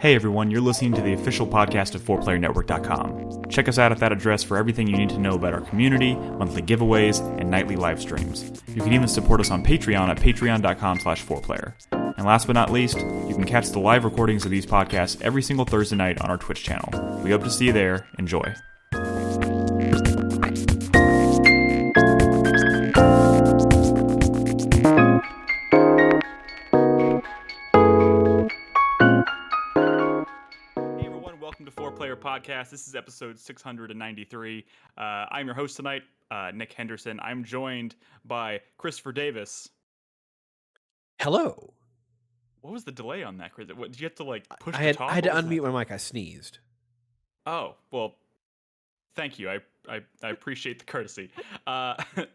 Hey everyone, you're listening to the official podcast of 4playernetwork.com. Check us out at that address for everything you need to know about our community, monthly giveaways, and nightly live streams. You can even support us on Patreon at patreon.com/4player. And last but not least, you can catch the live recordings of these podcasts every single Thursday night on our Twitch channel. We hope to see you there. Enjoy. Podcast. This is episode 693. I'm your host tonight, Nick Henderson. I'm joined by Christopher Davis. Hello. What was the delay on that, Chris? What, did you have to push I the had, top? I had to unmute my mic. I sneezed. Oh, well, thank you. I appreciate the courtesy.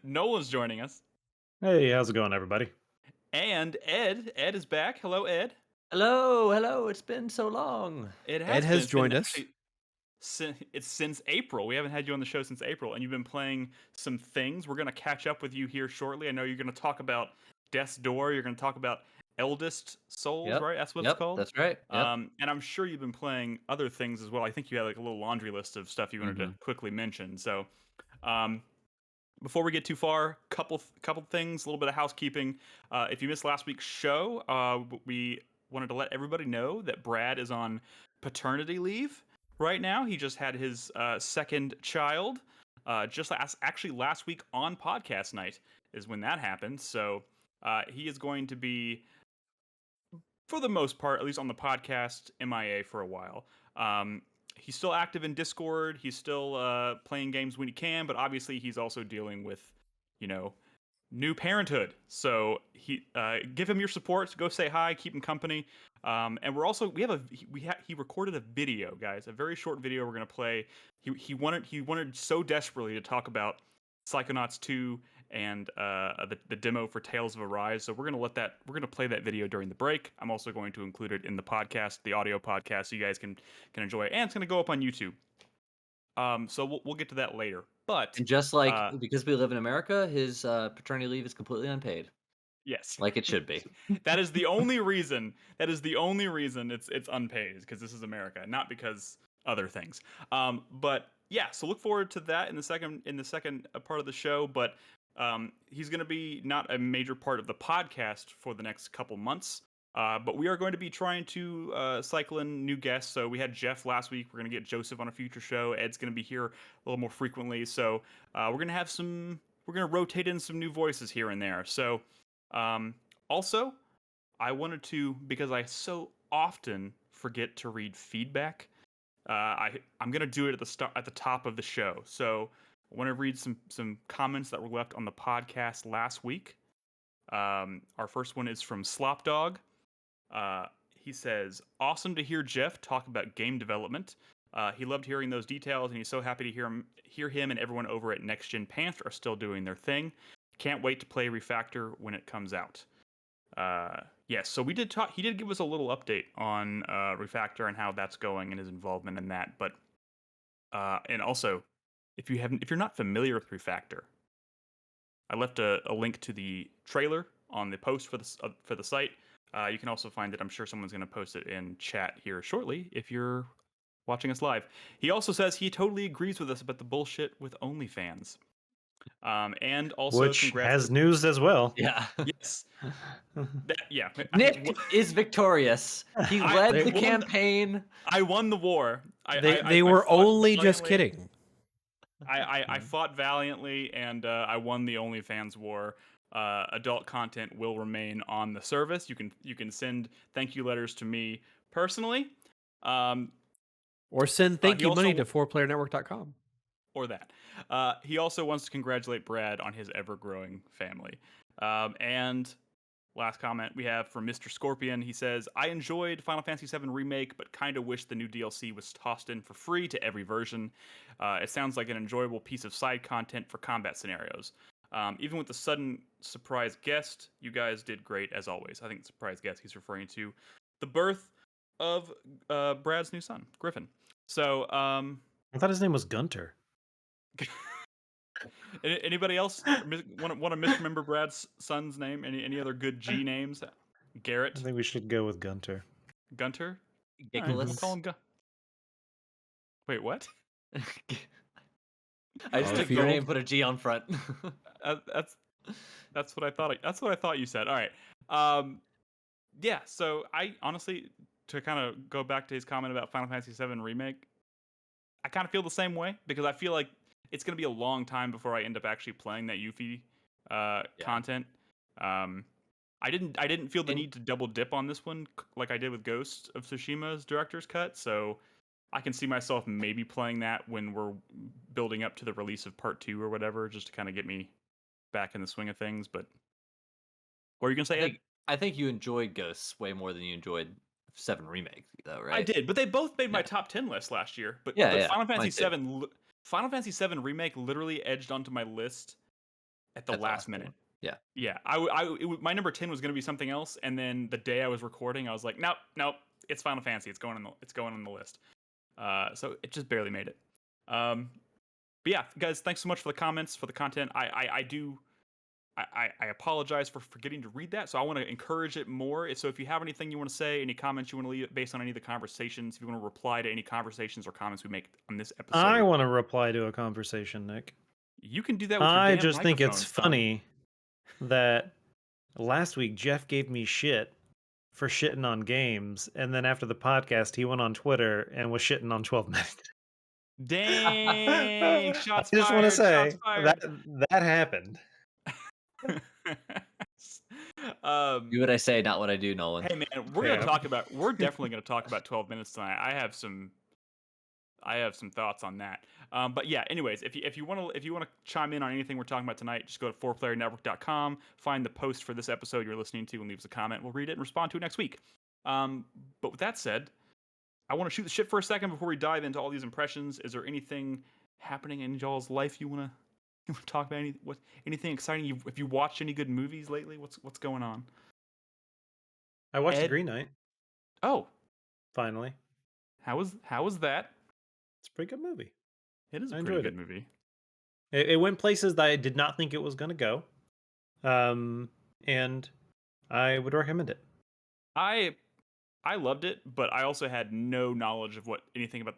Nolan's joining us. Hey, how's it going, everybody? And Ed. Ed is back. Hello, Ed. Hello. It's been so long. Ed has joined us. It's since April. We haven't had you on the show since April, and you've been playing some things. We're going to catch up with you here shortly. I know you're going to talk about Death's Door. You're going to talk about Eldest Souls, right? That's what it's called? That's right. Yep. And I'm sure you've been playing other things as well. I think you had a little laundry list of stuff you wanted to quickly mention. So before we get too far, couple things, a little bit of housekeeping. If you missed last week's show, we wanted to let everybody know that Brad is on paternity leave. Right now, he just had his second child. Actually last week on podcast night is when that happened. So he is going to be, for the most part, at least on the podcast, MIA for a while. He's still active in Discord. He's still playing games when he can, but obviously he's also dealing with, new parenthood. So he give him your support. Go say hi. Keep him company. And we're also he recorded a video, guys, a very short video we're gonna play. He wanted so desperately to talk about Psychonauts 2 and the demo for Tales of Arise. So we're gonna play that video during the break. I'm also going to include it in the podcast, the audio podcast, so you guys can enjoy it. And it's gonna go up on YouTube. So we'll get to that later. But and just like because we live in America, his paternity leave is completely unpaid. Yes, like it should be. That is the only reason. It's unpaid, because this is America, not because other things. But yeah, so look forward to that in the second part of the show. But he's going to be not a major part of the podcast for the next couple months. But we are going to be trying to cycle in new guests. So we had Jeff last week. We're going to get Joseph on a future show. Ed's going to be here a little more frequently. So we're going to rotate in some new voices here and there. So also, I wanted to, because I so often forget to read feedback, I'm going to do it at the top of the show. So I want to read some comments that were left on the podcast last week. Our first one is from Slopdog. He says, "Awesome to hear Jeff talk about game development. He loved hearing those details, and he's so happy to hear him and everyone over at Next Gen Panther are still doing their thing. Can't wait to play Refactor when it comes out." Yes, so we did talk. He did give us a little update on Refactor and how that's going and his involvement in that. But and also, if you're not familiar with Refactor, I left a link to the trailer on the post for the site. You can also find it. I'm sure someone's going to post it in chat here shortly if you're watching us live. He also says he totally agrees with us about the bullshit with OnlyFans. And also, which has news as well. Yeah. Yes. Nick is victorious. He led the campaign. I won the war. They were only just kidding. I fought valiantly, and I won the OnlyFans war. Adult content will remain on the service. You can send thank you letters to me personally, or send thank you money to 4playernetwork.com. Or that. He also wants to congratulate Brad on his ever-growing family. And last comment we have from Mr. Scorpion. He says, "I enjoyed Final Fantasy VII Remake, but kind of wish the new DLC was tossed in for free to every version. It sounds like an enjoyable piece of side content for combat scenarios. Even with the sudden surprise guest, you guys did great as always." I think the surprise guest he's referring to the birth of Brad's new son, Griffin. So I thought his name was Gunter. Anybody else want to misremember Brad's son's name? Any other good G names? Garrett? I think we should go with Gunter. Gunter? All right, we'll Gigalus. call him Wait, what? I just Oh, took your Field? name and put a G on front. That's what I thought. That's what I thought you said. All right. Yeah. So I honestly, to kind of go back to his comment about Final Fantasy VII remake, I kind of feel the same way because I feel like it's gonna be a long time before I end up actually playing that Yuffie content. I didn't feel the And- need to double dip on this one like I did with Ghost of Tsushima's director's cut. So I can see myself maybe playing that when we're building up to the release of Part 2 or whatever, just to kind of get me back in the swing of things. But what are you gonna say, Ed? I think you enjoyed Ghosts way more than you enjoyed 7 Remake, though, right? I did, but they both made my top 10 list last year. But Yeah, Final mine Fantasy too. VII, Final Fantasy VII remake literally edged onto my list at the last minute. Yeah. Yeah, my number 10 was going to be something else, and then the day I was recording, I was like, nope, it's Final Fantasy. It's going on the list. So it just barely made it. But yeah, guys, thanks so much for the comments, for the content. I apologize for forgetting to read that, so I want to encourage it more. So if you have anything you want to say, any comments you want to leave based on any of the conversations, if you want to reply to any conversations or comments we make on this episode, I want to reply to a conversation, Nick. you can do that with your I damn just think it's microphone, son. funny that last week Jeff gave me shit for shitting on games, and then after the podcast, he went on Twitter and was shitting on 12 minutes. Dang! Shots I just fired! want to say Shots fired! that happened. Do what I say, not what I do, Nolan. Hey man, we're definitely gonna talk about 12 minutes tonight. I have some thoughts on that. But yeah, anyways, if you want to chime in on anything we're talking about tonight, just go to 4playernetwork.com, find the post for this episode you're listening to, and leave us a comment. We'll read it and respond to it next week. But with that said, I want to shoot the shit for a second before we dive into all these impressions. Is there anything happening in y'all's life you want to talk about? Anything exciting? Have you watched any good movies lately? What's going on? I watched The Ed? Green Knight Oh, finally. how was that? It's a pretty good movie. It is a I pretty enjoyed good it. movie. It went places that I did not think it was going to go, and I would recommend it. I loved it, but I also had no knowledge of anything about.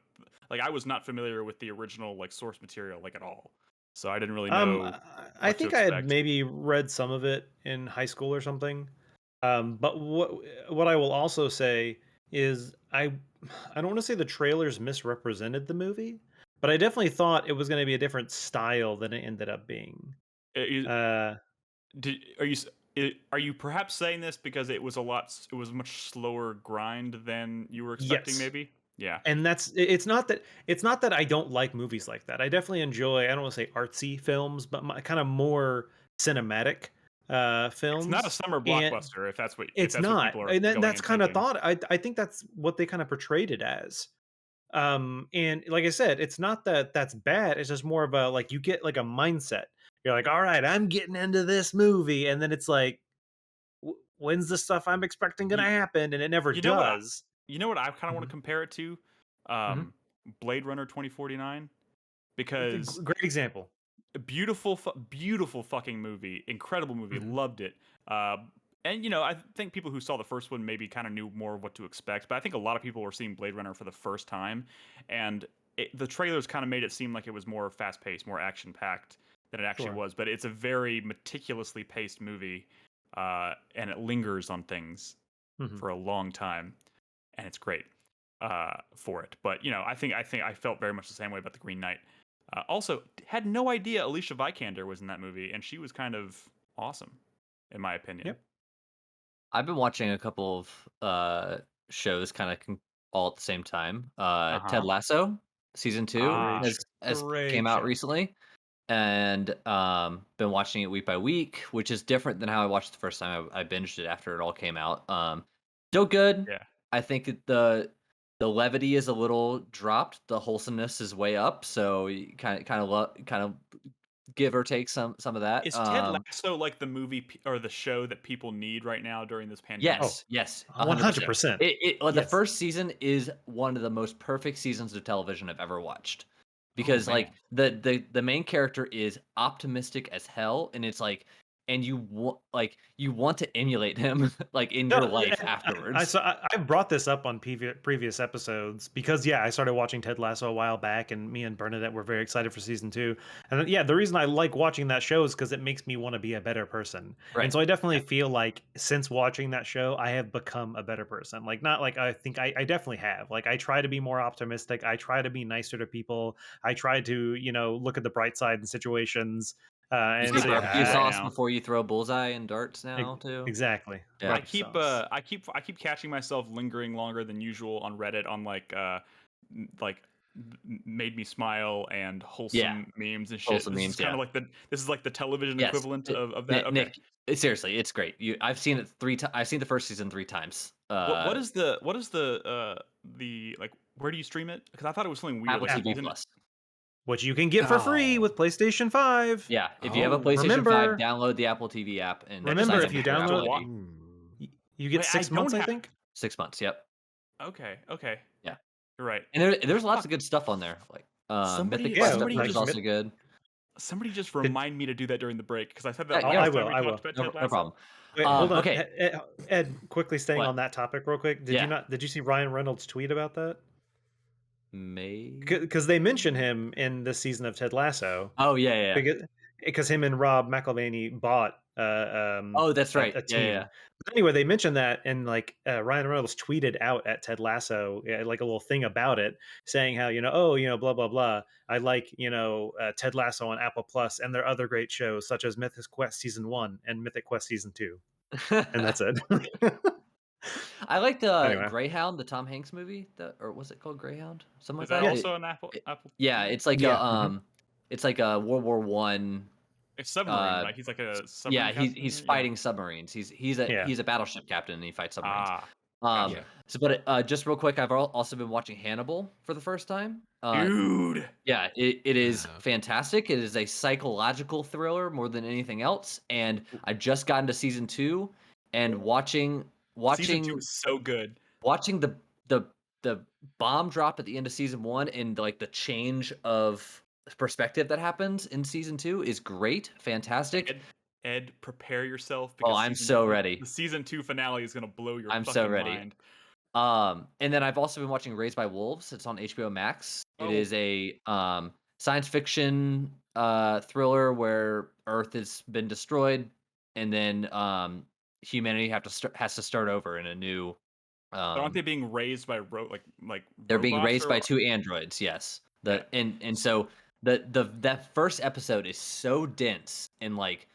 Like, I was not familiar with the original source material at all, so I didn't really know. I what to think I had expect. maybe read some of it in high school or something. But what I will also say is I don't want to say the trailers misrepresented the movie, but I definitely thought it was going to be a different style than it ended up being. Are you perhaps saying this because it was a much slower grind than you were expecting? Yes. Maybe. Yeah. And it's not that I don't like movies like that. I definitely enjoy, I don't want to say artsy films, but kind of more cinematic films. It's not a summer blockbuster, if that's what people are. And that's kind of thinking. thought. I think that's what they kind of portrayed it as. And like I said, it's not that that's bad. It's just more of a you get a mindset. You're like, all right, I'm getting into this movie, and then it's like, when's the stuff I'm expecting gonna happen? And it never does. You know what I kind of want to compare it to? Blade Runner 2049, because great example. A beautiful fucking movie, incredible movie, loved it. And I think people who saw the first one maybe kind of knew more of what to expect, but I think a lot of people were seeing Blade Runner for the first time, and the trailers kind of made it seem like it was more fast-paced, more action-packed than it actually was. But it's a very meticulously paced movie, and it lingers on things for a long time, and it's great for it. But I think I felt very much the same way about The Green Knight. Also, had no idea Alicia Vikander was in that movie, and she was kind of awesome, in my opinion. Yep. I've been watching a couple of shows kind of all at the same time. Ted Lasso season 2 has came out recently, and been watching it week by week, which is different than how I watched it the first time. I binged it after it all came out. Still good. Yeah. I think that the levity is a little dropped. The wholesomeness is way up. So you kind of give or take some of that. Is Ted Lasso like the movie or the show that people need right now during this pandemic? Yes, 100%. The first season is one of the most perfect seasons of television I've ever watched, because the main character is optimistic as hell, and it's and you want to emulate him like in your life afterwards. I brought this up on previous episodes because I started watching Ted Lasso a while back, and me and Bernadette were very excited for season 2. And the reason I like watching that show is because it makes me want to be a better person. And so I definitely feel like since watching that show, I have become a better person. Like not like I think I definitely have. Like I try to be more optimistic. I try to be nicer to people. I try to look at the bright side in situations. You And see barbecue sauce before you throw bullseye and darts now too. Exactly. Yeah. I keep catching myself lingering longer than usual on Reddit on like made me smile and wholesome memes and shit. Wholesome this memes, is kind of like this is like the television equivalent of that. Nick, seriously, it's great. I've seen it 3 times. I've seen the first season 3 times. What is the like? Where do you stream it? Because I thought it was something weird. Apple like, TV Plus. Which you can get for free with PlayStation 5. Yeah, if you have a PlayStation 5, download the Apple TV app and remember if you download, you get 6 months. I think 6 months. Yep. Okay. Yeah, you're right. And there's lots of good stuff on there. Like somebody is also good. Somebody just remind me to do that during the break because I said that. I will. No problem. Wait, hold on. Okay, Ed, quickly staying on that topic real quick. Did you see Ryan Reynolds tweet about that? Because they mention him in this season of Ted Lasso. Oh yeah. Because him and Rob McElhenney bought that's right. a team. Yeah. But anyway, they mentioned that, and like Ryan Reynolds tweeted out at Ted Lasso like a little thing about it, saying how blah blah blah. I like Ted Lasso on Apple Plus and their other great shows such as Mythic Quest season 1 and Mythic Quest season 2, and that's it. I liked Greyhound, the Tom Hanks movie, or was it called Greyhound? Something like that. Also an Apple. Yeah, it's like it's like a World War One. It's submarine. Like he's like a submarine. Yeah, he's fighting submarines. He's a battleship captain and he fights submarines. But just real quick, I've also been watching Hannibal for the first time. Dude. Yeah, it is fantastic. It is a psychological thriller more than anything else, and I just got into season 2 and watching season 2 is so good. Watching the bomb drop at the end of season 1 and like the change of perspective that happens in season 2 is great, fantastic. Ed, prepare yourself. I'm so ready. The season 2 finale is gonna blow your. I'm so ready. Mind. And then I've also been watching Raised by Wolves. It's on HBO Max. It is a science fiction thriller where Earth has been destroyed, and then humanity has to start over in a new. But aren't they being raised by they're being raised by 2 androids? Yes. And so that first episode is so dense and like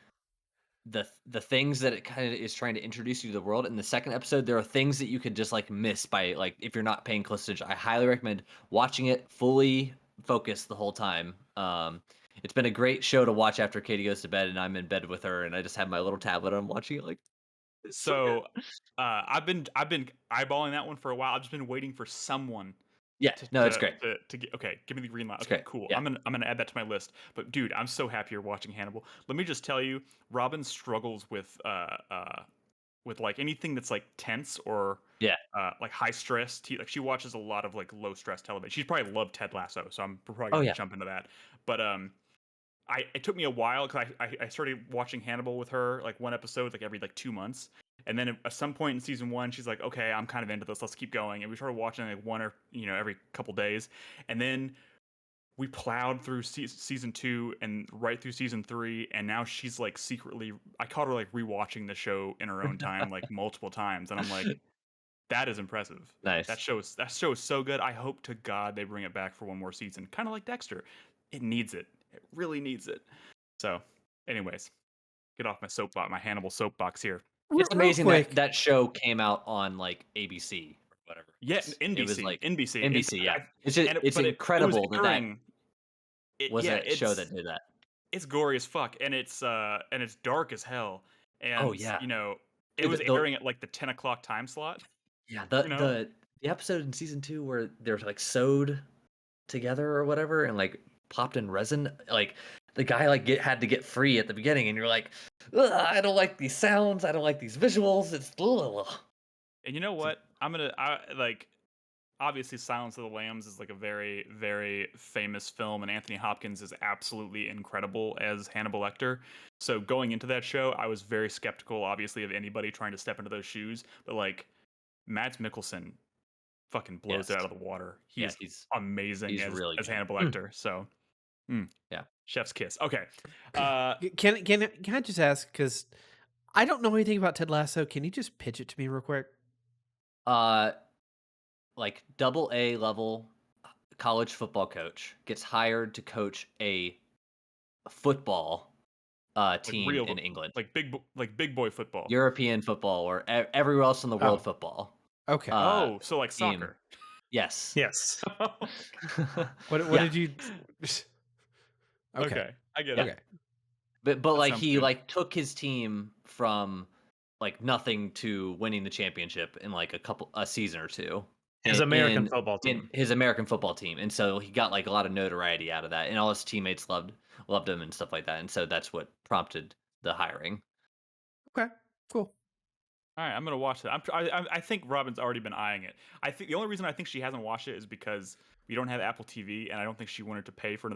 the things that it kind of is trying to introduce you to the world. In the second episode, there are things that you could just like miss by like if you're not paying close attention. I highly recommend watching it fully focused the whole time. It's been a great show to watch after Katie goes to bed and I'm in bed with her and I just have my little tablet. I'm watching it like. So I've been eyeballing that one for a while. I've just been waiting for someone. Yeah, it's great. To get, give me the green light. Okay, cool. Yeah. I'm gonna add that to my list. But dude, I'm so happy you're watching Hannibal. Let me just tell you, Robin struggles with like anything that's like tense or like high stress. Like she watches a lot of like low stress television. She's probably loved Ted Lasso, so I'm probably gonna jump into that. But it took me a while because I started watching Hannibal with her like one episode like every like 2 months. And then at some point in season 1, she's like, okay, I'm kind of into this. Let's keep going. And we started watching like one or, every couple days. And then we plowed through season 2 and right through season 3. And now she's like secretly, I caught her like rewatching the show in her own time, like multiple times. And I'm like, that is impressive. Nice. That show is so good. I hope to God they bring it back for one more season. Kind of like Dexter. It needs it. It really needs it. So anyways, get off my Hannibal soapbox here. It's amazing that show came out on like ABC or whatever. Yeah, NBC. It was like NBC. Yeah, it's incredible that was a show that did that. It's gory as fuck, and it's dark as hell. And it was airing at like the 10 o'clock time slot. Yeah, the episode in season 2 where they're like sewed together or whatever, and like popped in resin, like. The guy like had to get free at the beginning, and you're like, I don't like these sounds. I don't like these visuals. It's. Ugh. And you know what? I'm obviously Silence of the Lambs is like a very, very famous film, and Anthony Hopkins is absolutely incredible as Hannibal Lecter. So going into that show, I was very skeptical, obviously, of anybody trying to step into those shoes. But like Mads Mikkelsen fucking blows it out of the water. He's amazing he's as really good. Hannibal Lecter. So yeah, chef's kiss. Okay. Can I just ask, because I don't know anything about Ted Lasso. Can you just pitch it to me real quick? Like AA level college football coach gets hired to coach a football team real, in England, like big boy football, European football, or everywhere else in the world football. Okay. So like team. soccer. Yes. Yes. What did you? Okay, I get it. But like he good. Like took his team from like nothing to winning the championship in like a season or two. His American football team. His American football team. And so he got like a lot of notoriety out of that, and all his teammates loved him and stuff like that. And so that's what prompted the hiring. Okay, cool. All right, I'm gonna watch it. I think Robin's already been eyeing it. I think the only reason I think she hasn't watched it is because we don't have Apple TV, and I don't think she wanted to pay for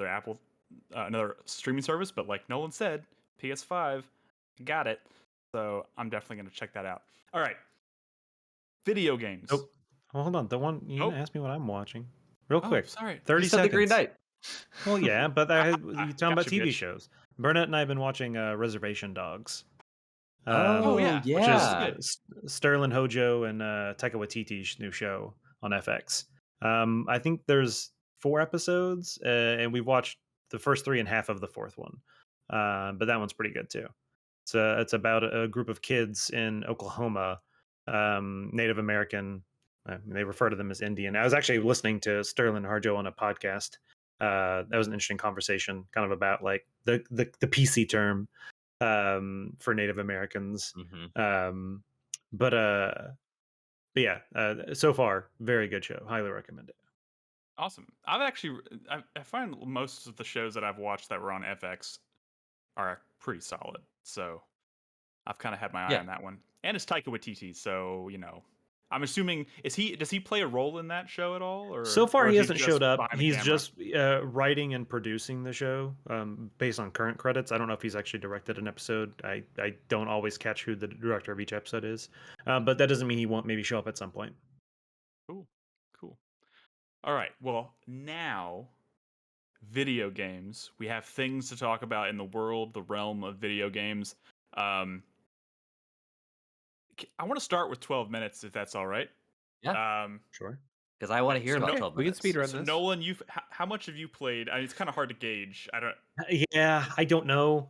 another streaming service. But like Nolan said, PS5, got it. So I'm definitely gonna check that out. All right, video games. Oh, well, hold on. The one you didn't ask me what I'm watching. Real quick. Sorry. 30 seconds. The Green Knight. Well, yeah, but you're talking about TV shows. Burnett and I have been watching Reservation Dogs. Which is Sterling Hojo and Taika Waititi's new show on FX. I think there's 4 episodes, and we've watched the first 3 and half of the 4th one. But that one's pretty good too. It's about a group of kids in Oklahoma, Native American. They refer to them as Indian. I was actually listening to Sterling Hojo on a podcast. That was an interesting conversation, kind of about like the PC term for Native Americans. Mm-hmm. But yeah, so far, very good show. Highly recommend it. Awesome. I find most of the shows that I've watched that were on FX are pretty solid. So I've kind of had my eye on that one. And it's Taika Waititi, so I'm assuming does he play a role in that show at all? Or so far he hasn't showed up. He's camera? Just writing and producing the show based on current credits. I don't know if he's actually directed an episode. I don't always catch who the director of each episode is, but that doesn't mean he won't maybe show up at some point. Cool. All right. Well, now video games. We have things to talk about in the realm of video games. I want to start with 12 minutes, if that's all right. Yeah. Sure. Because I want to hear about 12 minutes. We can speed run this. Nolan, how much have you played? I mean, it's kind of hard to gauge. I don't. Yeah, I don't know.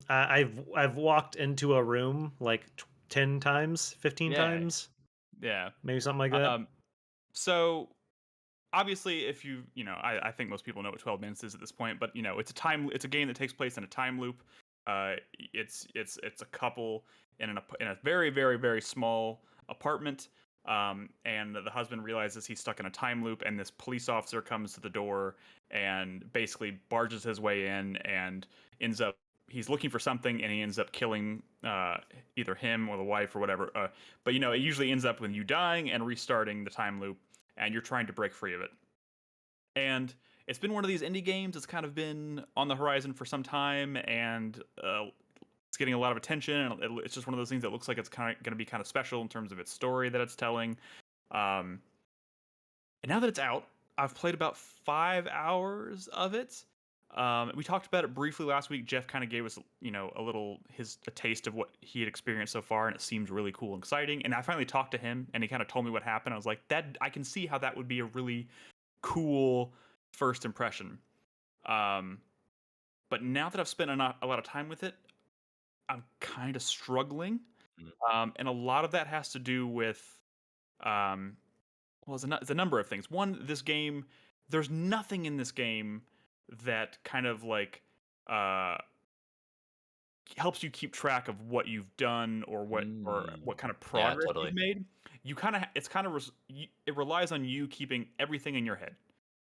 I've walked into a room like 10 times, 15 times. Yeah. Maybe something like that. So obviously, if I think most people know what 12 minutes is at this point, but it's a game that takes place in a time loop. It's a couple in a very, very, very small apartment, and the husband realizes he's stuck in a time loop, and this police officer comes to the door and basically barges his way in and he's looking for something, and he ends up killing either him or the wife or whatever. But it usually ends up with you dying and restarting the time loop, and you're trying to break free of it. And it's been one of these indie games that's kind of been on the horizon for some time, and it's getting a lot of attention, and it's just one of those things that looks like it's kind of going to be kind of special in terms of its story that it's telling. And now that it's out, I've played about 5 hours of it. We talked about it briefly last week. Jeff kind of gave us, a taste of what he had experienced so far, and it seemed really cool and exciting. And I finally talked to him, and he kind of told me what happened. I was like, I can see how that would be a really cool first impression. But now that I've spent a lot of time with it, I'm kind of struggling. And a lot of that has to do with, it's a number of things. One, this game, there's nothing in this game that kind of like helps you keep track of what you've done or what kind of progress you've made. It relies on you keeping everything in your head.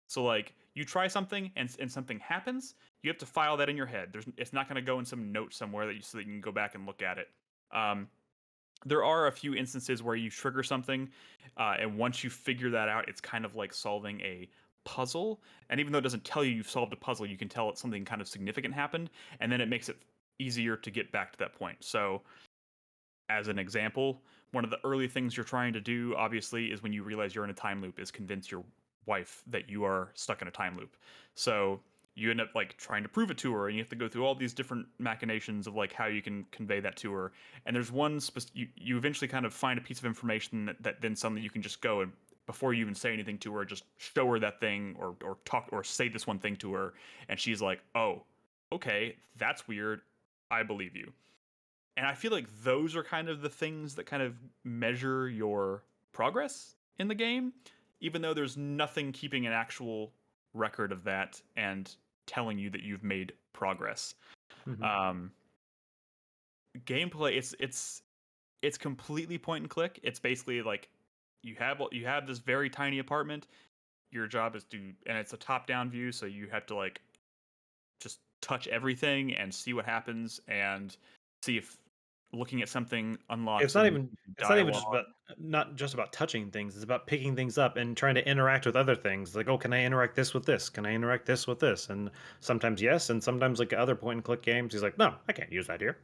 So like you try something and something happens, you have to file that in your head. It's not going to go in some note somewhere so that you can go back and look at it. there are a few instances where you trigger something, and once you figure that out, it's kind of like solving a puzzle. And even though it doesn't tell you you've solved a puzzle, you can tell it's something kind of significant happened, and then it makes it easier to get back to that point. So, as an example, one of the early things you're trying to do, obviously, is when you realize you're in a time loop, is convince your wife that you are stuck in a time loop. So you end up like trying to prove it to her, and you have to go through all these different machinations of like how you can convey that to her. And there's one you eventually kind of find a piece of information that then suddenly you can just go and before you even say anything to her, just show her that thing or talk or say this one thing to her, and she's like, oh, okay, that's weird. I believe you. And I feel like those are kind of the things that kind of measure your progress in the game, even though there's nothing keeping an actual record of that and telling you that you've made progress. Mhm. Gameplay, it's completely point and click. It's basically like you have this very tiny apartment. Your job is to, and it's a top down view, so you have to like just touch everything and see what happens and see if looking at something unlocks It's not some even it's not even dialogue. just about not just about touching things. It's about picking things up and trying to interact with other things. Like, oh, can I interact this with this? Can I interact this with this? And sometimes yes, and sometimes like other point and click games, he's like, no, I can't use that here.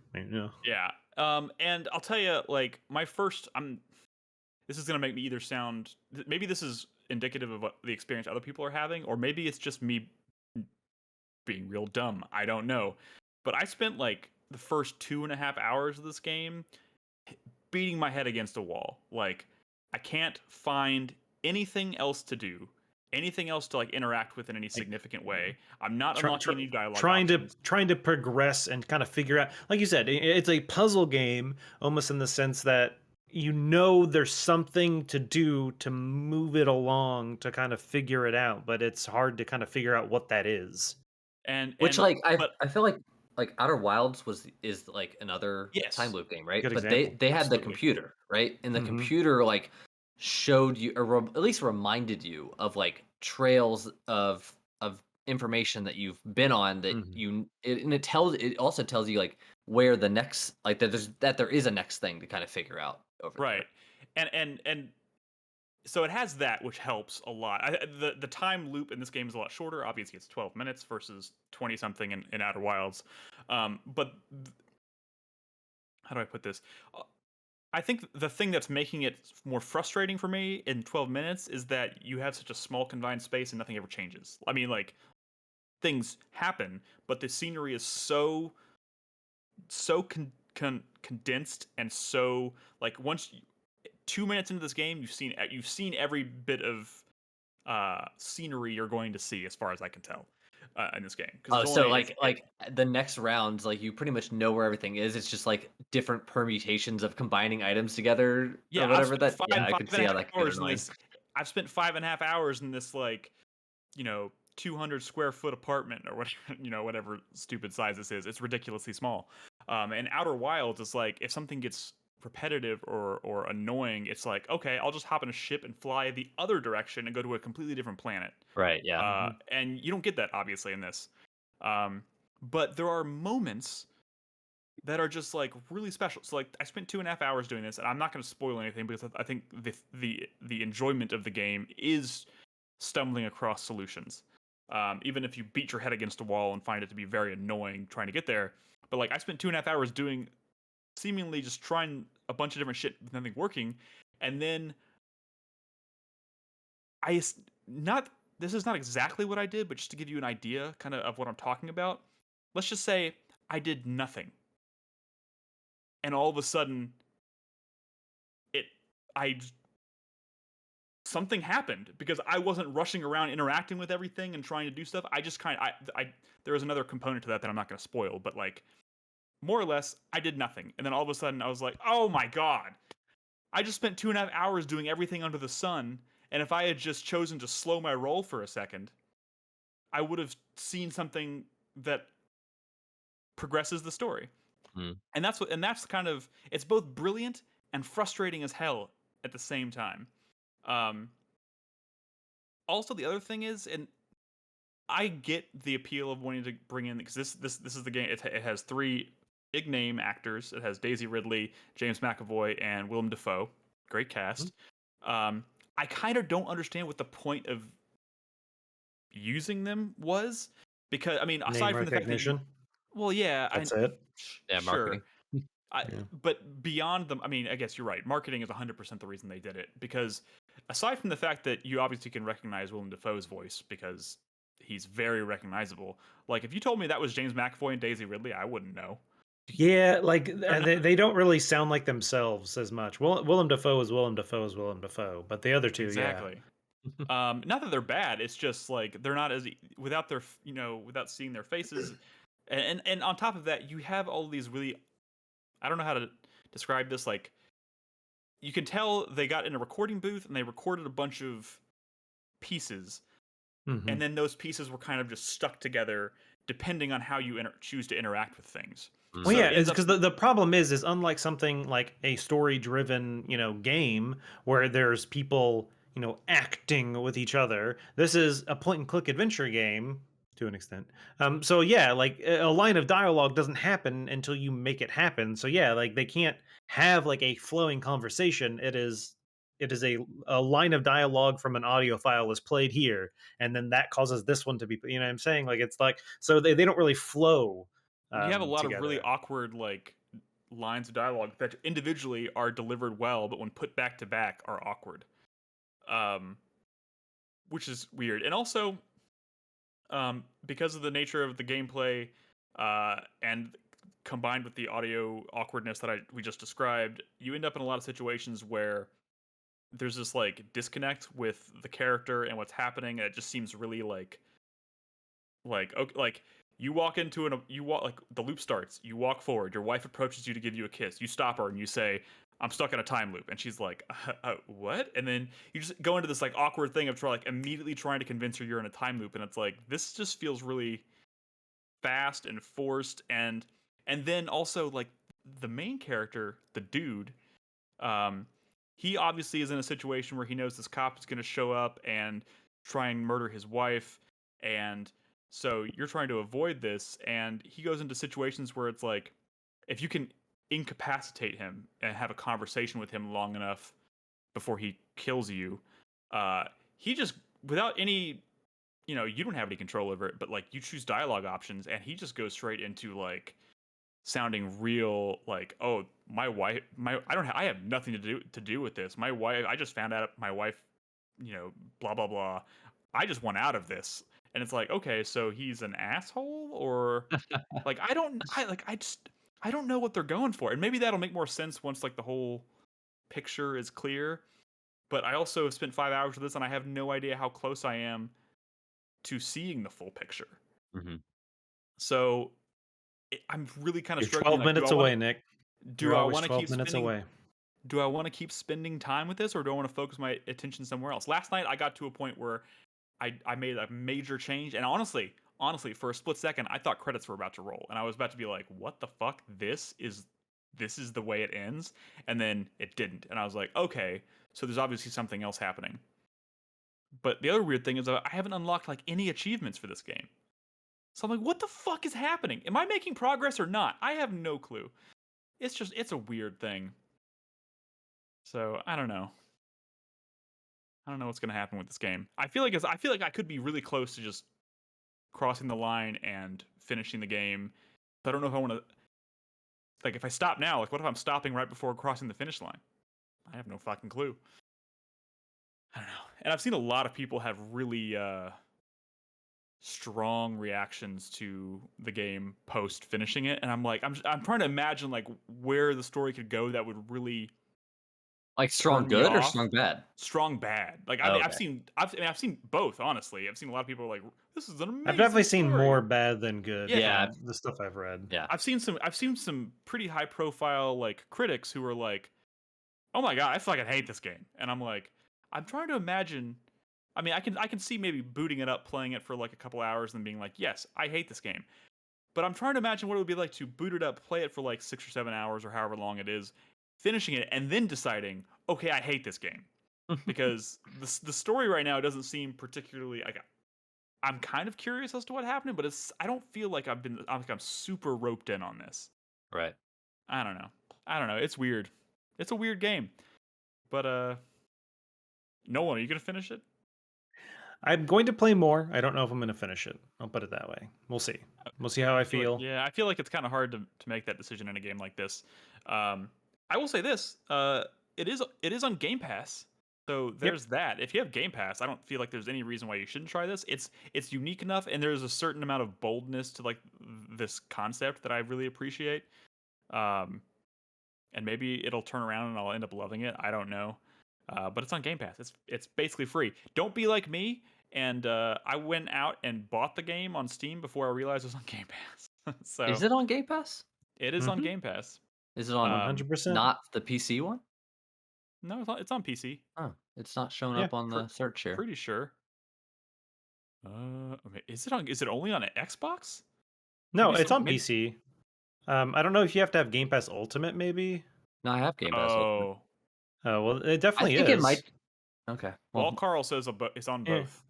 Yeah. And I'll tell you, like my first, this is gonna make me either sound, maybe this is indicative of what the experience other people are having, or maybe it's just me being real dumb. I don't know. But I spent like the first 2.5 hours of this game beating my head against a wall. Like, I can't find anything else to do, anything else to like interact with in any Like significant way. I'm not try, unlocking any dialogue trying to options. trying to progress and kind of figure out, like you said, it's a puzzle game almost in the sense that there's something to do to move it along to kind of figure it out, but it's hard to kind of figure out what that is. Which, And like, but I feel like Outer Wilds is like another time yes, loop game, right? Good But example. they had the absolutely. computer, right? And the Hmm. computer like showed you, or at least reminded you of like trails of information that you've been on that Hmm. and it also tells you like where the next like that there is a next thing to kind of figure out over Right. there. And so it has that, which helps a lot. The time loop in this game is a lot shorter. Obviously, it's 12 minutes versus 20 something in Outer Wilds. But how do I put this? Uh, I think the thing that's making it more frustrating for me in 12 minutes is that you have such a small confined space and nothing ever changes. I mean, like things happen, but the scenery is so condensed and so like 2 minutes into this game, you've seen every bit of scenery you're going to see, as far as I can tell, in this game. Because Oh, there's so only like the next rounds, like you pretty much know where everything is. It's just like different permutations of combining items together or yeah. I've whatever. spent That yeah, I five could and see a how half that could get hours in annoying. this. I've spent 5.5 hours in this 200 square foot apartment or whatever whatever stupid size this is. It's ridiculously small. And Outer Wilds is like if something gets repetitive or annoying, it's like okay, I'll just hop in a ship and fly the other direction and go to a completely different planet. Right, yeah. Hmm. And you don't get that obviously in this. But there are moments that are just like really special. So like I spent 2.5 hours doing this, and I'm not going to spoil anything because I think the enjoyment of the game is stumbling across solutions. Even if you beat your head against a wall and find it to be very annoying trying to get there. But like I spent 2.5 hours doing seemingly just trying a bunch of different shit with nothing working, and then not this is not exactly what I did, but just to give you an idea kind of what I'm talking about. Let's just say I did nothing, and all of a sudden it I something happened because I wasn't rushing around interacting with everything and trying to do stuff. I just kind of I there was another component to that I'm not going to spoil, but like more or less I did nothing, and then all of a sudden I was like, oh my god, I just spent 2.5 hours doing everything under the sun, and if I had just chosen to slow my roll for a second, I would have seen something that progresses the story. Mm. And that's kind of it's both brilliant and frustrating as hell at the same time. Um, Also, the other thing is, and I get the appeal of wanting to bring in because this is the game. It has three big name actors. It has Daisy Ridley, James McAvoy, and Willem Dafoe. Great cast. I kind of don't understand what the point of using them was, because I mean, aside Name from the fact that recognition. well, yeah, That's it. Yeah, sure. marketing. But beyond them, I mean, I guess you're right. Marketing is 100% the reason they did it, because aside from the fact that you obviously can recognize Willem Dafoe's voice because he's very recognizable. Like, if you told me that was James McAvoy and Daisy Ridley, I wouldn't know. Yeah, like they don't really sound like themselves as much. Willem Dafoe is Willem Dafoe is Willem Dafoe, but the other two, Exactly. Not that they're bad. It's just like they're not as without their without seeing their faces, and on top of that, you have all these really, I don't know how to describe this. Like, you can tell they got in a recording booth and they recorded a bunch of pieces, and then those pieces were kind of just stuck together depending on how you choose to interact with things. Well, So yeah, it it's ends up- because the problem is unlike something like a story-driven, game where there's people, acting with each other. This is a point-and-click adventure game to an extent. So yeah, like a line of dialogue doesn't happen until you make it happen. So yeah, like they can't have like a flowing conversation. It is a line of dialogue from an audio file is played here, and then that causes this one to be. You know what I'm saying? Like it's like so they don't really flow. You have a lot of really Together. awkward like lines of dialogue that individually are delivered well, but when put back to back are awkward, which is weird. And also, because of the nature of the gameplay, and combined with the audio awkwardness that we just described, you end up in a lot of situations where there's this like disconnect with the character and what's happening. And it just seems really like okay, like you walk into like the loop starts, you walk forward, your wife approaches you to give you a kiss, you stop her and you say, I'm stuck in a time loop, and she's like, what? And then you just go into this like awkward thing of immediately trying to convince her you're in a time loop, and it's like this just feels really fast and forced. And then also like the main character, the dude, he obviously is in a situation where he knows this cop is going to show up and try and murder his wife, and so you're trying to avoid this, and he goes into situations where it's like, if you can incapacitate him and have a conversation with him long enough before he kills you, he just, without any, you don't have any control over it, but like you choose dialogue options, and he just goes straight into like sounding real like, oh, my wife, I have nothing to do with this. My wife, I just found out my wife, blah blah blah. I just want out of this. And it's like, okay, so he's an asshole, or like I don't know what they're going for. And maybe that'll make more sense once like the whole picture is clear. But I also have spent 5 hours with this, and I have no idea how close I am to seeing the full picture. So I'm really kind of struggling. 12 minutes away, Nick. Do I want to keep 12 minutes spending? away. Do I want to keep spending time with this, or do I want to focus my attention somewhere else? Last night I got to a point where I made a major change, and honestly, for a split second, I thought credits were about to roll, and I was about to be like, "What the fuck? This is the way it ends," and then it didn't, and I was like, "Okay, so there's obviously something else happening." But the other weird thing is I haven't unlocked like any achievements for this game, so I'm like, "What the fuck is happening? Am I making progress or not?" I have no clue. It's a weird thing. So I don't know. I don't know what's gonna happen with this game. I feel like I could be really close to just crossing the line and finishing the game, but I don't know if I want to. Like, if I stop now, like, what if I'm stopping right before crossing the finish line? I have no fucking clue. I don't know. And I've seen a lot of people have really strong reactions to the game post finishing it, and I'm like, I'm trying to imagine like where the story could go that would really. Like strong good or strong bad? Strong bad. Like I've seen both. Honestly, I've seen a lot of people are like, "This is an amazing." I've definitely seen story. more bad than good. Yeah, the stuff I've read. Yeah, I've seen some pretty high profile like critics who are like, "Oh my god, I fucking hate this game," and I'm like, I'm trying to imagine. I mean, I can see maybe booting it up, playing it for like a couple hours, and being like, "Yes, I hate this game." But I'm trying to imagine what it would be like to boot it up, play it for like 6 or 7 hours or however long it is, finishing it, and then deciding, okay, I hate this game. Because the story right now doesn't seem particularly like, I'm kind of curious as to what happened, but I don't feel like I'm super roped in on this. Right. I don't know. It's weird. It's a weird game. But Nolan, are you gonna finish it? I'm going to play more. I don't know if I'm going to finish it. I'll put it that way. We'll see. We'll see how I feel. Yeah, I feel like it's kind of hard to make that decision in a game like this. I will say this: it is on Game Pass, so there's that. If you have Game Pass, I don't feel like there's any reason why you shouldn't try this. It's unique enough, and there's a certain amount of boldness to like this concept that I really appreciate. And maybe it'll turn around and I'll end up loving it. I don't know. But it's on Game Pass. It's basically free. Don't be like me. And I went out and bought the game on Steam before I realized it was on Game Pass. So is it on Game Pass? It is on Game Pass. Is it on 100%? Not the PC one? No, it's on PC. Oh, it's not showing up on the search here. Pretty sure. Is it only on an Xbox? No, it's on PC. I don't know if you have to have Game Pass Ultimate, maybe. No, I have Game Pass Ultimate. Oh, well, it definitely I think is. it might. Okay. Well, Carl says it's on both.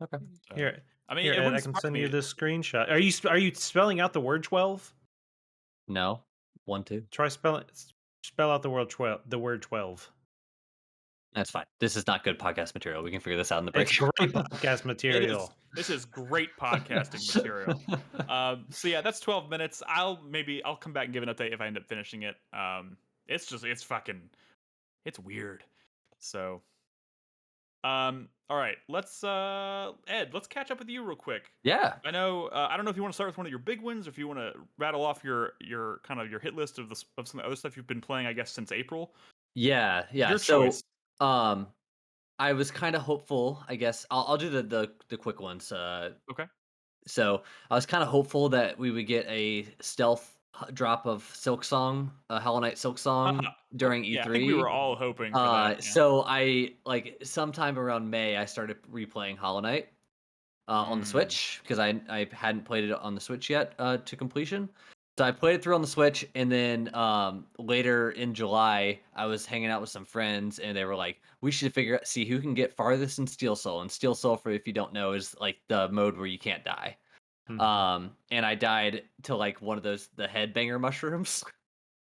Okay. So, Here, I mean, here, Ed, I can send you this screenshot. Are you spelling out the word 12? No. 1, 2. Try spell out the word 12. The word 12. That's fine. This is not good podcast material. We can figure this out in the break. It's great podcast material. This is great podcasting material. So yeah, that's 12 minutes. I'll come back and give an update if I end up finishing it. It's weird. So, all right, let's Ed, let's catch up with you real quick. Yeah. I know. I don't know if you want to start with one of your big wins, or if you want to rattle off your kind of your hit list of some of the other stuff you've been playing, I guess, since April. Yeah. Your choice. I was kind of hopeful. I guess I'll do the quick ones. Okay. So I was kind of hopeful that we would get a stealth drop of Silksong, Hollow Knight Silksong during E3. Yeah, I think we were all hoping for that. Yeah. So I sometime around May I started replaying Hollow Knight on the Switch because I hadn't played it on the Switch yet to completion. So I played it through on the Switch, and then later in July, I was hanging out with some friends, and they were like, "We should see who can get farthest in Steel Soul." And Steel Soul, for if you don't know, is like the mode where you can't die. And I died to like one of the headbanger mushrooms,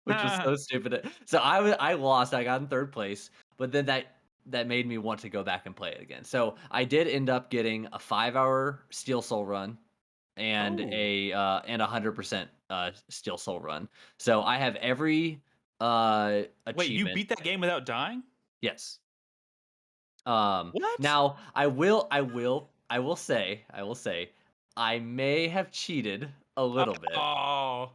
which was so stupid. So I lost. I got in third place, but then that made me want to go back and play it again. So I did end up getting a 5-hour Steel Soul run and a 100% Steel Soul run. So I have every achievement. Wait, you beat that game without dying? Yes. What? Now I will say I may have cheated a little bit.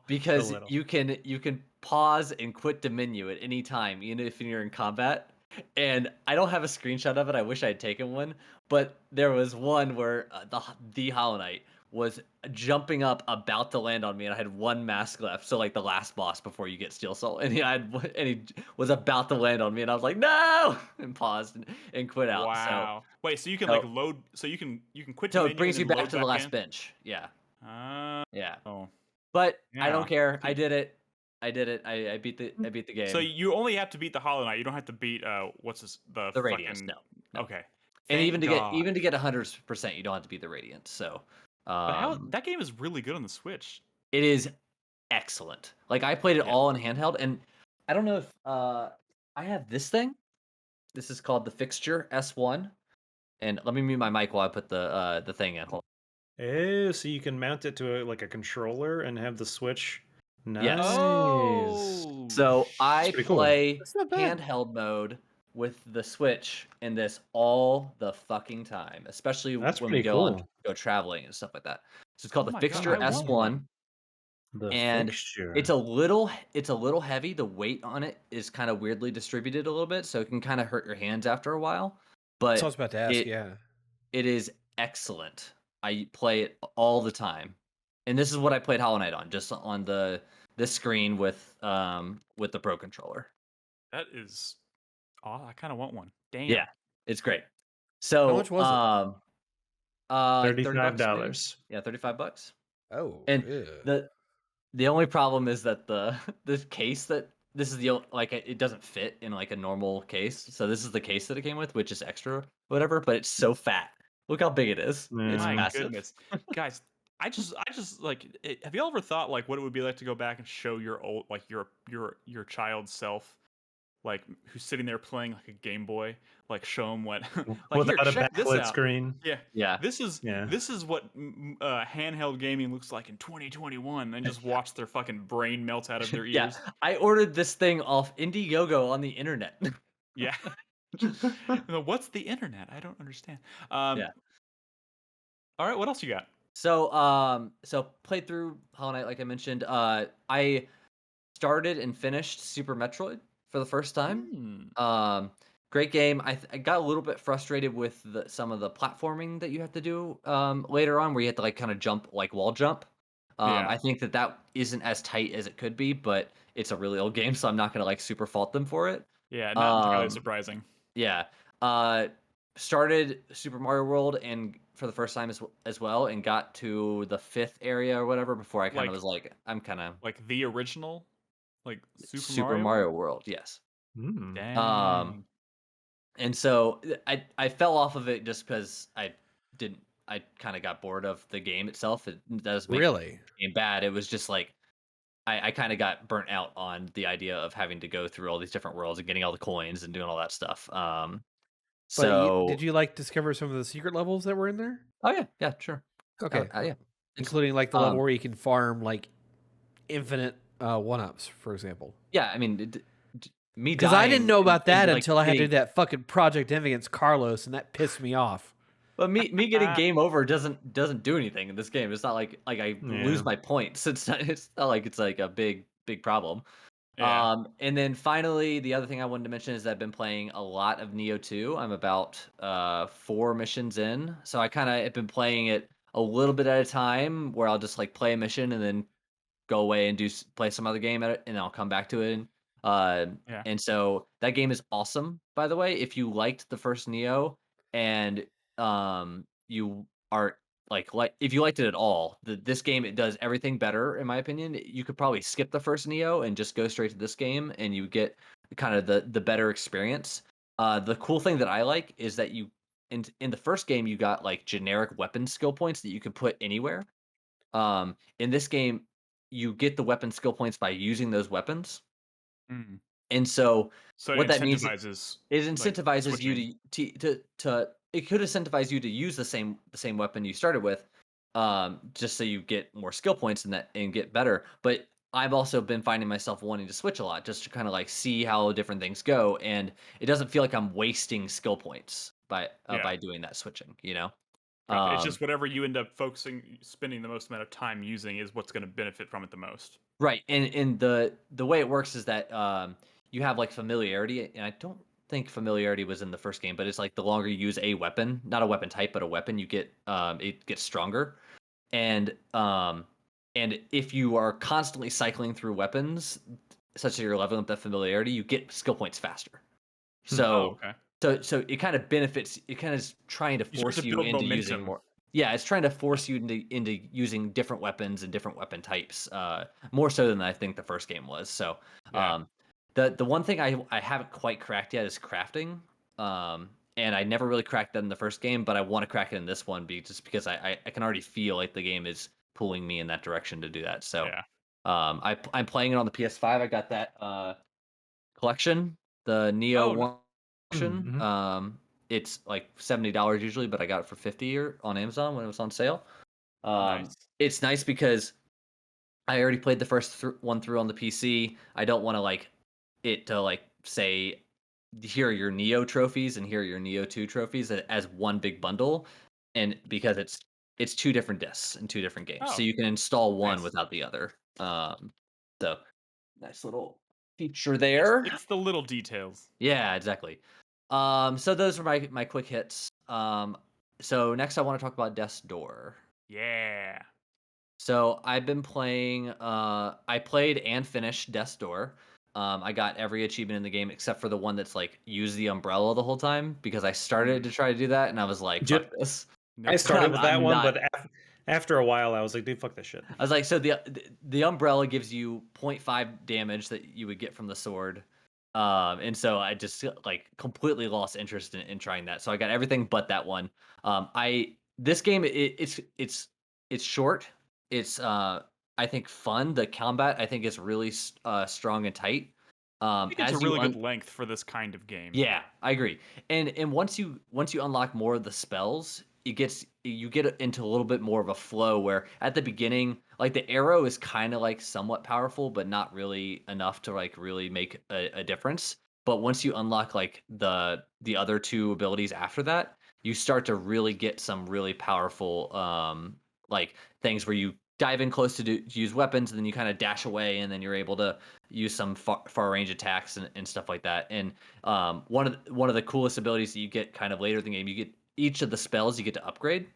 Because you can pause and quit the menu at any time, even if you're in combat. And I don't have a screenshot of it. I wish I had taken one, but there was one where the Hollow Knight was jumping up about to land on me, and I had one mask left, so like the last boss before you get Steel Soul, and he was about to land on me, and I was like, no, and paused and quit out. Wow. So, wait, so you can like load, so you can quit. So it brings you back to the last bench. Yeah. Yeah. Oh. But I don't care. I did it. I beat the game. So you only have to beat the Hollow Knight. You don't have to beat the Radiance. No. Okay. And even to get 100%, you don't have to beat the Radiance. So. But that game is really good on the Switch. It is excellent. Like I played it all in handheld, and I don't know if I have this thing. This is called the Fixture S1, and let me mute my mic while I put the thing in. Hold on. Oh, so you can mount it to a controller and have the Switch. Nice. Yes. Oh, so I play cool. handheld mode with the Switch in this all the fucking time, especially when we go traveling and stuff like that. So it's called the Fixture S1. And Fixture. It's a little heavy. The weight on it is kind of weirdly distributed a little bit, so it can kind of hurt your hands after a while. But that's what I was about to ask. It is excellent. I play it all the time, and this is what I played Hollow Knight on, just on this screen with the Pro controller. That is. Oh, I kind of want one. Damn. Yeah, it's great. So how much was it? $35. Yeah, $35. Oh, and the only problem is that the case that this is it doesn't fit in like a normal case. So this is the case that it came with, which is extra, whatever. But it's so fat. Look how big it is. It's My massive. goodness, guys. I just like. Have you ever thought like what it would be like to go back and show your old like your child self, like who's sitting there playing like a Game Boy, like show him what, like here, Without a check this backlit out. screen. Yeah, Yeah. Yeah. this is what handheld gaming looks like in 2021, and just watch their fucking brain melt out of their Yeah. ears. I ordered this thing off Indiegogo on the internet. Yeah. What's the internet? I don't understand. Yeah. All right, what else you got? So played through Hollow Knight, like I mentioned. I started and finished Super Metroid for the first time. Great game. I got a little bit frustrated with some of the platforming that you have to do later on, where you have to like kind of jump, like wall jump. Yeah. I think that isn't as tight as it could be, but it's a really old game, so I'm not gonna like super fault them for it. Yeah, not entirely surprising. Yeah. Started Super Mario World and for the first time as well, and got to the 5th area or whatever before I kind of was like, I'm kind of like the original, like Super Mario World, yes. Dang. And so I fell off of it just because I kind of got bored of the game itself. It does make Really? the game bad. It was just like I kind of got burnt out on the idea of having to go through all these different worlds and getting all the coins and doing all that stuff. But So did you like discover some of the secret levels that were in there? oh yeah, sure. Okay. Yeah. Including like the level where you can farm like infinite 1-ups, for example. Yeah, I mean, me Because I didn't know about that like, until I had to do that fucking Project M against Carlos, and that pissed me off. But me getting game over doesn't do anything in this game. It's not like I lose my points. It's not like it's like a big problem. Yeah. And then finally, the other thing I wanted to mention is that I've been playing a lot of Nioh 2. I'm about 4 missions in, so I kind of have been playing it a little bit at a time, where I'll just like play a mission and then go away and play some other game at it, and I'll come back to it. Yeah. And so that game is awesome, by the way. If you liked the first Nioh and you are like if you liked it at all, this game, it does everything better in my opinion. You could probably skip the first Nioh and just go straight to this game, and you get kind of the better experience. The cool thing that I like is that you in the first game you got like generic weapon skill points that you could put anywhere. In this game, you get the weapon skill points by using those weapons. Mm. And so what it that means incentivizes is like, incentivizes you switching. to it could incentivize you to use the same weapon you started with, just so you get more skill points and get better. But I've also been finding myself wanting to switch a lot just to kind of like see how different things go, and it doesn't feel like I'm wasting skill points by doing that switching, you know. It's just whatever you end up spending the most amount of time using is what's going to benefit from it the most. Right, and the way it works is that you have like familiarity, and I don't think familiarity was in the first game, but it's like the longer you use a weapon, not a weapon type, but a weapon, you get it gets stronger, and if you are constantly cycling through weapons, such that you're leveling up that familiarity, you get skill points faster. So so it kind of benefits. It kind of is trying to force you into using more. Yeah, it's trying to force you into using different weapons and different weapon types, more so than I think the first game was. So, the one thing I haven't quite cracked yet is crafting, and I never really cracked that in the first game, but I want to crack it in this one just because I can already feel like the game is pulling me in that direction to do that. So, I'm playing it on the PS5. I got that collection, the Nioh one collection. It's like $70 usually, but I got it for $50 on Amazon when it was on sale. Nice. It's nice because I already played the first one through on the PC. I don't want to like it to like say, here are your Nioh trophies and here are your Nioh 2 trophies as one big bundle, and because it's 2 different discs and 2 different games, so you can install one without the other. So nice little feature there. It's the little details. Yeah, exactly. So those are my quick hits. So next I want to talk about Death's Door. Yeah. So I've been playing. I played and finished Death's Door. I got every achievement in the game except for the one that's like use the umbrella the whole time, because I started to try to do that and I was like, fuck this. Nope. I started with that one, but after a while I was like, dude, fuck this shit. I was like, so the umbrella gives you 0.5 damage that you would get from the sword. And so I just like completely lost interest in trying that. So I got everything but that one. This game it's it's short. It's I think fun. The combat I think is really strong and tight. I think it's a As you really good length for this kind of game. Yeah, I agree. And once you unlock more of the spells, you get into a little bit more of a flow where at the beginning, like the arrow is kind of like somewhat powerful, but not really enough to like really make a difference. But once you unlock like the other two abilities after that, you start to really get some really powerful like things where you dive in close to use weapons, and then you kind of dash away, and then you're able to use some far range attacks and stuff like that. And one of the coolest abilities that you get kind of later in the game, you get each of the spells you get to upgrade.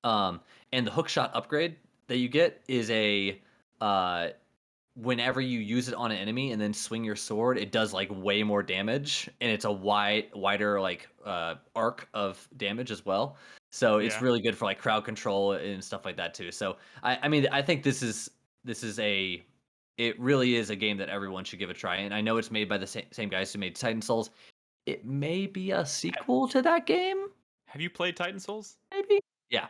And the hookshot upgrade that you get is a whenever you use it on an enemy and then swing your sword, it does like way more damage, and it's a wider like arc of damage as well. So it's really good for like crowd control and stuff like that too. So I mean, I think this is it really is a game that everyone should give a try. And I know it's made by the same guys who made Titan Souls. It may be a sequel to that game. Have you played Titan Souls? Maybe. Yeah.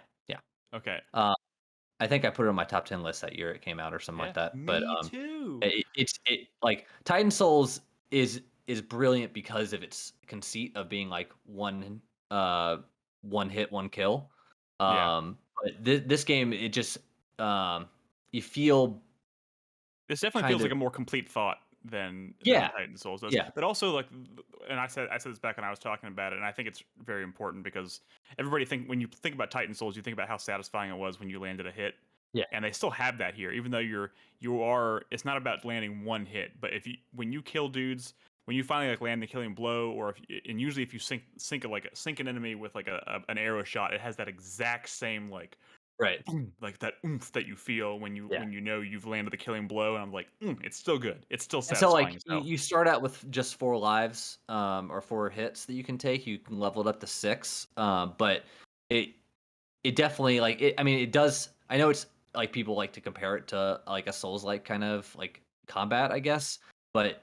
Okay. I think I put it on my top 10 list that year it came out or something like that. But Me too. it's like Titan Souls is brilliant because of its conceit of being like one hit, one kill. But this game, it just you feel this definitely feels like a more complete thought than Titan Souls does. Yeah. But also like, and I said this back when I was talking about it, and I think it's very important because everybody when you think about Titan Souls, you think about how satisfying it was when you landed a hit. Yeah. And they still have that here, even though it's not about landing one hit, but when you kill dudes, when you finally like land the killing blow, or and usually if you sink an enemy with like an arrow shot, it has that exact same like right, like that oomph that you feel when you know you've landed the killing blow. And I'm like, it's still good. It's still satisfying. So like you start out with just 4 lives, or 4 hits that you can take. You can level it up to 6, but it definitely like it. I mean, it does. I know it's like people like to compare it to like a Souls-like kind of like combat, I guess. But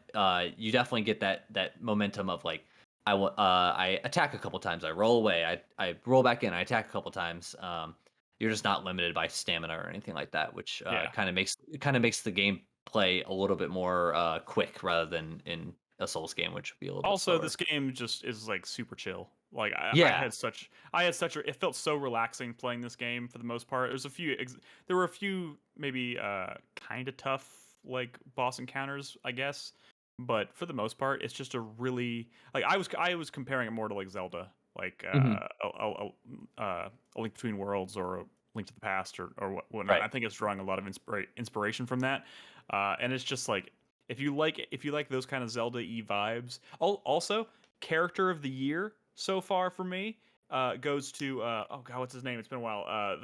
you definitely get that momentum of like I attack a couple times, I roll away, I roll back in, I attack a couple times. You're just not limited by stamina or anything like that, which kind of makes the game play a little bit more quick rather than in a Souls game, which would be a little also bit this game just is like super chill. Like I had such it felt so relaxing playing this game for the most part. There were a few maybe kind of tough like boss encounters, I guess, but for the most part it's just a really like I was comparing it more to like Zelda, like a Link Between Worlds or a Link to the Past or whatnot. Right. I think it's drawing a lot of inspiration from that, and it's just like if you like those kind of Zelda-y vibes. Also, character of the year so far for me goes to oh god, what's his name? It's been a while.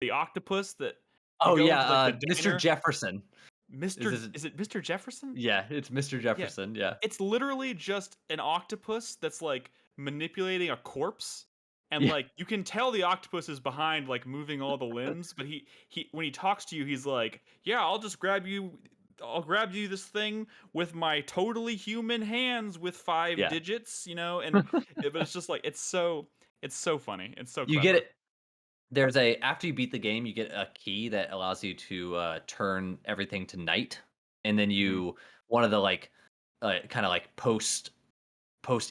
The octopus that Mr. Jefferson. Is it Mr. Jefferson? Yeah, it's Mr. Jefferson. Yeah. It's literally just an octopus that's like manipulating a corpse. And like you can tell the octopus is behind like moving all the limbs, but he when he talks to you, he's like, "Yeah, I'll grab you this thing with my totally human hands with 5 digits," you know, and but it's just like it's so funny. It's so clever. You get it. There's after you beat the game, you get a key that allows you to turn everything to night, and then one of the like kind of like post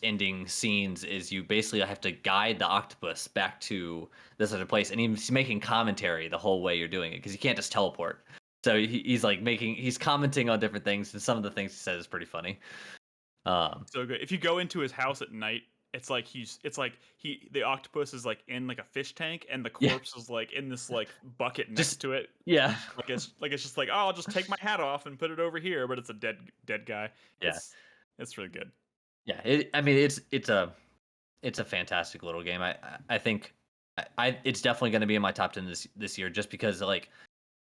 ending scenes is you basically have to guide the octopus back to this other place, and he's making commentary the whole way you're doing it because you can't just teleport. So he's like he's commenting on different things, and some of the things he says is pretty funny. So good. If you go into his house at night, it's like the octopus is like in like a fish tank, and the corpse is like in this like bucket next to it. Yeah, like it's just like, oh, I'll just take my hat off and put it over here, but it's a dead guy. Yeah, it's really good. Yeah, it's a fantastic little game. I think it's definitely going to be in my top 10 this year, just because like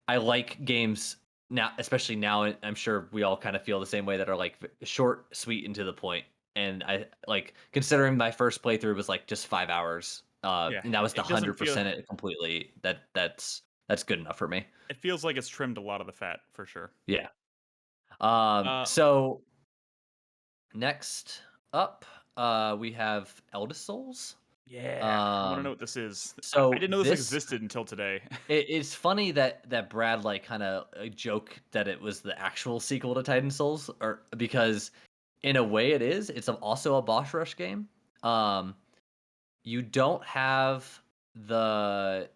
I like games now, especially now. I'm sure we all kind of feel the same way, that are like short, sweet, and to the point. And I like, considering my first playthrough was like just 5 hours, and that was the 100% it completely. That's good enough for me. It feels like it's trimmed a lot of the fat for sure. Yeah. So next up, we have Eldest Souls. Yeah, I want to know Um, what this is. I so didn't know this this existed until today. it's funny that Brad like kind of joke that it was the actual sequel to Titan Souls, or because in a way it is. It's also a boss rush game. Um, you don't have the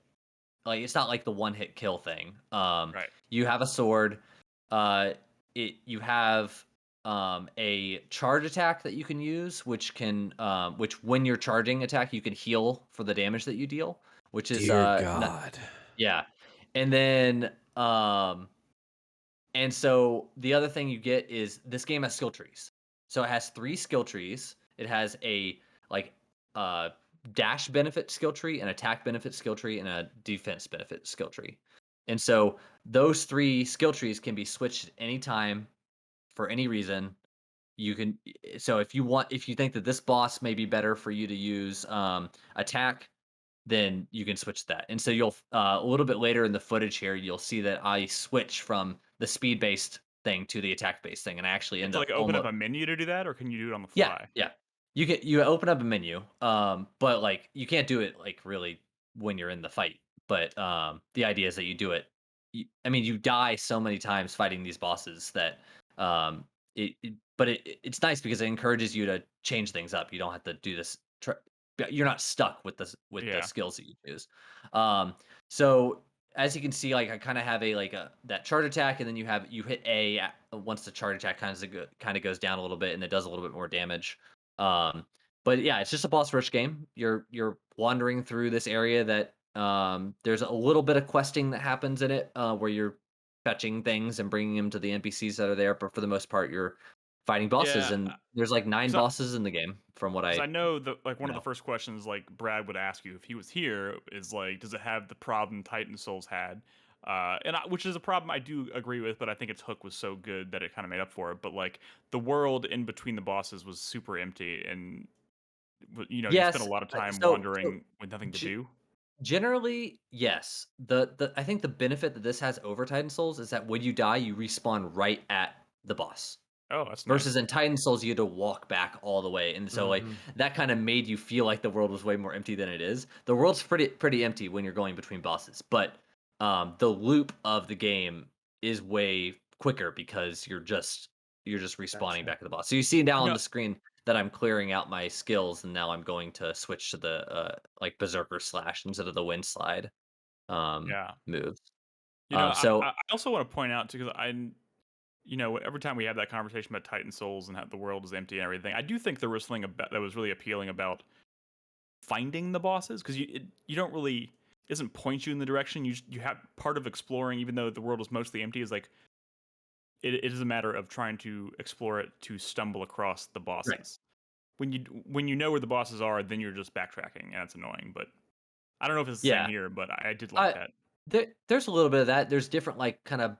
like it's not like the one hit kill thing. Right. You have a sword. Uh, you have a charge attack that you can use, which when you're charging attack, you can heal for the damage that you deal, which is Dear God. yeah. And then and so the other thing you get is this game has skill trees. So it has 3 skill trees. It has a like uh dash benefit skill tree, an attack benefit skill tree, and a defense benefit skill tree. And so those 3 skill trees can be switched anytime for any reason. You can so if you think that this boss may be better for you to use attack, then you can switch that. And so you'll a little bit later in the footage here, you'll see that I switch from the speed based thing to the attack based thing, and I actually You have end to up like open up almost a menu to do that, or can you do it on the yeah fly? yeah. You open up a menu, but like you can't do it like really when you're in the fight. But the idea is that you do it. I mean, you die so many times fighting these bosses that but it's nice because it encourages you to change things up. You don't have to do this. You're not stuck with the Yeah. skills that you use. Um, so as you can see, like I kind of have a like a that charge attack, and then you hit once the charge attack kind of goes down a little bit, and it does a little bit more damage. But yeah, it's just a boss rush game. You're wandering through this area that there's a little bit of questing that happens in it, where you're fetching things and bringing them to the NPCs that are there, but for the most part, you're fighting bosses, Yeah. and there's like 9 Because bosses in the game, from what I I know that like one of the know. first questions like Brad would ask you if he was here is like, does it have the problem Titan Souls had? Which is a problem I do agree with, but I think its hook was so good that it kind of made up for it. But like the world in between the bosses was super empty, and you spent a Yes, lot of time so wandering with nothing to ge do. generally, yes. The I think the benefit that this has over Titan Souls is that when you die, you respawn right at the boss. Oh, that's Versus nice. in Titan Souls, you had to walk back all the way, and so like Mhm. that kind of made you feel like the world was way more empty than it is. The world's pretty empty when you're going between bosses, but the loop of the game is way quicker because you're just respawning Gotcha. back at the boss. So you see now You on know, the screen that I'm clearing out my skills, and now I'm going to switch to the like Berserker Slash instead of the Wind Slide yeah. moves. I So also want to point out too, because every time we have that conversation about Titan Souls and how the world is empty and everything, I do think there was something about that was really appealing about finding the bosses, because you don't really it doesn't point you in the direction. You have part of exploring, even though the world is mostly empty, is like it is a matter of trying to explore it to stumble across the right, bosses. When you know where the bosses are, then you're just backtracking, and that's annoying. But I don't know if it's the same yeah. here, but I did like I that. there's a little bit of that. There's different like kind of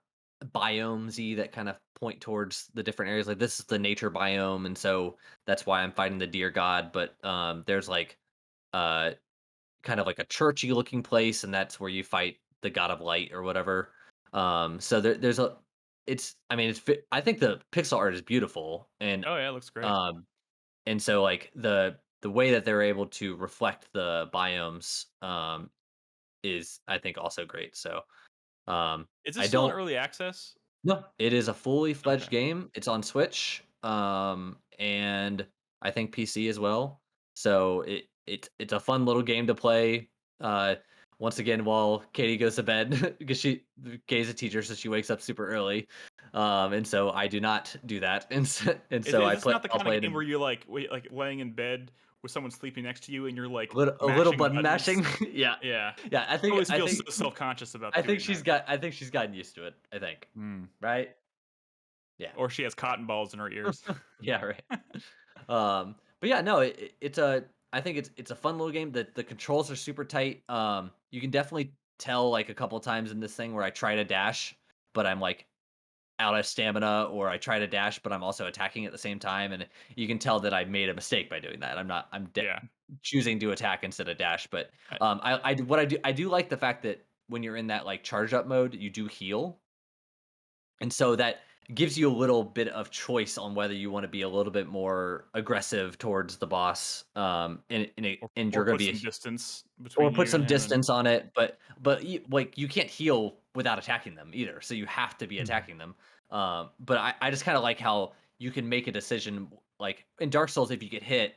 biomes that kind of point towards the different areas. Like this is the nature biome, and so that's why I'm fighting the deer god. But there's like uh kind of like a churchy looking place, and that's where you fight the god of light or whatever. So there's a it's I mean I think the pixel art is beautiful, Oh yeah, it looks great. um and so like the way that they're able to reflect the biomes is I think also great. So Is this I still in don't early access? no, it is a fully fledged Okay. game. It's on Switch, and I think PC as well. So it's a fun little game to play. Uh, once again, while Katie goes to bed because Katie's a teacher, so she wakes up super early. And so I do not do that, and Is so is this not the I'll kind play of it game in where you're like like laying in bed with someone sleeping next to you and you're like a little mashing button buttons? mashing. Yeah, Yeah. yeah. I I think always I feel so think self-conscious about I think doing she's that. got I think she's gotten used to it. I think, Mm. right? Yeah. Or she has cotton balls in her ears. Yeah, right. But yeah, no, it's a. I think it's a fun little game. The controls are super tight. You can definitely tell like a couple times in this thing where I try to dash, but I'm like out of stamina, or I try to dash, but I'm also attacking at the same time, and you can tell that I made a mistake by doing that. I'm not. Yeah. Choosing to attack instead of dash. But I, I do like the fact that when you're in that like charge up mode, you do heal, and so that gives you a little bit of choice on whether you want to be a little bit more aggressive towards the boss, and you're or going put to some be distance or between put you some and him, and distance on it, but like you can't heal without attacking them either, so you have to be attacking them. But I just kind of like how you can make a decision, like in Dark Souls, if you get hit,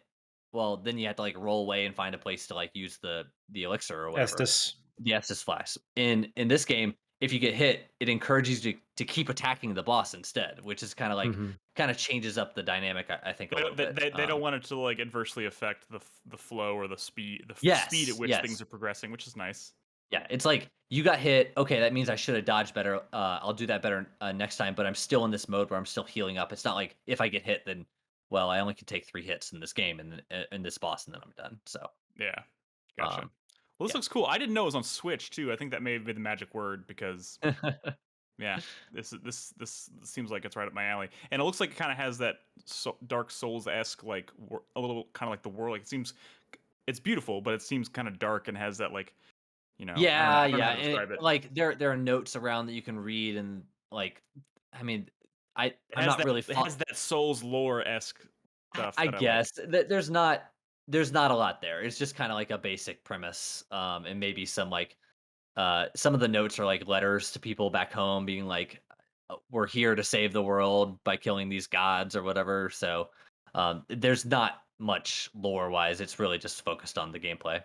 well, then you have to like roll away and find a place to like use the elixir or whatever. Estus. The Estus Flask. In this game, if you get hit, it encourages you to keep attacking the boss instead, which is kind of like kind of changes up the dynamic, I think, a little bit. They don't want it to like adversely affect the flow or the speed speed at Yes, which things yes. are progressing, which is nice. Yeah, it's like you got hit. Okay, that means I should have dodged better. I'll do that better next time. But I'm still in this mode where I'm still healing up. It's not like if I get hit, then well, I only can take 3 hits in this game and in this boss, and then I'm done. So Yeah, gotcha. Well, this yeah. looks cool. I didn't know it was on Switch too. I think that may be the magic word because yeah, this seems like it's right up my alley, and it looks like it kind of has that Dark Souls-esque like a little kind of like the world. Like it seems it's beautiful, but it seems kind of dark and has that like Yeah, I don't know yeah, how to and describe it. like there are notes around that you can read, and like, I mean, I'm not really. It has that Souls lore-esque stuff I that I like. guess there's not a lot there. It's just kind of like a basic premise, and maybe some like some of the notes are like letters to people back home, being like, "We're here to save the world by killing these gods" or whatever. So there's not much lore wise. It's really just focused on the gameplay.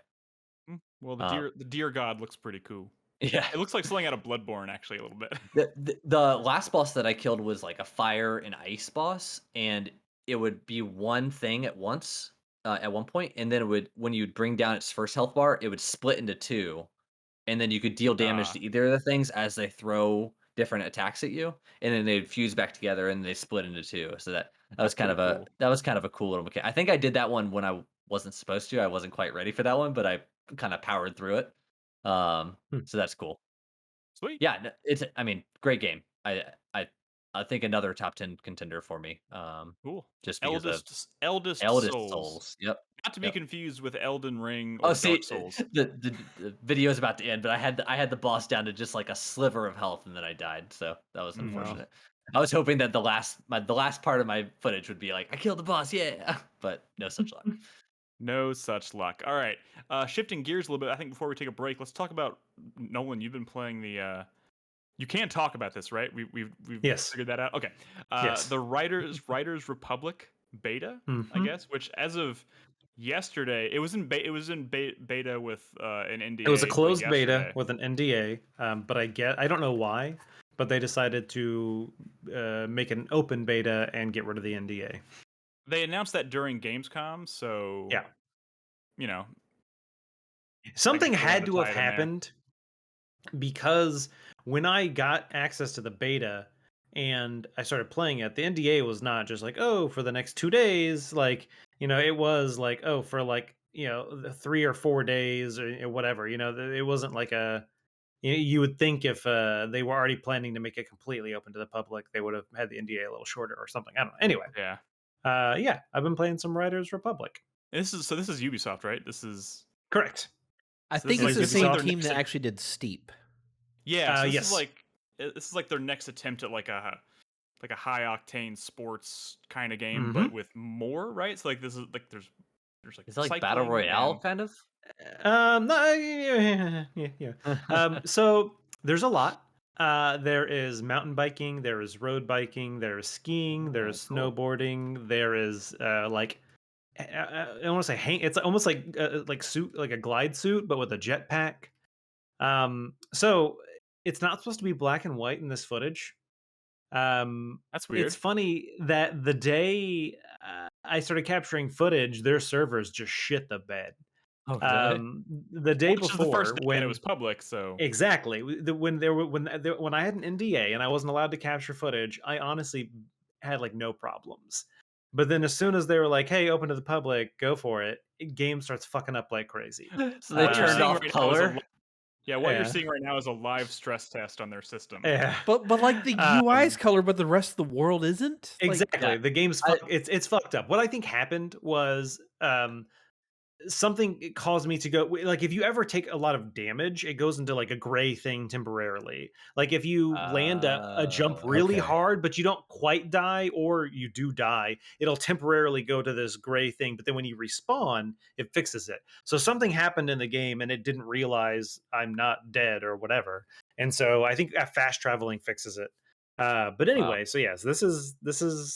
Well, the deer god looks pretty cool. Yeah, It looks like something out of Bloodborne, actually, a little bit. the last boss that I killed was like a fire and ice boss, and it would be one thing at once at one point, and then it would, when you'd bring down its first health bar, it would split into 2, and then you could deal damage to either of the things as they throw different attacks at you, and then they'd fuse back together and they split into 2. So that was kind of cool. a cool little mechanic. I think I did that one when I wasn't supposed to. I wasn't quite ready for that one, but I kind of powered through it. So that's cool. Sweet. Yeah, it's, I mean, great game. I think another top 10 contender for me. Cool. Just because of Eldest Eldest Souls. Souls. Yep. Not to be confused with Elden Ring Oh, or see, Dark Souls. the video is about to end, but I had the boss down to just like a sliver of health, and then I died. So that was unfortunate. I was hoping that the last part of my footage would be like, I killed the boss, yeah, but no such luck. No such luck. All right, shifting gears a little bit. I think before we take a break, let's talk about Nolan. You've been playing the. You can't talk about this, right? We've figured that out. Okay. Yes. The Writers Republic beta, I guess, which as of yesterday, it was in beta with an NDA. It was a closed beta with an NDA, but I don't know why, but they decided to make an open beta and get rid of the NDA. They announced that during Gamescom, so yeah, I something guess had to have happened, because when I got access to the beta and I started playing it, the NDA was not just like, oh, for the next 2 days, like, it was like, oh, for like, 3 or 4 days or whatever, it wasn't like you would think if they were already planning to make it completely open to the public, they would have had the NDA a little shorter or something. I don't know. Anyway. Yeah. I've been playing some Writers Republic. This is Ubisoft, right? This is correct. I think it's the same team that actually did Steep. Yeah, so yes. This is like their next attempt at like a high octane sports kind of game, but with more, right? So like this is like there's like is it like battle royale kind of? No, yeah. So there's a lot. There is mountain biking, there is road biking, there is skiing, there is snowboarding, there is like I want to say it's almost like suit, like a glide suit, but with a jetpack. So it's not supposed to be black and white in this footage. That's weird. It's funny that the day I started capturing footage, their servers just shit the bed. The day before, the first day when it was public, so exactly when I had an NDA and I wasn't allowed to capture footage, I honestly had like no problems. But then as soon as they were like, "Hey, open to the public, go for it," game starts fucking up like crazy. So they turned off color. Yeah, what you're seeing right now is a live stress test on their system. Yeah, but like the UI's color, but the rest of the world isn't. Exactly, the game's it's fucked up. What I think happened was something caused me to go, like, if you ever take a lot of damage, it goes into like a gray thing temporarily. Like if you land a jump really Okay. hard but you don't quite die, or you do die, it'll temporarily go to this gray thing, but then when you respawn it fixes it. So something happened in the game and it didn't realize I'm not dead or whatever, and so I think fast traveling fixes it. But Wow. anyway, so yes, this is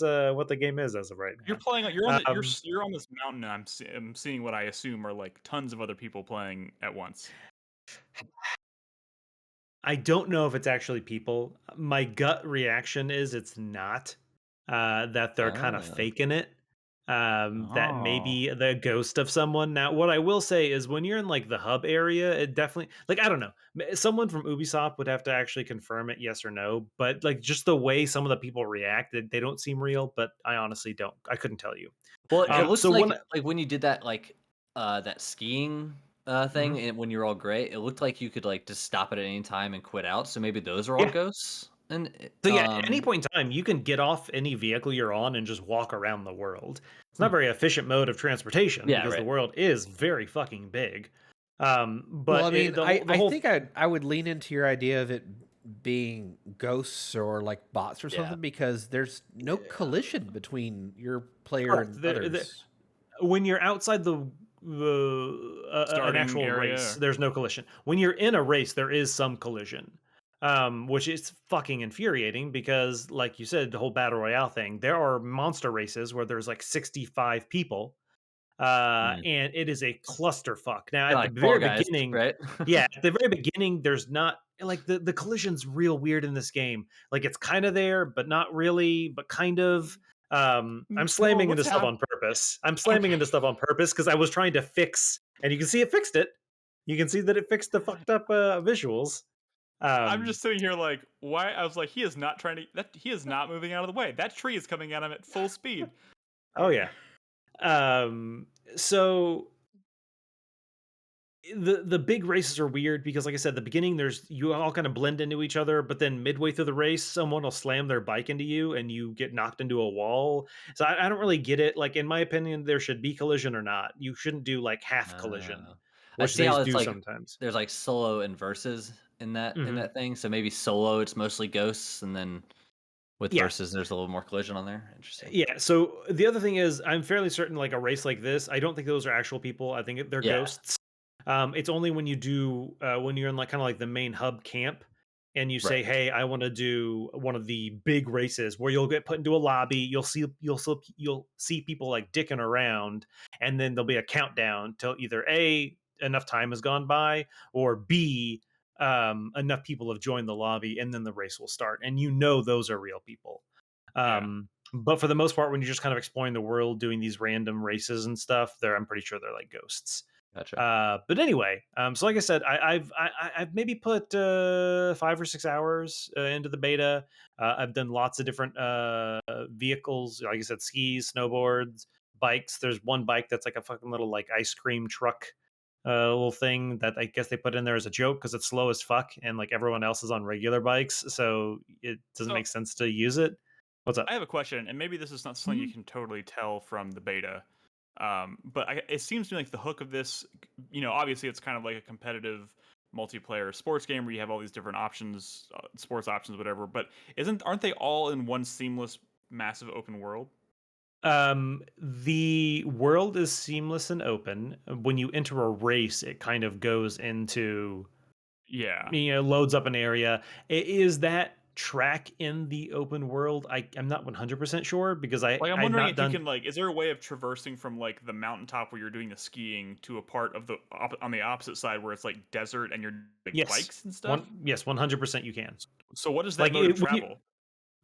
what the game is as of right You're now. playing. You're on the. Um, You're on this mountain, and I'm seeing what I assume are like tons of other people playing at once. I don't know if it's actually people. My gut reaction is it's not. That they're kind of Ah. faking it. That Oh. maybe the ghost of someone. Now, what I will say is when you're in like the hub area, it definitely, like, I don't know. Someone from Ubisoft would have to actually confirm it, yes or no. But like just the way some of the people react, they don't seem real. But I honestly don't. I couldn't tell you. Well, it looks So like when when you did that that skiing thing, Mhm. and when you're all gray, it looked like you could like just stop it at any time and quit out. So maybe those are all Yeah. ghosts. And So yeah, at any point in time, you can get off any vehicle you're on and just walk around the world. It's not a very efficient mode of transportation yeah, because the right. world is very fucking big. Well, I But mean, the I whole think I would lean into your idea of it being ghosts or like bots or Yeah. something because there's no collision between your player correct and others. when you're outside an Starting actual race, area. there's no collision. When you're in a race, there is some collision, which is fucking infuriating because, like you said, the whole battle royale thing. There are monster races where there's like 65 people, Mm. and it is a clusterfuck. Now, Kinda at the like Fall very Guys, beginning, right? yeah, at the very beginning, there's not like the collision's real weird in this game. Like it's kind of there, but not really, but kind of. I'm Nolan, slamming into what's stuff happening? on purpose. I'm slamming Okay. into stuff on purpose because I was trying to fix, and you can see it fixed it. You can see that it fixed the fucked up visuals. I'm Um, just sitting here like, why? I was like, he is not trying to. That he is not moving out of the way. That tree is coming at him at full speed. oh yeah. Um, so the big races are weird because, like I said, the beginning there's you all kind of blend into each other, but then midway through the race someone will slam their bike into you and you get knocked into a wall. So I don't really get it. Like in my opinion there should be collision or not. You shouldn't do like half collision, I which see they how it's do like sometimes. there's like solo and versus in Hmm. that thing. So maybe solo it's mostly ghosts, and then with Yeah. versus there's a little more collision on there. Interesting. Yeah, so the other thing is I'm fairly certain like a race like this, I don't think those are actual people. I think they're Yeah. ghosts. It's only when you do when you're in like kind of like the main hub camp and you say, Right. "Hey, I want to do one of the big races," where you'll get put into a lobby, you'll see people like dicking around, and then there'll be a countdown till either A, enough time has gone by, or B, enough people have joined the lobby, and then the race will start. And you know those are real people. Yeah. But for the most part, when you're just kind of exploring the world, doing these random races and stuff, I'm pretty sure they're like ghosts. Gotcha. But anyway, so like I said, I've maybe put 5 or 6 hours into the beta. I've done lots of different vehicles, like I said, skis, snowboards, bikes. There's one bike that's like a fucking little like ice cream truck little thing that I guess they put in there as a joke because it's slow as fuck and like everyone else is on regular bikes, so it doesn't So make sense to use it. What's up? I have a question, and maybe this is not something you Mhm. can totally tell from the beta. But it seems to me like the hook of this, obviously it's kind of like a competitive multiplayer sports game where you have all these different options, sports options, whatever. But aren't they all in one seamless, massive open world? The world is seamless and open. When you enter a race, it kind of goes into, Yeah. loads up an area. Is that track in the open world? I'm not 100% sure because Like I'm I've wondering not if you done. can like, is there a way of traversing from like the mountaintop where you're doing the skiing to a part of on the opposite side where it's like desert and you're like Yes, bikes and stuff? yes, 100% you can. So what is that Like mode of when you travel?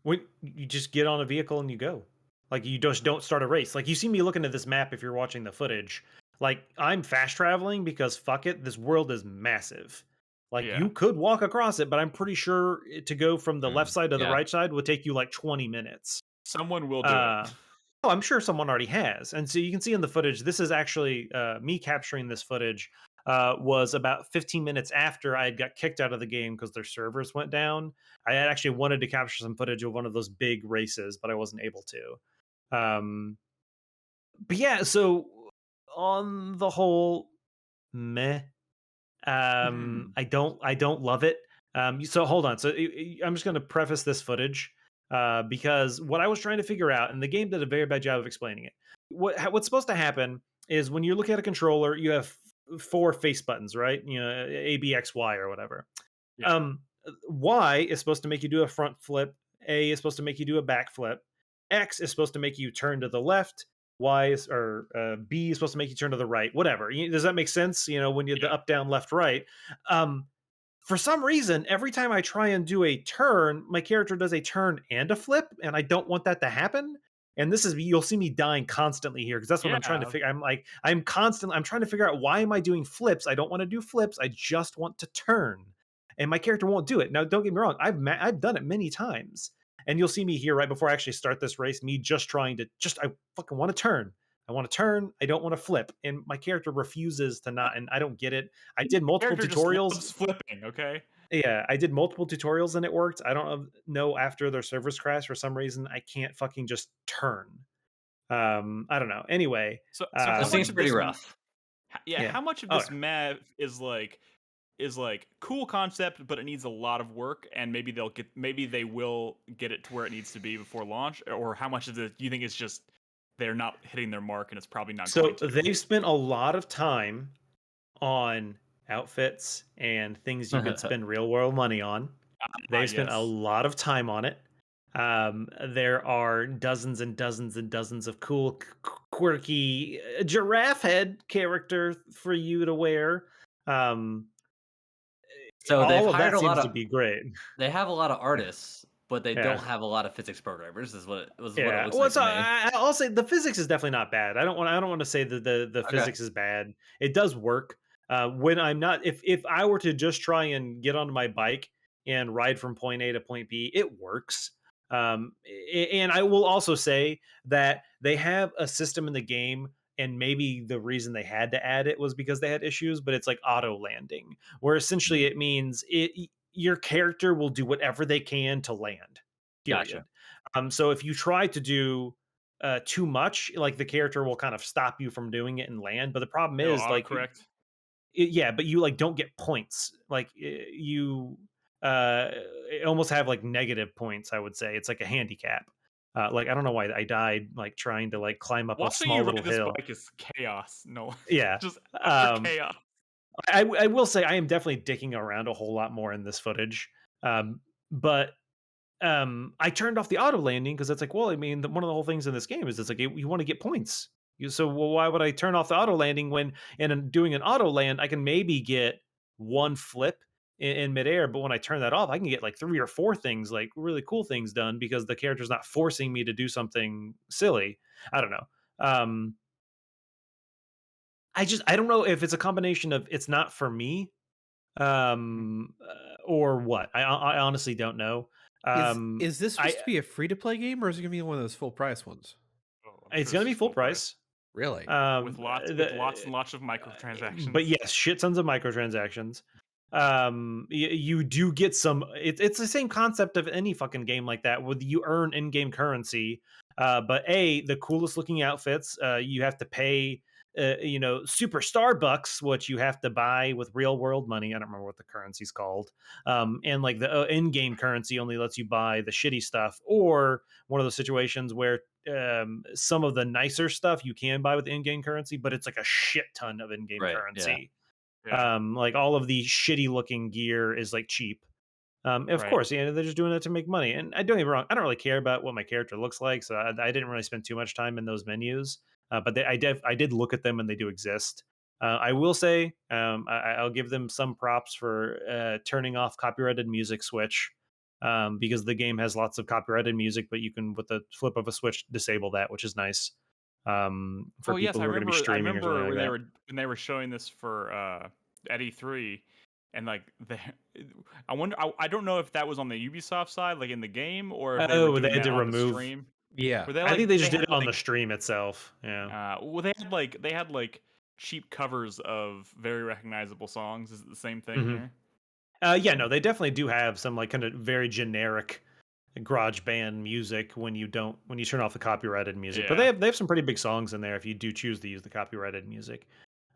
when you just get on a vehicle and you go. Like you just don't start a race. Like you see me looking at this map if you're watching the footage. Like I'm fast traveling because fuck it, this world is massive. Like Yeah. you could walk across it, but I'm pretty sure to go from the left Mm, side to the yeah. right side would take you like 20 minutes. Someone will do it. Uh oh, I'm sure someone already has. And so you can see in the footage, this is actually me capturing this footage was about 15 minutes after I had got kicked out of the game because their servers went down. I had actually wanted to capture some footage of one of those big races, but I wasn't able to. But yeah, so on the whole, meh. I don't love it. So hold on. So I'm just going to preface this footage because what I was trying to figure out, and the game did a very bad job of explaining it. What's supposed to happen is when you look at a controller, you have 4 face buttons, right? You know, A, B, X, Y, or whatever. Yeah. Y is supposed to make you do a front flip. A is supposed to make you do a back flip. X is supposed to make you turn to the left. B is supposed to make you turn to the right. Whatever. Does that make sense? You know, when you the up, down, left, right. For some reason, every time I try and do a turn, my character does a turn and a flip, and I don't want that to happen. And this is you'll see me dying constantly here because that's what I'm trying to figure. I'm trying to figure out why am I doing flips? I don't want to do flips. I just want to turn, and my character won't do it. Now, don't get me wrong. I've done it many times, and you'll see me here right before I actually start this race. Me just trying to I fucking want to turn. I want to turn. I don't want to flip, and my character refuses to not. And I don't get it. I did multiple tutorials. Just flipping, okay. Yeah, I did multiple tutorials and it worked. I don't know after their servers crashed for some reason. I can't fucking just turn. I don't know. Anyway, so it seems pretty rough. Yeah, how much of this map is like cool concept, but it needs a lot of work, and maybe they will get it to where it needs to be before launch, or how much of it do you think it's just they're not hitting their mark and it's probably not going to? They've spent a lot of time on outfits and things you could spend real world money on. They've spent a lot of time on it. There are dozens and dozens and dozens of cool, quirky giraffe head character for you to wear. So they've hired a lot of to be great. They have a lot of artists, but they don't have a lot of physics programmers. Is what it looks like to me. I'll say the physics is definitely not bad. I don't want to say that the physics is bad. It does work. When I'm not, if I were to just try and get onto my bike and ride from point A to point B, it works. And I will also say that they have a system in the game, and maybe the reason they had to add it was because they had issues, but it's like auto landing, where essentially it means your character will do whatever they can to land. Period. Gotcha. So if you try to do too much, like the character will kind of stop you from doing it and land. But the problem is correct. But you like don't get points. Like you almost have like negative points. I would say it's like a handicap. Like I don't know why I died like trying to like climb up a small little hill. This bike is chaos. No, yeah, just chaos. I will say I am definitely dicking around a whole lot more in this footage. But I turned off the auto landing because it's like, well, I mean, one of the whole things in this game is it's like you want to get points. So why would I turn off the auto landing when in doing an auto land I can maybe get one flip in midair, but when I turn that off, I can get like 3 or 4 things, like really cool things done because the character's not forcing me to do something silly. I don't know. I don't know if it's a combination of it's not for me, or what. I honestly don't know. Is this supposed to be a free to play game, or is it gonna be one of those full price ones? It's gonna be full price. Really? With lots and lots of microtransactions. But yes, shit tons of microtransactions. You do get some. It's the same concept of any fucking game like that, where you earn in-game currency. But the coolest looking outfits, you have to pay. Super Starbucks, which you have to buy with real world money. I don't remember what the currency's called. And like the in-game currency only lets you buy the shitty stuff, or one of those situations where some of the nicer stuff you can buy with in-game currency, but it's like a shit ton of in-game currency. Yeah. Like all of the shitty looking gear is like cheap. Of course, they're just doing that to make money. And I don't get me wrong, I don't really care about what my character looks like, so I didn't really spend too much time in those menus. But I did look at them and they do exist. I will say I'll give them some props for turning off copyrighted music switch, because the game has lots of copyrighted music, but you can with the flip of a switch disable that, which is nice. For people who are going to be streaming. I remember when they were showing this for at E3, and like I don't know if that was on the Ubisoft side, like in the game, or if they had to remove. Stream. Yeah, I think they just did it on the stream itself. Yeah. Well, they had like cheap covers of very recognizable songs. Is it the same thing here? Yeah, no, they definitely do have some like kind of very generic garage band music when you turn off the copyrighted music. But Yeah. they have some pretty big songs in there if you do choose to use the copyrighted music.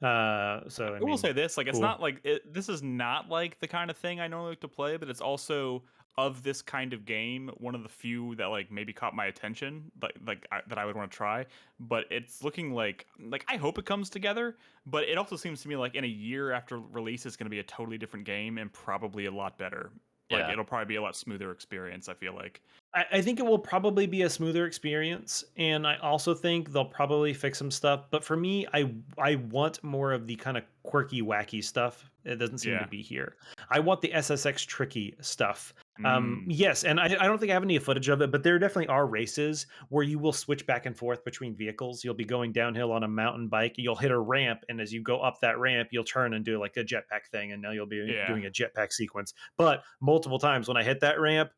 So I I will mean, say this, like, it's cool. not like this is not like the kind of thing I normally like to play, but it's also of this kind of game one of the few that like maybe caught my attention, that I would want to try. But it's looking like I hope it comes together. But it also seems to me like in a year after release, it's going to be a totally different game and probably a lot better. Like Yeah. it'll probably be a lot smoother experience, I feel like. I think it will probably be a smoother experience, and I also think they'll probably fix some stuff. But for me, I want more of the kind of quirky, wacky stuff. It doesn't seem to Yeah. be here. I want the SSX tricky stuff. Mm. Yes, and I don't think I have any footage of it, but there definitely are races where you will switch back and forth between vehicles. You'll be going downhill on a mountain bike, you'll hit a ramp, and as you go up that ramp, you'll turn and do like a jetpack thing, and now you'll be Yeah. doing a jetpack sequence. But multiple times when I hit that ramp,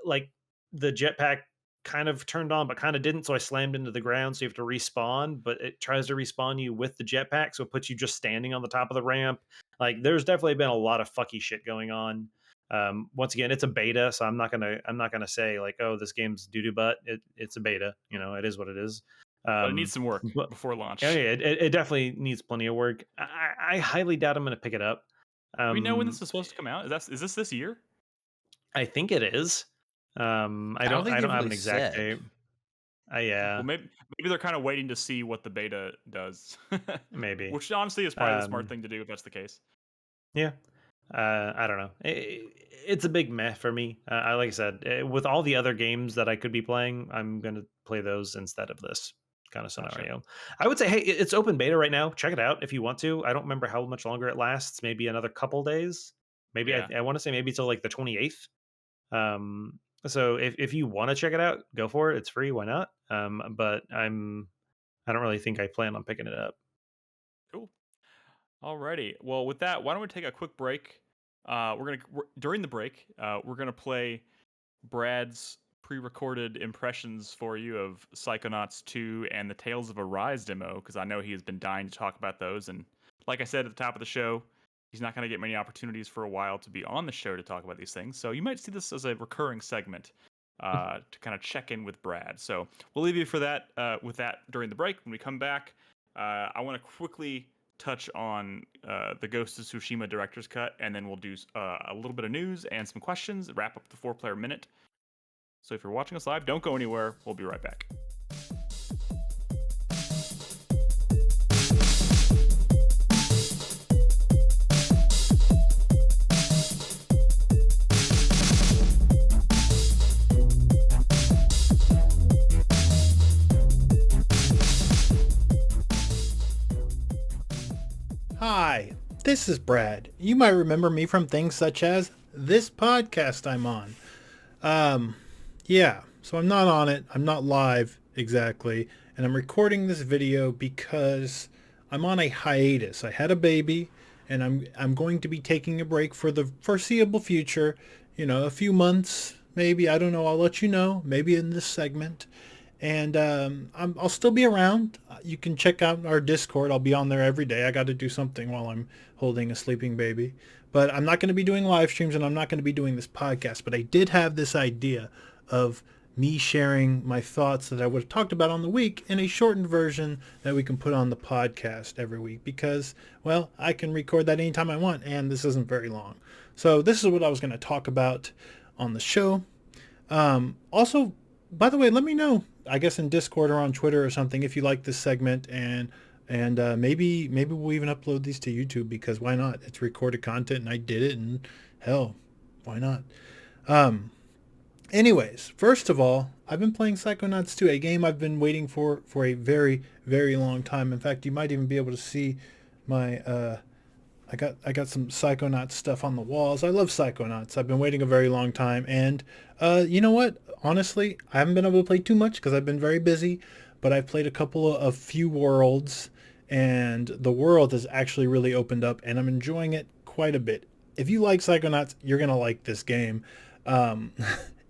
like the jetpack kind of turned on, but kind of didn't. So I slammed into the ground. So you have to respawn, but it tries to respawn you with the jetpack. So it puts you just standing on the top of the ramp. Like there's definitely been a lot of fucky shit going on. Once again, it's a beta, so I'm not gonna say like, oh, this game's doo doo butt. It's a beta. You know, it is what it is. But it needs some work But before launch. yeah, it definitely needs plenty of work. I highly doubt I'm gonna pick it up. Do we know when this is supposed to come out? Is this year? I think it is. I don't think I they've don't have an really exact said. date. Yeah, Well, maybe they're kind of waiting to see what the beta does, maybe. which honestly is probably the smart Um, thing to do if that's the case. yeah. I don't know. It's a big meh for me. I like I said, with all the other games that I could be playing, I'm gonna play those instead of this kind of Gotcha. scenario. I would say, hey, it's open beta right now. Check it out if you want to. I don't remember how much longer it lasts. Maybe another couple days. Maybe Yeah. I want to say maybe till like the 28th. So if you want to check it out, go for it. It's free. Why not? But I don't really think I plan on picking it up. Cool. Alrighty. Well, with that, why don't we take a quick break? During the break, we're gonna play Brad's pre-recorded impressions for you of Psychonauts 2 and the Tales of Arise demo, because I know he has been dying to talk about those. And like I said at the top of the show, he's not going to get many opportunities for a while to be on the show to talk about these things. So you might see this as a recurring segment to kind of check in with Brad. So we'll leave you for that with that during the break. When we come back, I want to quickly touch on the Ghost of Tsushima director's cut, and then we'll do a little bit of news and some questions, wrap up the 4-player minute. So if you're watching us live, don't go anywhere. We'll be right back. Hi, this is Brad. You might remember me from things such as this podcast I'm on. Yeah, so I'm not on it. I'm not live exactly. And I'm recording this video because I'm on a hiatus. I had a baby and I'm going to be taking a break for the foreseeable future. You know, a few months, maybe. I don't know. I'll let you know. Maybe in this segment. And I'll still be around. You can check out our Discord. I'll be on there every day. I got to do something while I'm holding a sleeping baby. But I'm not going to be doing live streams and I'm not going to be doing this podcast. But I did have this idea of me sharing my thoughts that I would have talked about on the week in a shortened version that we can put on the podcast every week. Because, well, I can record that anytime I want and this isn't very long. So this is what I was going to talk about on the show. Also, by the way, let me know, I guess in Discord or on Twitter or something, if you like this segment, and maybe we'll even upload these to YouTube, because why not? It's recorded content and I did it, and hell, why not? Anyways, first of all, I've been playing Psychonauts 2, a game I've been waiting for a very, very long time. In fact, you might even be able to see my I got some Psychonauts stuff on the walls. I love Psychonauts. I've been waiting a very long time, and you know what? Honestly, I haven't been able to play too much because I've been very busy, but I've played a couple of few worlds, and the world has actually really opened up, and I'm enjoying it quite a bit. If you like Psychonauts, you're gonna like this game.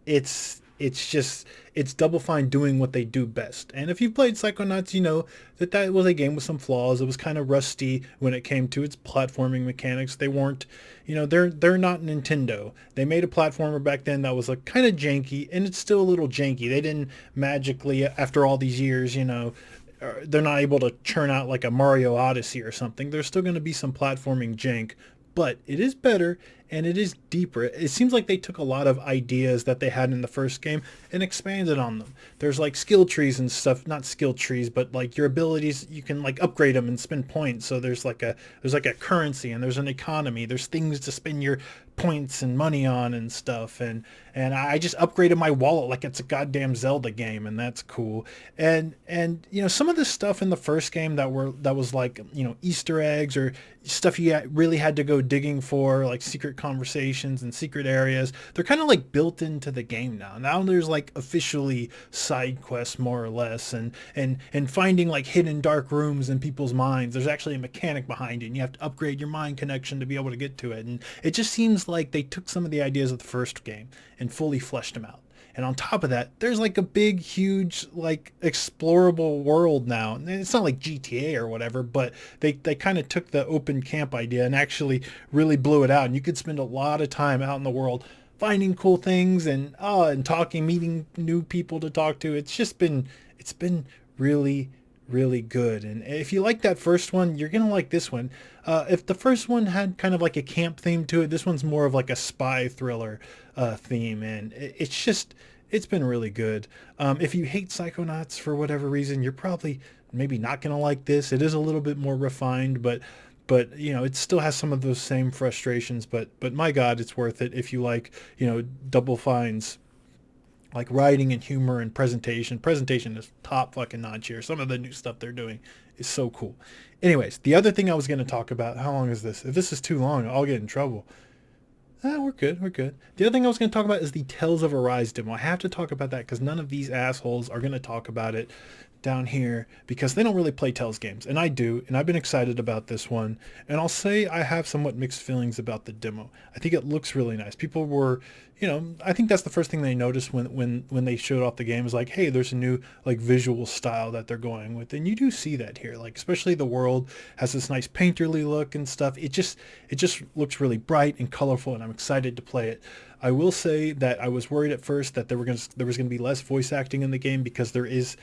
It's it's Double Fine doing what they do best. And if you've played Psychonauts, you know that was a game with some flaws. It was kind of rusty when it came to its platforming mechanics. They weren't, they're not Nintendo. They made a platformer back then that was like kind of janky, and it's still a little janky. They didn't magically, after all these years, they're not able to churn out like a Mario Odyssey or something. There's still going to be some platforming jank, but it is better and it is deeper. It seems like they took a lot of ideas that they had in the first game and expanded on them. There's like skill trees and stuff, not skill trees, but like your abilities, you can like upgrade them and spend points. So there's like a currency, and there's an economy. There's things to spend your points and money on and stuff. And I just upgraded my wallet like it's a goddamn Zelda game, and that's cool. And some of the stuff in the first game that was like, Easter eggs or stuff you really had to go digging for, like secret conversations and secret areas, they're kind of like built into the game now. Now there's like officially side quests, more or less, and finding like hidden dark rooms in people's minds. There's actually a mechanic behind it, and you have to upgrade your mind connection to be able to get to it. And it just seems like they took some of the ideas of the first game and fully fleshed them out. And on top of that, there's like a big, huge, like explorable world now. And it's not like GTA or whatever, but they kind of took the open camp idea and actually really blew it out. And you could spend a lot of time out in the world finding cool things and talking, meeting new people to talk to. It's been really, really good. And if you like that first one, you're gonna like this one. If the first one had kind of like a camp theme to it, this one's more of like a spy thriller theme, and it's been really good. If you hate Psychonauts for whatever reason, you're probably maybe not gonna like this. It is a little bit more refined, but it still has some of those same frustrations. But my God, it's worth it if you like Double Fine's like writing and humor and presentation. Presentation is top fucking notch here. Some of the new stuff they're doing is so cool. Anyways, the other thing I was going to talk about, how long is this? If this is too long, I'll get in trouble. We're good. The other thing I was going to talk about is the Tales of Arise demo. I have to talk about that because none of these assholes are going to talk about it down here because they don't really play Tales games, and I do, and I've been excited about this one. And I'll say I have somewhat mixed feelings about the demo. I think it looks really nice. People were, I think that's the first thing they noticed when they showed off the game is like, hey, there's a new like visual style that they're going with, and you do see that here. Like especially the world has this nice painterly look and stuff. It just looks really bright and colorful, and I'm excited to play it. I will say that I was worried at first that there was going to be less voice acting in the game because there is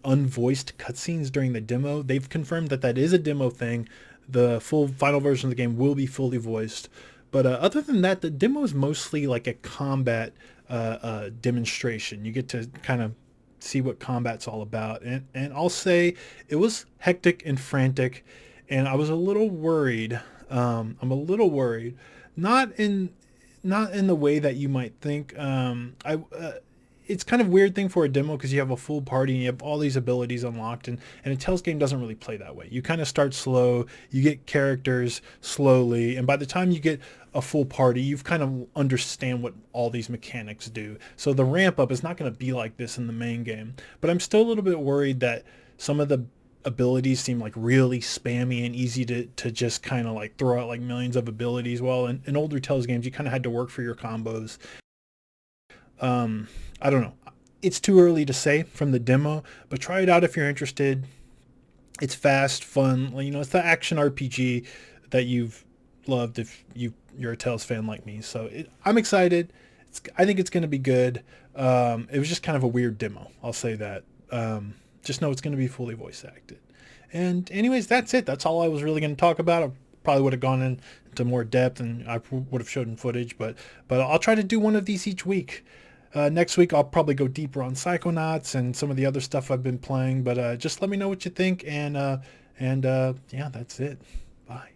unvoiced cutscenes during the demo. They've confirmed that is a demo thing. The full final version of the game will be fully voiced. But other than that, the demo is mostly like a combat demonstration. You get to kind of see what combat's all about. And I'll say it was hectic and frantic, and I was a little worried. I'm a little worried. Not in the way that you might think. It's kind of weird thing for a demo because you have a full party and you have all these abilities unlocked, and a Tales game doesn't really play that way. You kind of start slow, you get characters slowly, and by the time you get a full party, you've kind of understand what all these mechanics do. So the ramp up is not going to be like this in the main game. But I'm still a little bit worried that some of the abilities seem like really spammy and easy to just kind of like throw out like millions of abilities. Well, in older Tales games, you kind of had to work for your combos. I don't know. It's too early to say from the demo, but try it out if you're interested. It's fast, fun. It's the action RPG that you've loved if you're a Tales fan like me. So I'm excited. I think it's going to be good. It was just kind of a weird demo. I'll say that. Just know it's going to be fully voice acted. And anyways, that's it. That's all I was really going to talk about. I probably would have gone into more depth and I would have showed in footage, but I'll try to do one of these each week. Next week, I'll probably go deeper on Psychonauts and some of the other stuff I've been playing, but just let me know what you think, and yeah, that's it. Bye.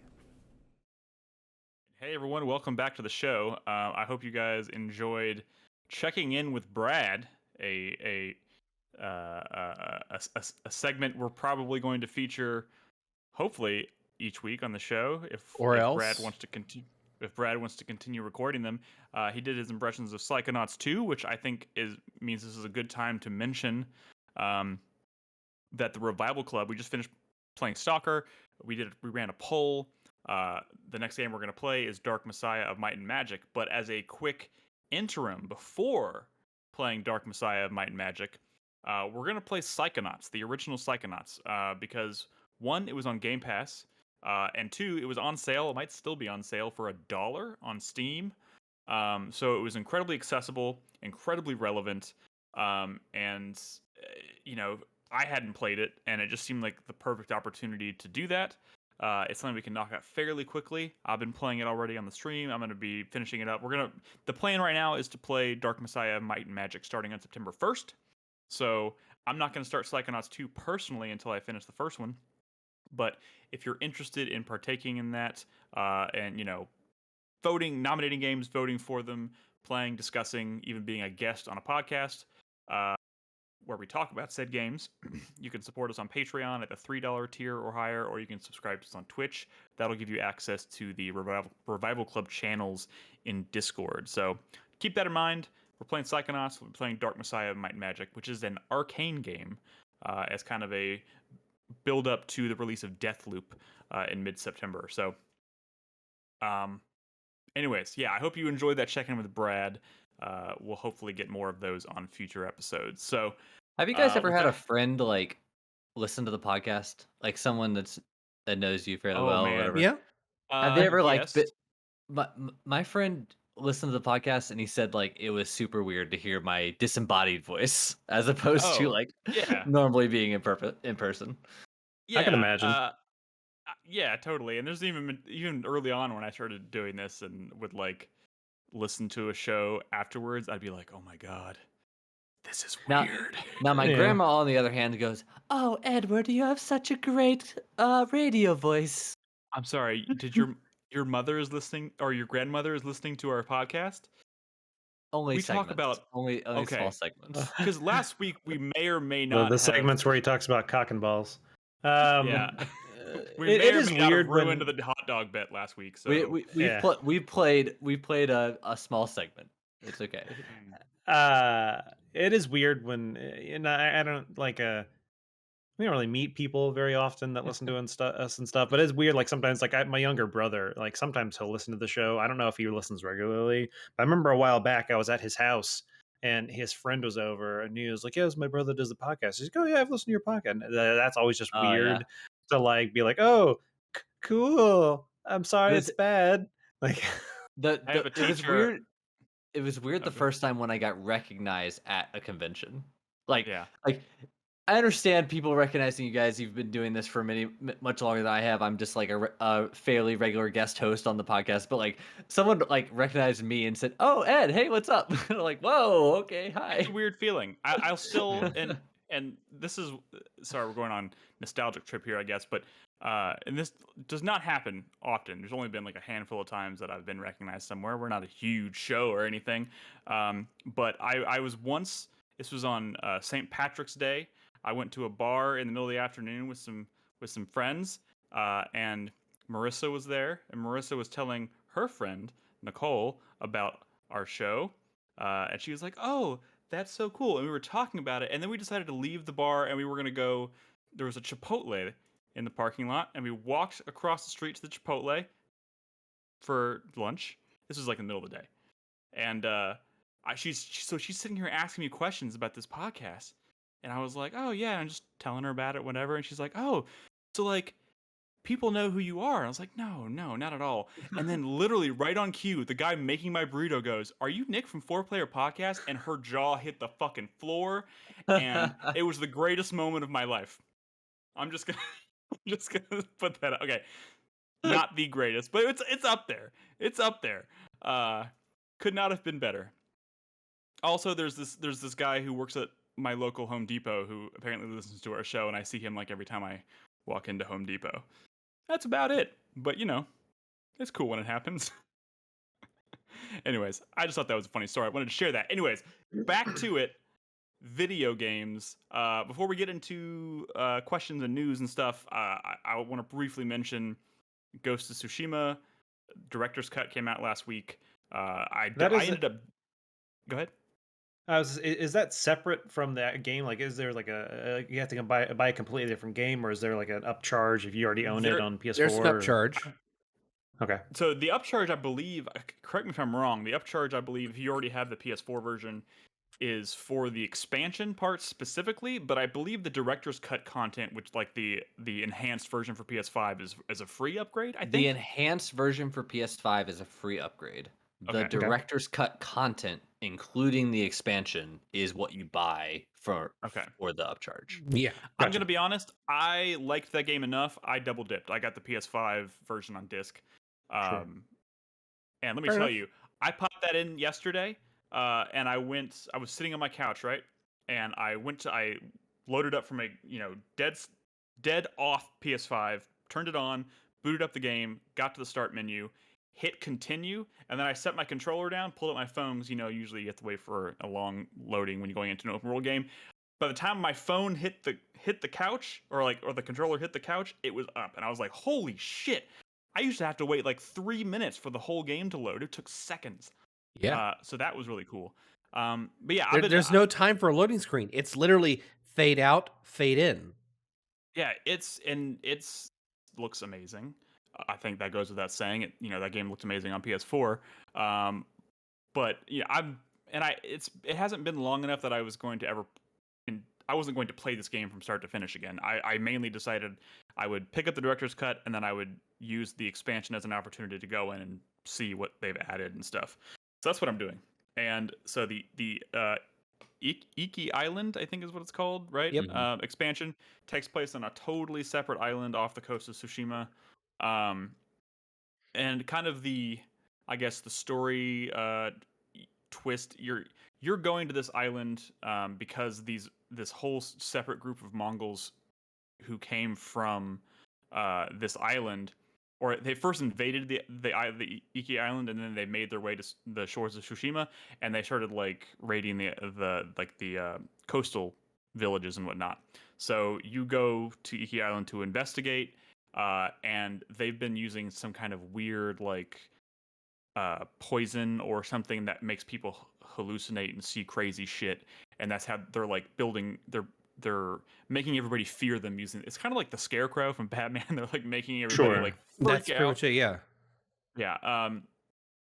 Hey everyone, welcome back to the show. I hope you guys enjoyed checking in with Brad, a segment we're probably going to feature, hopefully, each week on the show, if Brad wants to continue. If Brad wants to continue recording them. He did his impressions of Psychonauts 2, which I think means this is a good time to mention that the Revival Club, we just finished playing Stalker. We ran a poll. The next game we're going to play is Dark Messiah of Might and Magic. But as a quick interim before playing Dark Messiah of Might and Magic. We're gonna play Psychonauts, the original Psychonauts, because one, it was on Game Pass, and two, it was on sale. It might still be on sale for $1 on Steam. So it was incredibly accessible, incredibly relevant, and you know, I hadn't played it, and it just seemed like the perfect opportunity to do that. It's something we can knock out fairly quickly. I've been playing it already on the stream. I'm going to be finishing it up. The plan right now is to play Dark Messiah Might and Magic starting on September 1st. So I'm not going to start Psychonauts 2 personally until I finish the first one. But if you're interested in partaking in that, and voting, nominating games, voting for them, playing, discussing, even being a guest on a podcast, where we talk about said games, you can support us on Patreon at the $3 tier or higher, or you can subscribe to us on Twitch. That'll give you access to the Revival Club channels in Discord. So keep that in mind. We're playing Psychonauts. We're playing Dark Messiah of Might and Magic, which is an arcane game, as kind of a build up to the release of Deathloop in mid-September. So, anyways, yeah, I hope you enjoyed that check-in with Brad. We'll hopefully get more of those on future episodes. So, have you guys ever had a friend like listen to the podcast, like someone that knows you fairly well or whatever? Yeah. Have they ever yes. my friend listened to the podcast and he said like it was super weird to hear my disembodied voice as opposed to like normally being in person. Yeah, I can imagine. Yeah, totally. And there's even early on when I started doing this and would like listen to a show afterwards, I'd be like, "Oh my god, this is weird." Now my grandma, on the other hand, goes, "Oh, Edward, you have such a great radio voice." I'm sorry. Did your mother is listening, or your grandmother is listening to our podcast? Only we segments. Talk about only small segments. Because last week we may or may not the segments where he talks about cock and balls. Yeah. We it is weird when ruined the hot dog bet last week. So we played a small segment. It's okay. It is weird when I don't like we don't really meet people very often that listen to us and stuff, but it's weird. Like sometimes, like my younger brother, like sometimes he'll listen to the show. I don't know if he listens regularly, but I remember a while back I was at his house and his friend was over and he was like, "Yeah, my brother does the podcast." He's like, "Oh yeah, I've listened to your podcast." And that's always just weird to like be like, "Oh, cool. I'm sorry, it's bad." Like it was weird. It was weird the first time when I got recognized at a convention. Like I understand people recognizing you guys. You've been doing this for much longer than I have. I'm just like a fairly regular guest host on the podcast. But like someone like recognized me and said, "Oh, Ed, hey, what's up?" Like, whoa, okay, hi. It's a weird feeling. I'll still and this is sorry, we're going on nostalgic trip here, I guess. But and this does not happen often. There's only been like a handful of times that I've been recognized somewhere. We're not a huge show or anything. But I was once. This was on St. Patrick's Day. I went to a bar in the middle of the afternoon with some friends, and Marissa was there, and Marissa was telling her friend Nicole about our show, and she was like, "Oh, that's so cool," and we were talking about it, and then we decided to leave the bar, and we were gonna go. There was a Chipotle in the parking lot, and we walked across the street to the Chipotle for lunch. This was like in the middle of the day, and she's sitting here asking me questions about this podcast. And I was like, "Oh yeah," and I'm just telling her about it, whatever. And she's like, "Oh, so like people know who you are?" And I was like, "No, not at all." And then literally right on cue, the guy making my burrito goes, "Are you Nick from 4Player Podcast?" And her jaw hit the fucking floor, and it was the greatest moment of my life. I'm just gonna put that up. Okay, not the greatest, but it's up there. It's up there. Could not have been better. Also, there's this guy who works at my local Home Depot who apparently listens to our show, and I see him like every time I walk into Home Depot. That's about it. But it's cool when it happens. Anyways, I just thought that was a funny story. I wanted to share that. Anyways, back to it. Video games. Before we get into questions and news and stuff, I want to briefly mention Ghost of Tsushima. Director's Cut came out last week. I ended up. Go ahead. Is that separate from that game? Like, is there like you have to buy a completely different game, or is there like an upcharge if you already own it on PS4? There's an upcharge. Okay. So the upcharge, I believe, correct me if I'm wrong. The upcharge, I believe, if you already have the PS4 version, is for the expansion part specifically, but I believe the director's cut content, which like the enhanced version for PS5 is a free upgrade, I think. The enhanced version for PS5 is a free upgrade. The director's cut content, including the expansion, is what you buy for the upcharge. Yeah. I'm going to be honest, I liked that game enough. I double dipped. I got the PS5 version on disc. And let me tell you, I popped that in yesterday. And I was sitting on my couch, right? And I loaded up from a, dead off PS5, turned it on, booted up the game, got to the start menu, hit continue, and then I set my controller down, pulled up my phone, because, usually you have to wait for a long loading when you're going into an open world game. By the time my phone hit the couch, or the controller hit the couch, it was up. And I was like, holy shit. I used to have to wait like 3 minutes for the whole game to load. It took seconds. Yeah. So that was really cool. But yeah, there's no time for a loading screen. It's literally fade out, fade in. Yeah, it looks amazing. I think that goes without saying. That game looked amazing on PS4. But it hasn't been long enough that I wasn't going to play this game from start to finish again. I mainly decided I would pick up the director's cut, and then I would use the expansion as an opportunity to go in and see what they've added and stuff. So that's what I'm doing. And so the Iki Island, I think is what it's called, right? Yep. Expansion takes place on a totally separate island off the coast of Tsushima. And kind of the story twist, you're going to this island because this whole separate group of Mongols who came from this island, or they first invaded the Iki Island, and then they made their way to the shores of Tsushima, and they started raiding the coastal villages and whatnot. So you go to Iki Island to investigate, and they've been using some kind of weird poison or something that makes people hallucinate and see crazy shit, and that's how they're building they're making everybody fear them using it's kind of like the Scarecrow from Batman. They're making everybody freak That's out. pretty much it, yeah.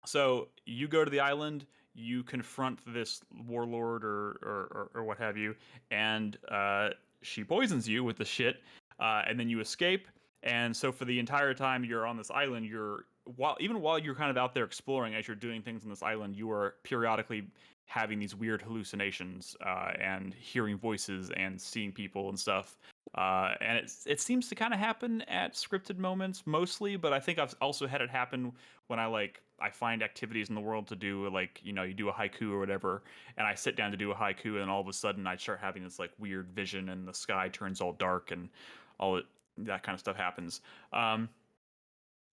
So you go to the island, you confront this warlord or what have you, and she poisons you with the shit, and then you escape. And so for the entire time you're on this island, while you're kind of out there exploring, as you're doing things on this island, you are periodically having these weird hallucinations and hearing voices and seeing people and stuff. And it seems to kind of happen at scripted moments mostly, but I think I've also had it happen when I find activities in the world to do, you do a haiku or whatever, and I sit down to do a haiku, and all of a sudden I start having this weird vision, and the sky turns all dark, and all that kind of stuff happens.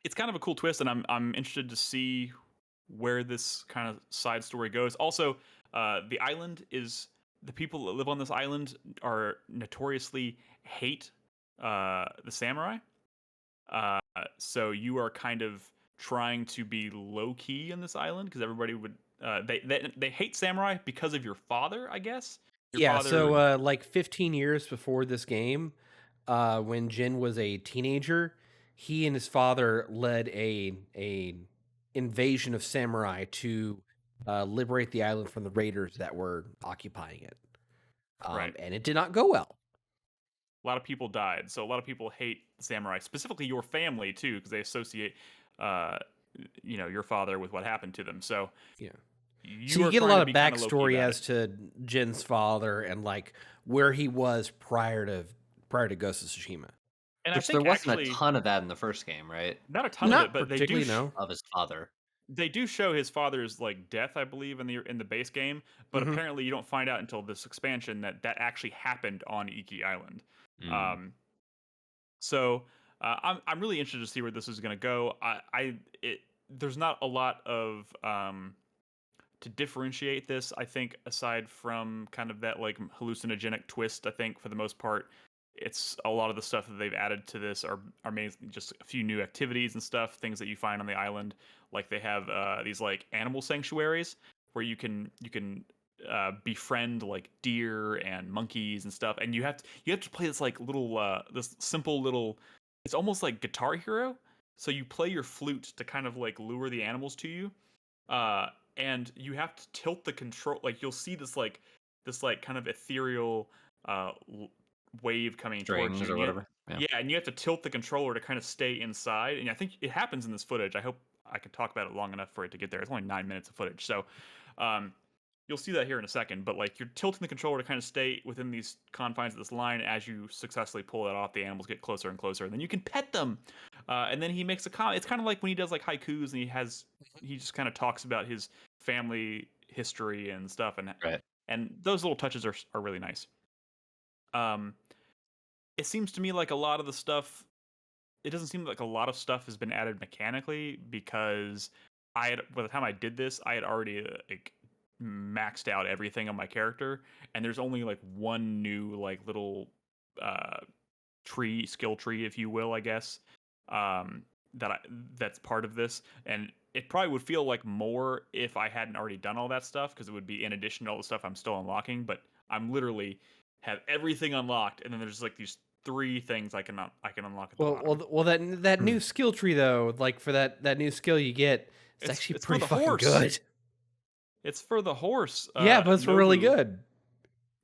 It's kind of a cool twist, and I'm interested to see where this kind of side story goes. Also, the people that live on this island are notoriously hate the samurai. So you are kind of trying to be low key on this island because everybody would they hate samurai because of your father, I guess. So 15 years before this game, when Jin was a teenager, he and his father led a invasion of samurai to liberate the island from the raiders that were occupying it. Right. And it did not go well. A lot of people died, so a lot of people hate samurai, specifically your family too, because they associate, your father with what happened to them. So yeah, so you get a lot of backstory as to Jin's father and where he was prior to Ghost of Tsushima. And which there wasn't a ton of that in the first game, right? Not a ton of it, but they do of his father. They do show his father's death, I believe, in the base game, but apparently you don't find out until this expansion that actually happened on Iki Island. So I'm really interested to see where this is going to go. There's not a lot of to differentiate this, I think, aside from kind of that hallucinogenic twist. I think for the most part, it's a lot of the stuff that they've added to this are mainly just a few new activities and stuff, things that you find on the island. They have these animal sanctuaries where you can befriend deer and monkeys and stuff, and you have to play this little this simple little. It's almost like Guitar Hero. So you play your flute to kind of lure the animals to you, and you have to tilt the control. Like you'll see this kind of ethereal wave coming towards Strings you. or whatever. Yeah, and you have to tilt the controller to kind of stay inside. And I think it happens in this footage. I hope I can talk about it long enough for it to get there. It's only 9 minutes of footage, so you'll see that here in a second. But like you're tilting the controller to kind of stay within these confines of this line. As you successfully pull that off, the animals get closer and closer, and then you can pet them. And then he makes a comment. It's kind of like when he does like haikus, and he just kind of talks about his family history and stuff, and those little touches are really nice. It seems to me like a lot of the stuff. It doesn't seem like a lot of stuff has been added mechanically, because by the time I did this, I had already like maxed out everything on my character, and there's only like one new like little skill tree, if you will, I guess, that's part of this. And it probably would feel like more if I hadn't already done all that stuff, because it would be in addition to all the stuff I'm still unlocking. But I'm literally have everything unlocked, and then there's like these 3 things I can unlock at the bottom. Well, that new skill tree though, like for that new skill you get, it's actually pretty fucking horse. good. It's for the horse. Yeah, but it's Nobu. really good.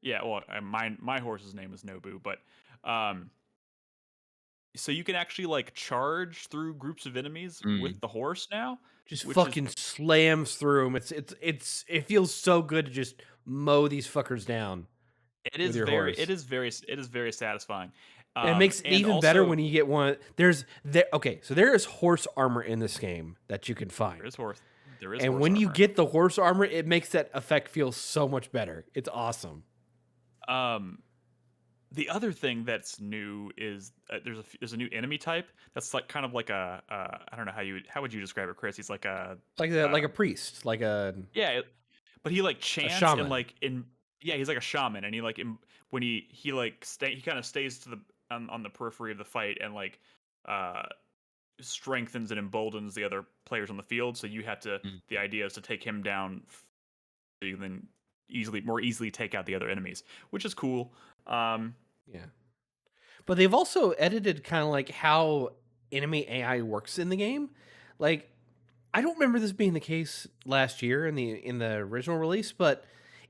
Yeah, well, my horse's name is Nobu, but so you can actually like charge through groups of enemies with the horse now. Just fucking slams through them. It feels so good to just mow these fuckers down. It is very satisfying. And it makes it even better when you get one. So there is horse armor in this game that you can find. There is horse and when you get the horse armor, it makes that effect feel so much better. It's awesome. The other thing that's new is there's a new enemy type that's like kind of like a I don't know how would you describe it, Chris? He's like a priest, like a but he like chants and like he's like a shaman, and he like when he kind of stays to the on the periphery of the fight, and like strengthens and emboldens the other players on the field. So you have to the idea is to take him down so you can more easily take out the other enemies, which is cool. But they've also edited kind of like how enemy AI works in the game. Like, I don't remember this being the case last year in the original release, but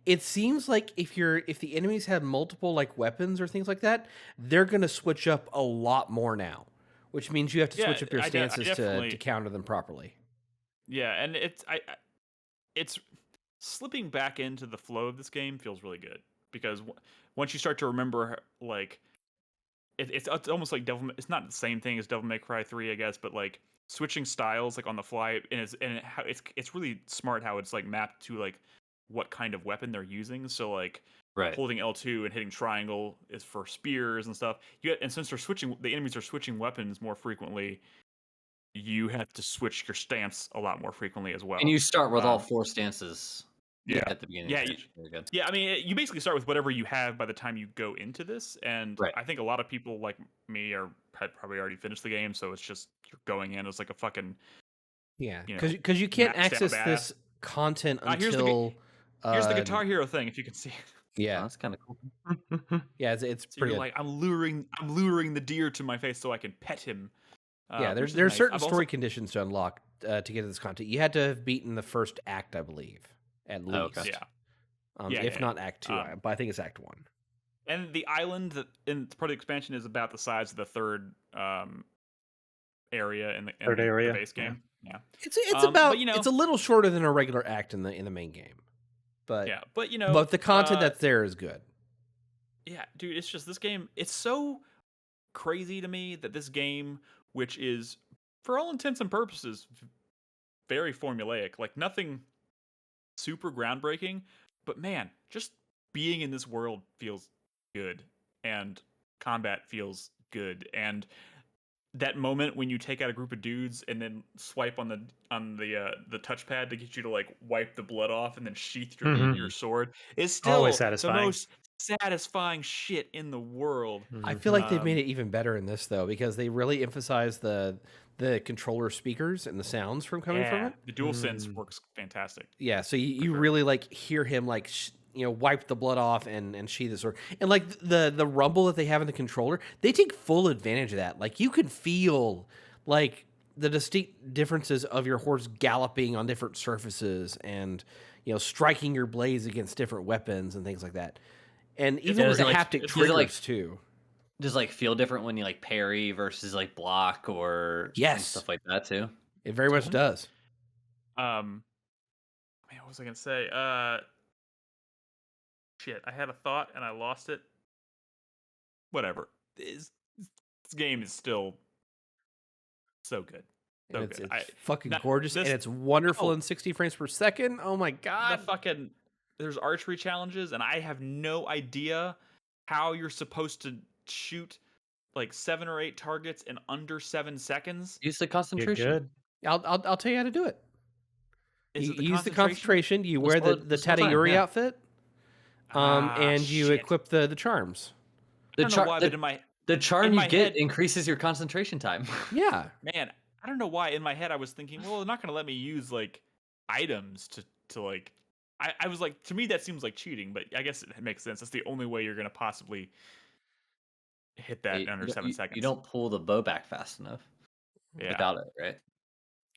it seems like if the enemies have multiple like weapons or things like that, they're gonna switch up a lot more now, which means you have to switch up your stances to counter them properly. Yeah, and it's slipping back into the flow of this game feels really good, because once you start to remember, like it's almost like it's not the same thing as Devil May Cry 3, I guess, but like switching styles like on the fly, and it's really smart how it's like mapped to like what kind of weapon they're using. So like holding L2 and hitting triangle is for spears and stuff. And since the enemies are switching weapons more frequently, you have to switch your stance a lot more frequently as well. And you start with all 4 stances. At the beginning. I mean, you basically start with whatever you have by the time you go into this, and I think a lot of people like me had probably already finished the game, so it's just you're going in as like a fucking because you can't access this content until here's the Guitar Hero thing, if you can see it. Yeah, that's kind of cool. It's so pretty. You're like, I'm luring the deer to my face so I can pet him. There's nice. Certain story conditions to unlock to get to this content. You had to have beaten the first act, I believe. At least, if not Act 2, but I think it's Act 1. And the island that in part of the expansion is about the size of the third area in the base game. Yeah, it's about it's a little shorter than a regular act in the main game, but but the content that's there is good. Yeah, dude, it's just this game. It's so crazy to me that this game, which is for all intents and purposes very formulaic, like nothing super groundbreaking, but man, just being in this world feels good, and combat feels good, and that moment when you take out a group of dudes and then swipe on the touchpad to get you to like wipe the blood off and then sheath your sword is still always satisfying. The most satisfying shit in the world. I feel like they've made it even better in this though, because they really emphasize the controller speakers and the sounds from coming from it. The DualSense works fantastic. Yeah, so you really like hear him like wipe the blood off and sheath the sword, and like the rumble that they have in the controller, they take full advantage of that. Like you can feel like the distinct differences of your horse galloping on different surfaces and striking your blades against different weapons and things like that. And even with the haptic triggers too. Does it feel different when you parry versus block or stuff like that too? It very much does. Man, what was I gonna say? Shit, I had a thought and I lost it. Whatever. This game is still so good. So it's good. fucking gorgeous, and it's wonderful in 60 frames per second. Oh my god! There's archery challenges, and I have no idea how you're supposed to shoot 7 or 8 targets in under 7 seconds. Use the concentration. I'll tell you how to do it. Use the concentration. You wear the Tadayuri outfit, and you equip the charms. The charm you get increases your concentration time. Yeah. Man, I don't know why in my head I was thinking, well, they're not going to let me use items to I was like, to me that seems like cheating, but I guess it makes sense. That's the only way you're going to possibly hit that in under 7 seconds. You don't pull the bow back fast enough without it, right?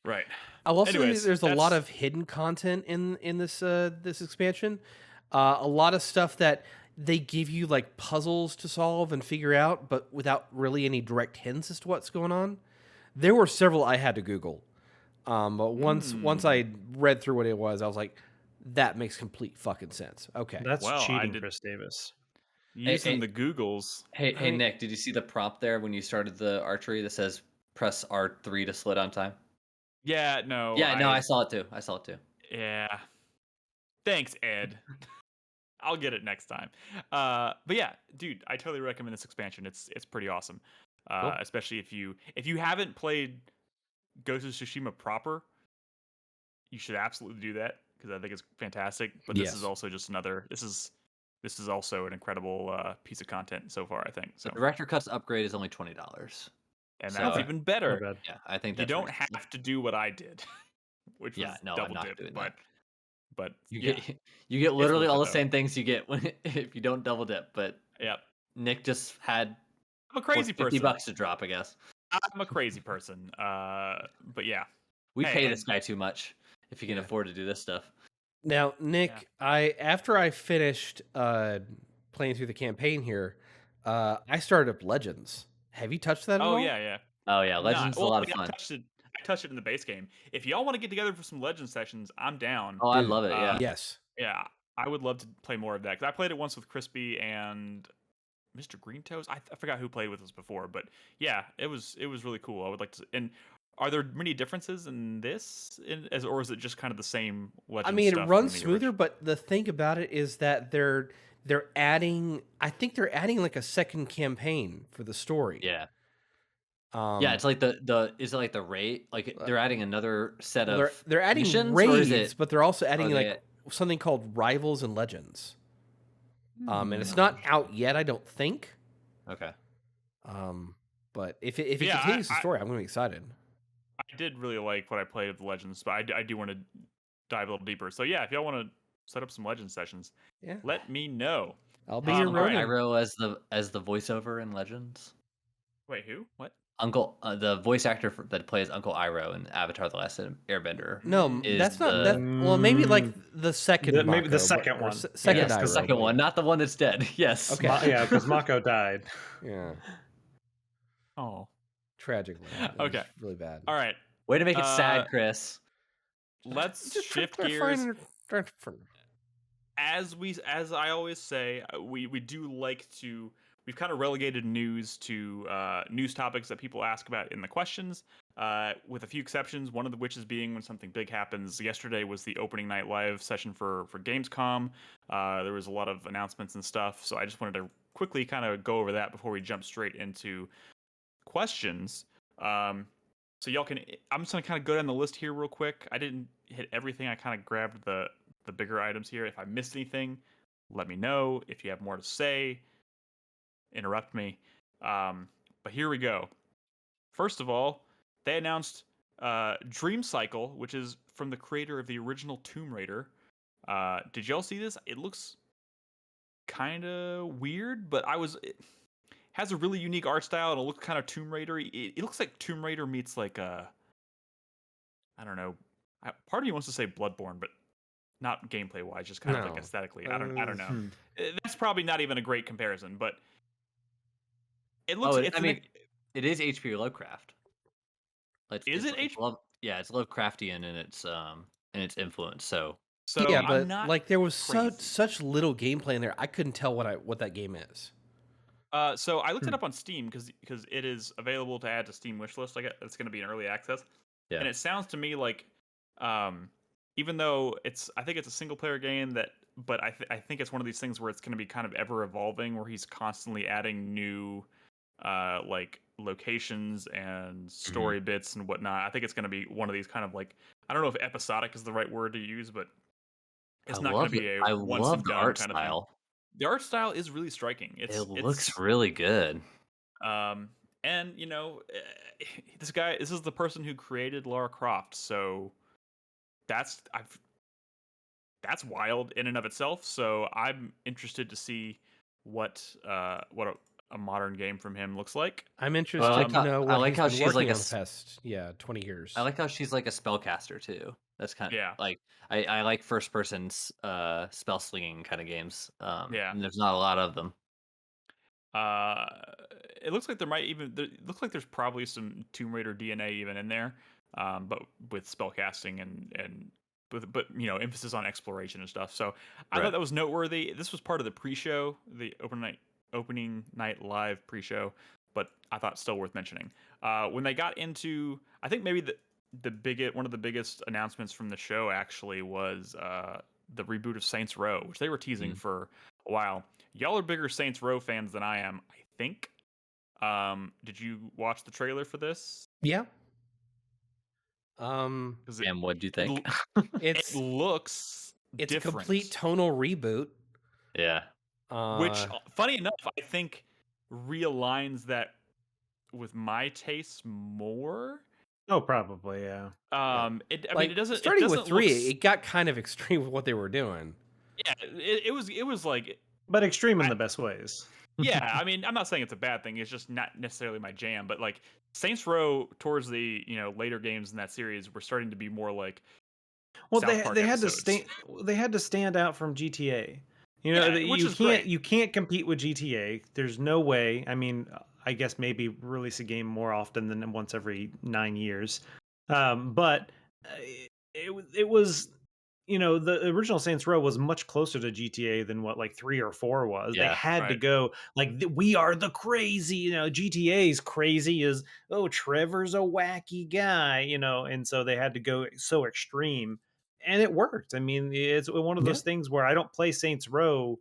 Right. I'll also say there's a lot of hidden content in this this expansion. A lot of stuff that they give you puzzles to solve and figure out, but without really any direct hints as to what's going on. There were several I had to Google. But once I read through what it was, I was like, that makes complete fucking sense. Okay. That's cheating, Chris Davis. Using the Googles. Hey, Nick, did you see the prompt there when you started the archery that says press R3 to slow down time? Yeah, no. Yeah, I saw it too. Yeah. Thanks, Ed. I'll get it next time. But yeah, dude, I totally recommend this expansion. It's pretty awesome. Cool. Especially if you haven't played Ghost of Tsushima proper, you should absolutely do that because I think it's fantastic. But this is also just another. This is also an incredible piece of content so far. I think so. The Director Cut's upgrade is only $20, and that's even better. Yeah, I think you don't have to do what I did, which was double dip. But you get literally all the same things you get if you don't double dip. But Nick just had I'm a crazy person. $50 to drop, I guess. I'm a crazy person. But yeah, we pay this guy too much if he can afford to do this stuff. Now, Nick, after I finished playing through the campaign here, I started up Legends. Have you touched that at all? Oh yeah, Legends is a lot of fun. I touched it in the base game. If y'all want to get together for some Legends sessions, I'm down. Oh, I love it. Yeah. Yes. Yeah, I would love to play more of that because I played it once with Crispy and Mr. Green Toes. I forgot who played with us before, but yeah, it was really cool. I would like to. And are there many differences in this, or is it just kind of the same Legends? I mean, it runs smoother, but the thing about it is that they're adding. I think they're adding a second campaign for the story. Yeah. It's like is it like the raid? They're adding another set of they're adding missions, raids, but they're also adding something called Rivals and Legends. And it's not out yet, I don't think. Okay. But if it continues the story, I'm gonna be excited. I did really like what I played of the Legends, but I do want to dive a little deeper. So yeah, if y'all want to set up some Legends sessions, let me know. I'll be your Ronin. Iroh as the voiceover in Legends. Wait, who? What? Uncle, the voice actor that plays Uncle Iroh in Avatar: The Last Airbender. No, that's not that. Well, maybe the second. Maybe the second one. Second Iroh, the second one, not the one that's dead. Yes. Okay. Yeah, because Mako died. Yeah. Oh. Tragically. Okay. Really bad. All right. Way to make it sad, Chris. Let's shift gears. As I always say, we do like to. We've kind of relegated news to news topics that people ask about in the questions, with a few exceptions, one of which is being when something big happens. Yesterday was the opening night live session for Gamescom. There was a lot of announcements and stuff, so I just wanted to quickly kind of go over that before we jump straight into questions. So y'all can... I'm just going to kind of go down the list here real quick. I didn't hit everything. I kind of grabbed the bigger items here. If I missed anything, let me know. If you have more to say, interrupt me. But here we go. First of all, they announced Dream Cycle, which is from the creator of the original Tomb Raider. Did y'all see this? It looks kind of weird, but it has a really unique art style, and it looks kind of Tomb Raider. It looks like Tomb Raider meets like a I don't know. Part of me wants to say Bloodborne, but not gameplay wise, just kind of like aesthetically. I don't know. That's probably not even a great comparison, but it looks. It is H.P. Lovecraft. Is it yeah, it's Lovecraftian in its influence. So yeah, but like there was such little gameplay in there, I couldn't tell what that game is. So I looked it up on Steam because it is available to add to Steam wishlist. I guess it's going to be in early access. Yeah. And it sounds to me like, even though I think it's a single player game but I think it's one of these things where it's going to be kind of ever evolving, where he's constantly adding new, like locations and story bits and whatnot. I think it's going to be one of these kind of like, I don't know if episodic is the right word to use, but it's not going to be I love the art kind style. Of thing. The art style is really striking. It looks really good. And this is the person who created Lara Croft, so that's wild in and of itself. So I'm interested to see what a modern game from him looks like. I'm interested to know what I like how she's like the past 20 years. I like how she's like a spellcaster too. That's kind of like I like first person spell slinging kind of games. And there's not a lot of them. It looks like there's probably some Tomb Raider DNA even in there, but with spellcasting and but emphasis on exploration and stuff. So I thought that was noteworthy. This was part of the pre-show, the opening night live pre-show, but I thought still worth mentioning. When they got into, I think maybe one of the biggest announcements from the show actually was the reboot of Saints Row, which they were teasing for a while. Y'all are bigger Saints Row fans than I am, I think. Did you watch the trailer for this? Yeah. And what'd you think? It looks it's different. A complete tonal reboot. Yeah. Which, funny enough, I think realigns that with my tastes more. Oh, probably, yeah. I mean, it doesn't. Starting with 3, it got kind of extreme with what they were doing. Yeah, it was like, but extreme in the best ways. Yeah, I mean, I'm not saying it's a bad thing. It's just not necessarily my jam. But like Saints Row, towards the later games in that series, were starting to be more like. Well, they had to stand out from GTA. You can't compete with GTA. There's no way. I mean, I guess maybe release a game more often than once every 9 years. But it was, the original Saints Row was much closer to GTA than what like 3 or 4 was. They had to go like, we are the crazy, GTA's crazy as, oh, Trevor's a wacky guy, and so they had to go so extreme. And it worked. I mean, it's one of those things where I don't play Saints Row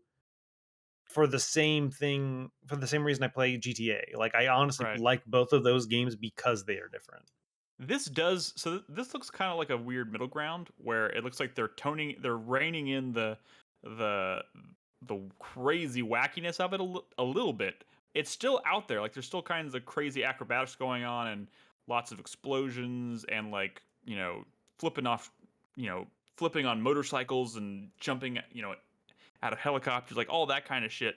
for the same thing, for the same reason I play GTA. Like, I honestly like both of those games because they are different. This looks kind of like a weird middle ground where it looks like they're reining in the crazy wackiness of it a little bit. It's still out there. Like, there's still kinds of crazy acrobatics going on and lots of explosions and like, flipping on motorcycles and jumping, out of helicopters, like all that kind of shit.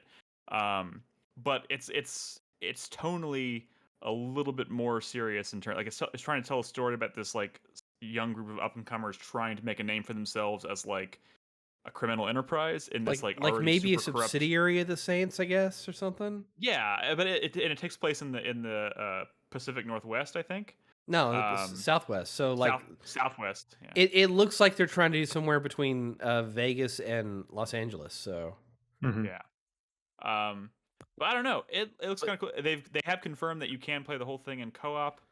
But it's tonally a little bit more serious in terms, like it's trying to tell a story about this like young group of up and comers trying to make a name for themselves as like a criminal enterprise in this like maybe a subsidiary of the Saints, I guess, or something. Yeah, but it takes place in the Pacific Northwest, I think. No, Southwest. So like Southwest. Yeah. It looks like they're trying to do somewhere between Vegas and Los Angeles. So yeah. But I don't know. It looks kind of cool. They have confirmed that you can play the whole thing in co-op,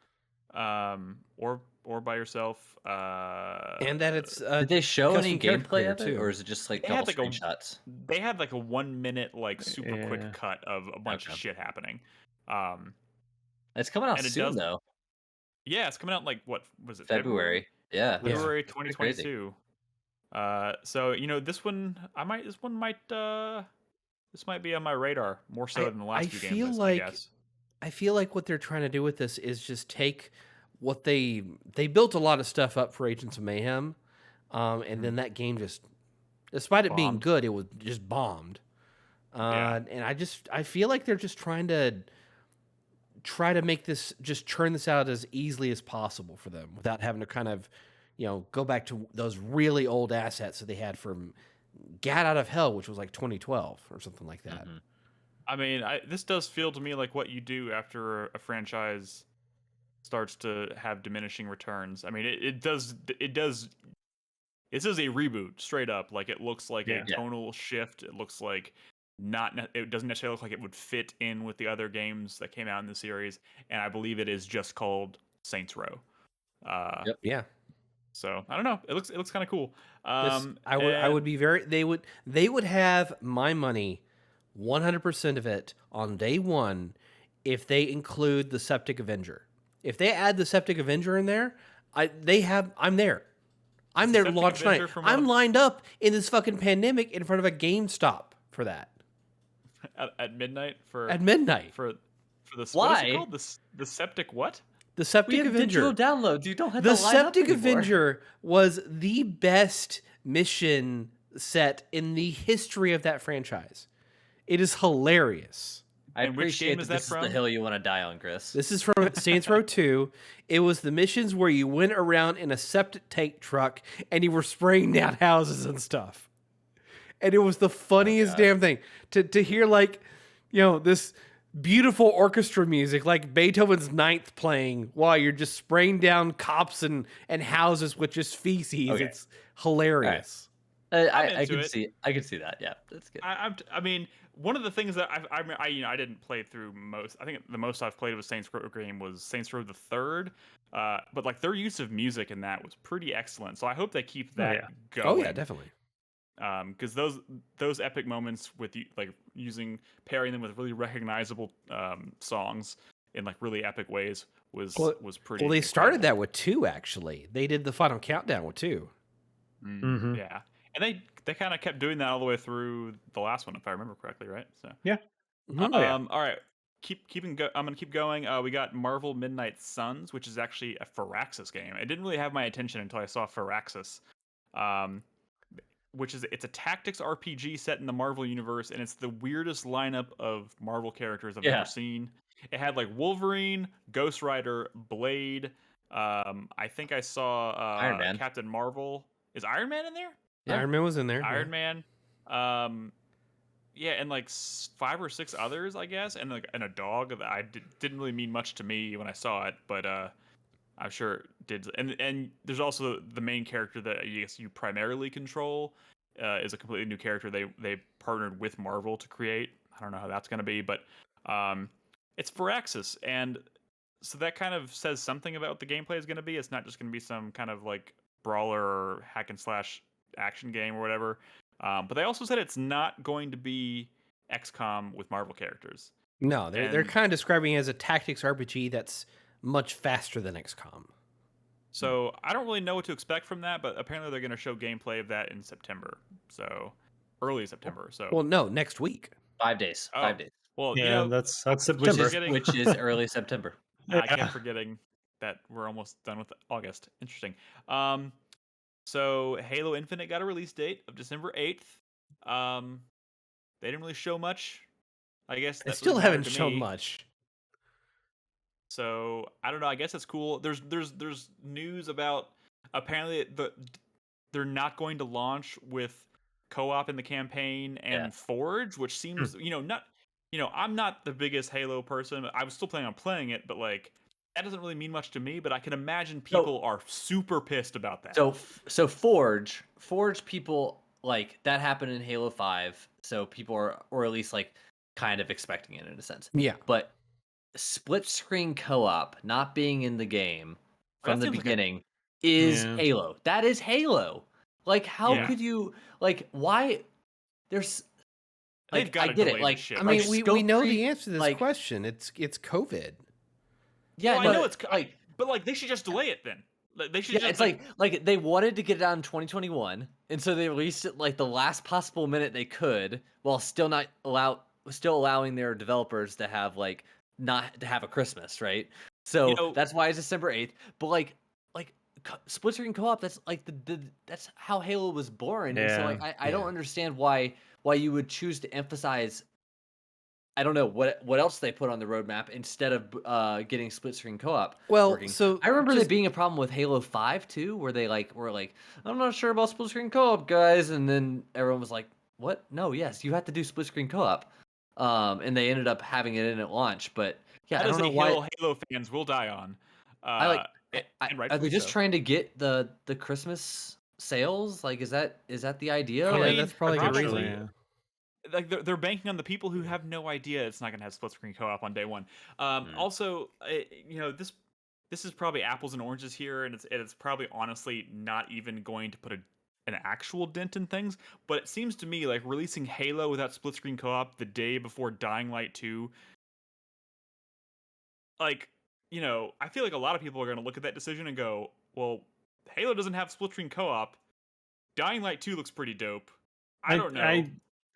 or by yourself. And that it's did they show any gameplay of it, or is it just like couple screenshots? They had like a 1 minute like super quick cut of a bunch of shit happening. It's coming out soon though. Yeah, it's coming out like what was it? February. Yeah. February 2022. So this one might be on my radar more so than the last few games. I guess. I feel like what they're trying to do with this is just take what they built a lot of stuff up for Agents of Mayhem, and then that game just, despite it being good, it was just bombed. And I feel like they're just trying to make this, just churn this out as easily as possible for them without having to kind of go back to those really old assets that they had from Gat Out of Hell, which was like 2012 or something like that. Mm-hmm. I mean, this does feel to me like what you do after a franchise starts to have diminishing returns. I mean, it does. This is a reboot, straight up. Like, it looks like a tonal shift. It looks like it doesn't necessarily look like it would fit in with the other games that came out in the series. And I believe it is just called Saints Row. Yep. Yeah. So I don't know. It looks kind of cool. I would be very. They would have my money, 100% of it on day one, if they include the Septic Avenger. If they add the Septic Avenger in there, I'm there. I'm there to launch night. I'm lined up in this fucking pandemic in front of a GameStop for that. At midnight for the Why? What is it called? The Septic what? The Septic Avenger. Digital downloads. You don't have the to line Septic up anymore. Avenger was the best mission set in the history of that franchise. It is hilarious. I appreciate that this is the hill you want to die on, Chris. This is from Saints Row 2. It was the missions where you went around in a septic tank truck and you were spraying down houses and stuff. And it was the funniest damn thing to hear, like, this beautiful orchestra music, like Beethoven's Ninth playing while you're just spraying down cops and houses with just feces. Okay. It's hilarious. I can see that. Yeah, that's good. I mean, one of the things that I didn't play through most. I think the most I've played of a Saints Row game was Saints Row the Third. But like their use of music in that was pretty excellent. So I hope they keep that going. Oh yeah, definitely. Because those epic moments with pairing them with really recognizable songs in like really epic ways was pretty. Well, they started that with 2 actually. They did the Final Countdown with 2. Mm-hmm. Yeah, and they kind of kept doing that all the way through the last one, if I remember correctly, right? So yeah. All right. I'm gonna keep going. We got Marvel Midnight Suns, which is actually a Firaxis game. It didn't really have my attention until I saw Firaxis, it's a tactics RPG set in the Marvel universe, and it's the weirdest lineup of Marvel characters I've ever seen. It had like Wolverine, Ghost Rider, Blade. I think I saw Iron Man. Captain Marvel. Is Iron Man in there? Yeah. Iron Man was in there. Iron Man. Yeah, and like 5 or 6 others, I guess, and a dog that didn't really mean much to me when I saw it, but I'm sure it did. And there's also the main character that I guess you primarily control is a completely new character they partnered with Marvel to create. I don't know how that's going to be, but it's Firaxis, and so that kind of says something about what the gameplay is going to be. It's not just going to be some kind of like brawler or hack and slash action game or whatever. But they also said it's not going to be XCOM with Marvel characters. No, they're kind of describing it as a tactics RPG that's much faster than XCOM. So I don't really know what to expect from that, but apparently they're going to show gameplay of that in September. So early September. So no, next week. 5 days. 5 days. Well, yeah, that's September, which is early September. I kept forgetting that we're almost done with August. Interesting. So Halo Infinite got a release date of December 8th. They didn't really show much. I guess they still haven't shown much. So I don't know. I guess it's cool. There's news about apparently they're not going to launch with co-op in the campaign and Forge, which seems I'm not the biggest Halo person. I was still planning on playing it, but like that doesn't really mean much to me. But I can imagine people are super pissed about that. So Forge people, like, that happened in Halo 5, so people are, or at least like kind of expecting it in a sense. Yeah. But split screen co-op not being in the game from the beginning is Halo. That is Halo. Like, how could you, like, why there's like, I get it. Like, I mean, we know the answer to this question. It's COVID. Yeah, well, I know it's like, but like they should just delay it then. They should. Yeah, it's like they wanted to get it out in 2021, and so they released it like the last possible minute they could, while still allowing their developers to have not to have a Christmas, right? So that's why it's December 8th. But like split screen co-op, that's like that's how Halo was born. Yeah. And so I don't understand why you would choose to emphasize I don't know what else they put on the roadmap instead of getting split screen co-op working. So I remember there being a problem with Halo 5 too, where they were like, I'm not sure about split screen co-op, guys, and then everyone was like, what? No, yes, you have to do split screen co-op. And they ended up having it in at launch, but yeah, I don't know why Halo fans will die on. Are they just trying to get the Christmas sales? Like, is that the idea? Yeah, that's probably the reason. Yeah. Like they're banking on the people who have no idea it's not going to have split screen co-op on day one. Also, this is probably apples and oranges here, and it's probably honestly not even going to put an actual dent in things. But it seems to me like releasing Halo without split screen co-op the day before Dying Light 2, like, I feel like a lot of people are going to look at that decision and go, well, Halo doesn't have split screen co-op. Dying Light 2 looks pretty dope. I don't know.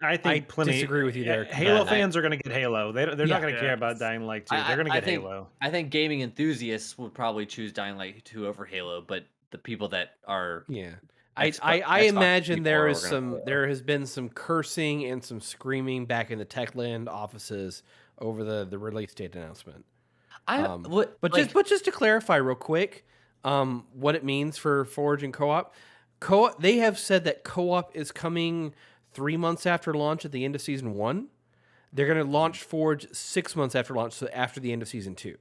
I think plenty. Disagree with you there. Halo fans are going to get Halo. They're not going to care about Dying Light 2. They're going to get Halo. I think gaming enthusiasts would probably choose Dying Light 2 over Halo, but the people that are I imagine there has been some cursing and some screaming back in the Techland offices over the release date announcement. But just to clarify real quick, what it means for Forge and co-op, they have said that co-op is coming 3 months after launch at the end of season 1. They're going to launch Forge 6 months after launch, so after the end of season 2.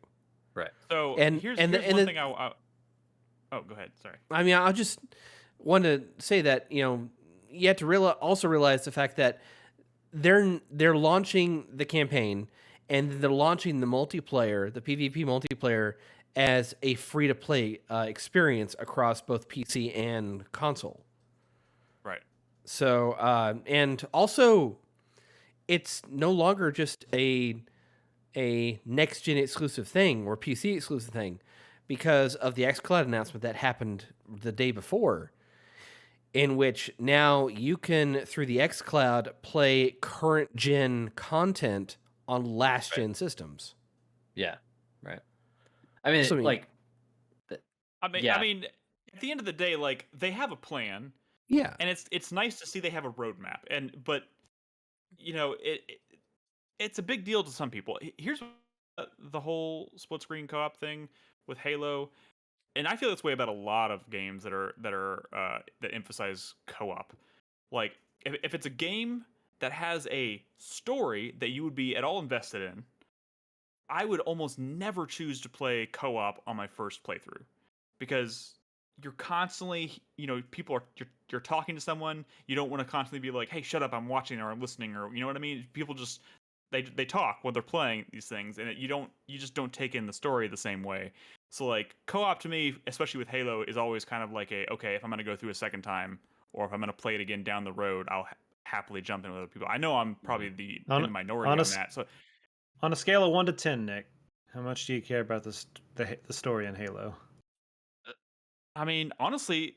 Right. So here's one thing oh, go ahead. Sorry. I mean, I just want to say that you have to also realize the fact that they're launching the campaign and they're launching the multiplayer, the PvP multiplayer, as a free-to-play experience across both PC and console. Right. So, and also, it's no longer just a next-gen exclusive thing or PC exclusive thing because of the xCloud announcement that happened the day before, in which now you can, through the xCloud, play current-gen content on last-gen systems. Yeah, right. I mean, I mean, at the end of the day, like, they have a plan. Yeah, and it's nice to see they have a roadmap. But it's a big deal to some people. Here's the whole split screen co-op thing with Halo, and I feel this way about a lot of games that emphasize co-op. Like, if it's a game that has a story that you would be at all invested in, I would almost never choose to play co-op on my first playthrough, because you're constantly, you're talking to someone. You don't want to constantly be like, hey, shut up, I'm watching or I'm listening, or you know what I mean? People just they talk when they're playing these things, and you just don't take in the story the same way. So like co-op to me, especially with Halo, is always kind of like okay, if I'm gonna go through a second time or if I'm gonna play it again down the road, I'll happily jump in with other people. I know I'm probably in the minority on that. So on a scale of 1 to 10, Nick, how much do you care about the story in Halo? I mean, honestly,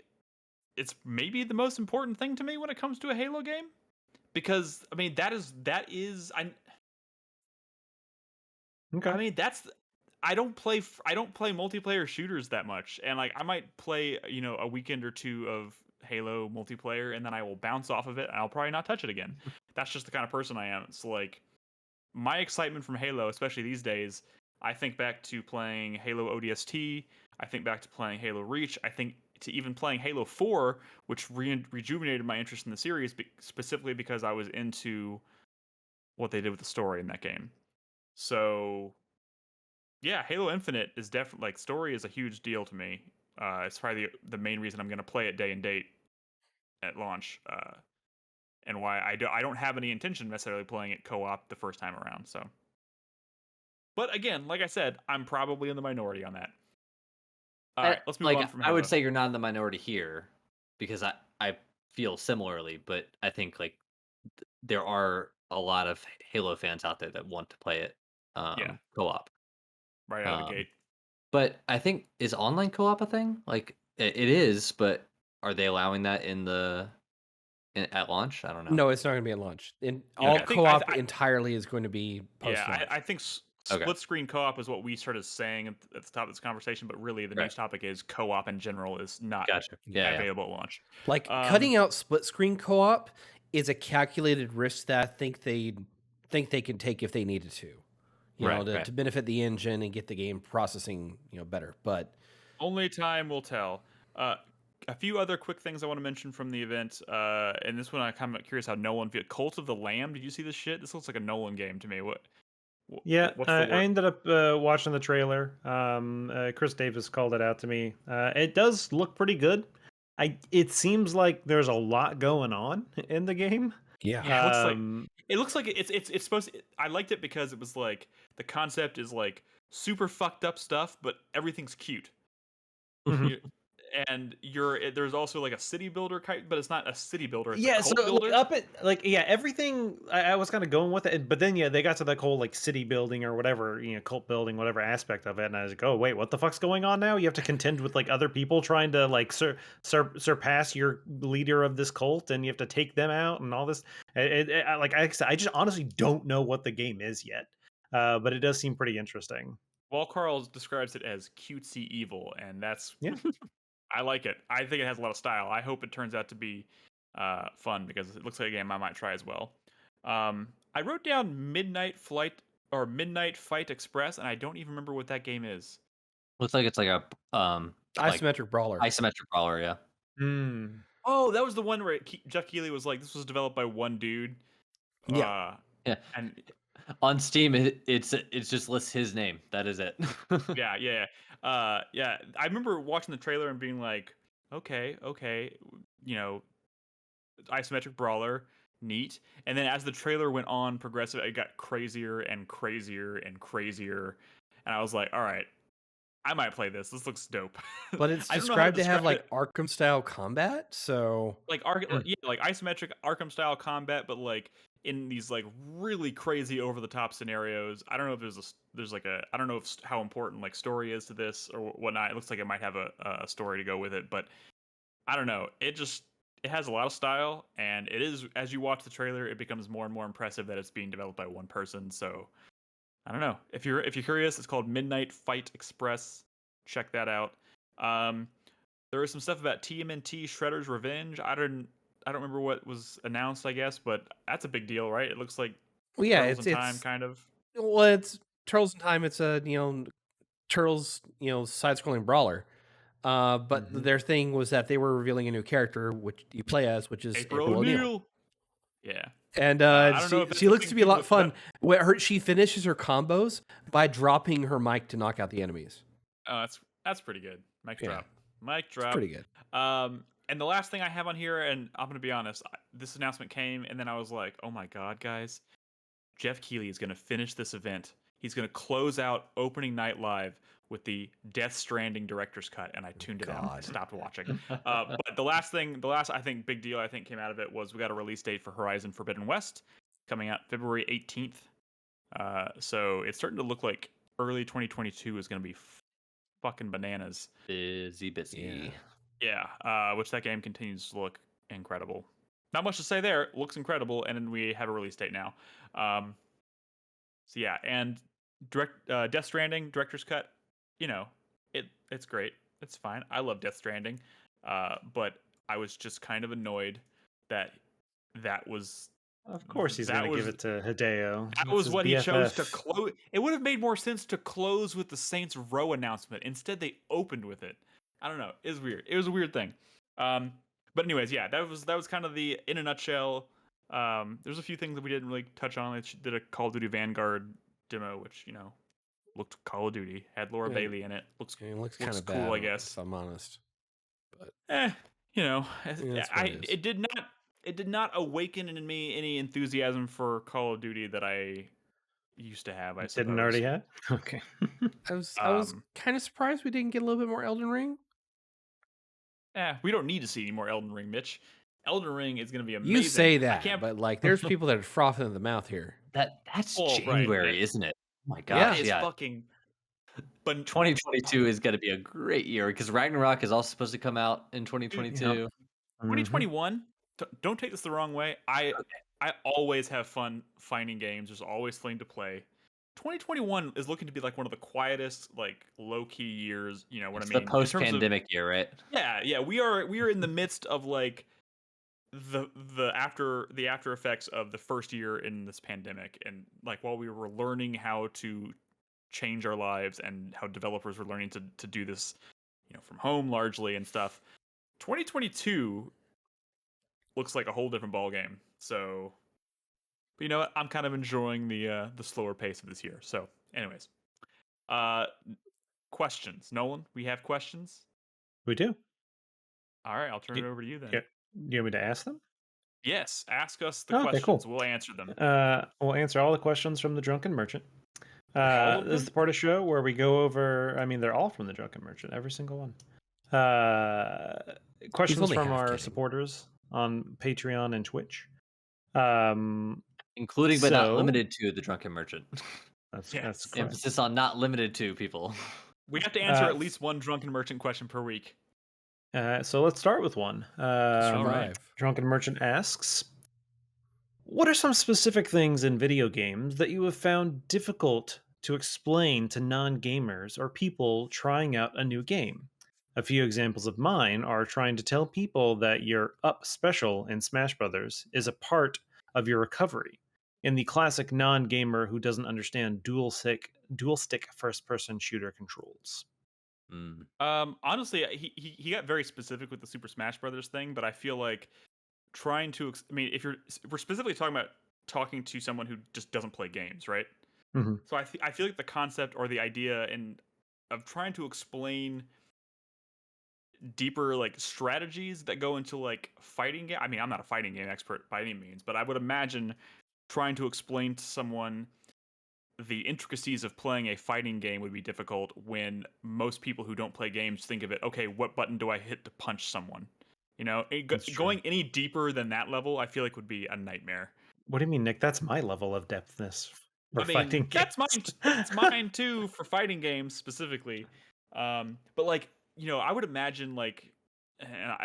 it's maybe the most important thing to me when it comes to a Halo game, because I mean that is okay. I mean I don't play multiplayer shooters that much, and like I might play a weekend or two of Halo multiplayer and then I will bounce off of it and I'll probably not touch it again. That's just the kind of person I am. So like my excitement from Halo, especially these days, I think back to playing Halo ODST. I think back to playing Halo Reach. I think to even playing Halo 4, which rejuvenated my interest in the series, specifically because I was into what they did with the story in that game. So, yeah, Halo Infinite is definitely, like, story is a huge deal to me. It's probably the main reason I'm going to play it day and date at launch, and why I don't have any intention necessarily playing it co-op the first time around. So, but again, like I said, I'm probably in the minority on that. All right, let's move on from Halo. I would say you're not in the minority here, because I feel similarly, but I think like there are a lot of Halo fans out there that want to play it co-op right out of the gate. But I think, is online co-op a thing? Like it is, but are they allowing that at launch? I don't know. No, it's not going to be at launch. All co-op entirely is going to be post-launch. Yeah, I think split screen co-op is what we started saying at the top of this conversation, but really the news topic is co-op in general is not available at launch. Like cutting out split screen co-op is a calculated risk that I think they think they can take if they needed to, to benefit the engine and get the game processing, better. But only time will tell. A few other quick things I want to mention from the event, and this one I'm kind of curious how Nolan feels. Cult of the Lamb. Did you see this shit? This looks like a Nolan game to me. Yeah, what's the word? I ended up watching the trailer. Chris Davis called it out to me. It does look pretty good. It seems like there's a lot going on in the game. Yeah, it looks like it's supposed to, I liked it because it was like the concept is like super fucked up stuff, but everything's cute. And there's also like a city builder kind, but it's not a city builder. It's a cult builder. Everything. I was kind of going with it, but then they got to the whole like city building or whatever, cult building, whatever aspect of it, and I was like, oh wait, what the fuck's going on now? You have to contend with like other people trying to like surpass your leader of this cult, and you have to take them out and all this. I just honestly don't know what the game is yet, but it does seem pretty interesting. Well, Carl describes it as cutesy evil, and that's I like it. I think it has a lot of style. I hope it turns out to be fun because it looks like a game I might try as well. I wrote down Midnight Fight Express, and I don't even remember what that game is. Looks like it's like a isometric brawler. Isometric brawler, yeah. Oh, that was the one where Jeff Keighley was like, "This was developed by one dude." Yeah, and on Steam, it's just lists his name. That is it. yeah. I remember watching the trailer and being like, okay, isometric brawler, neat. And then as the trailer went on, progressive, it got crazier and crazier and crazier. And I was like, all right, I might play this. This looks dope. But it's described to have like Arkham style combat, so like like isometric Arkham style combat, but like in these like really crazy over the top scenarios. I don't know if I don't know if how important like story is to this or whatnot. It looks like it might have a story to go with it, but I don't know. It has a lot of style, and it is, as you watch the trailer, it becomes more and more impressive that it's being developed by one person. So I don't know. If you're curious, it's called Midnight Fight Express. Check that out. There was some stuff about TMNT Shredder's Revenge. I don't remember what was announced, I guess, but that's a big deal, right? It looks like Turtles in Time kind of. Well, it's Turtles in Time. It's a Turtles side-scrolling brawler. But their thing was that they were revealing a new character, which you play as, which is April O'Neil. Yeah. And she looks to be a lot of fun. She finishes her combos by dropping her mic to knock out the enemies. Oh, that's pretty good. Mic drop. It's pretty good. And the last thing I have on here, and I'm going to be honest, this announcement came, and then I was like, oh my God, guys. Jeff Keighley is going to finish this event. He's going to close out opening night live with the Death Stranding director's cut, and I tuned it out. I stopped watching. But the last I think big deal came out of it was we got a release date for Horizon Forbidden West coming out February 18th. So it's starting to look like early 2022 is going to be fucking bananas. Busy. Yeah, which that game continues to look incredible. Not much to say there. It looks incredible, and then we have a release date now. So yeah, and Death Stranding director's cut. It's great. It's fine. I love Death Stranding, but I was just kind of annoyed that was. Of course, he's going to give it to Hideo. That was what he chose to close. It would have made more sense to close with the Saints Row announcement. Instead, they opened with it. I don't know. It was weird. It was a weird thing. But anyways, yeah, that was kind of the in a nutshell. There's a few things that we didn't really touch on. They did a Call of Duty Vanguard demo, which looked Call of Duty, had Laura Bailey in it. Looks kind of cool, bad, I guess. If I'm honest. But it did not awaken in me any enthusiasm for Call of Duty that I used to have. I suppose. Didn't already have. Okay. I was kind of surprised we didn't get a little bit more Elden Ring. We don't need to see any more Elden Ring, Mitch. Elden Ring is going to be amazing. You say that, but like, there's people that are frothing at the mouth here. That's January, isn't it? Oh my gosh, it's fucking. But 2022 is going to be a great year because Ragnarok is also supposed to come out in 2022. 2021. Don't take this the wrong way. I always have fun finding games. There's always something to play. 2021 is looking to be like one of the quietest, like low key years. You know what I mean? The post-pandemic year, right? Yeah. We are in the midst of like the after effects of the first year in this pandemic, and like while we were learning how to change our lives and how developers were learning to do this, from home largely and stuff. 2022 looks like a whole different ball game. So, but you know what? I'm kind of enjoying the slower pace of this year. So, anyways, questions, Nolan. We have questions. We do. All right, I'll turn it over to you then. Yeah. Do you want me to ask them? Yes, ask us the Okay, questions. cool. We'll answer them. We'll answer all the questions from the Drunken Merchant. This is the part of the show where we go over. I mean, they're all from the Drunken Merchant, every single one. Questions from our supporters on Patreon and Twitch, including but not limited to the Drunken Merchant. That's correct. Emphasis on not limited to, people. We have to answer at least one Drunken Merchant question per week. So let's start with one. All right. Drunken Merchant asks, what are some specific things in video games that you have found difficult to explain to non-gamers or people trying out a new game? A few examples of mine are trying to tell people that your up special in Smash Brothers is a part of your recovery. In the classic non-gamer who doesn't understand dual stick first-person shooter controls. Honestly, he got very specific with the Super Smash Brothers thing, but I feel like trying to, if we're specifically talking to someone who just doesn't play games, right? Mm-hmm. So I feel like the concept or the idea of trying to explain deeper like strategies that go into like fighting game. I mean, I'm not a fighting game expert by any means, but I would imagine trying to explain to someone the intricacies of playing a fighting game would be difficult when most people who don't play games think of it, okay, what button do I hit to punch someone? Going any deeper than that level, I feel like would be a nightmare. What do you mean, Nick? That's my level of depthness for fighting games. That's mine too for fighting games specifically. But like, I would imagine like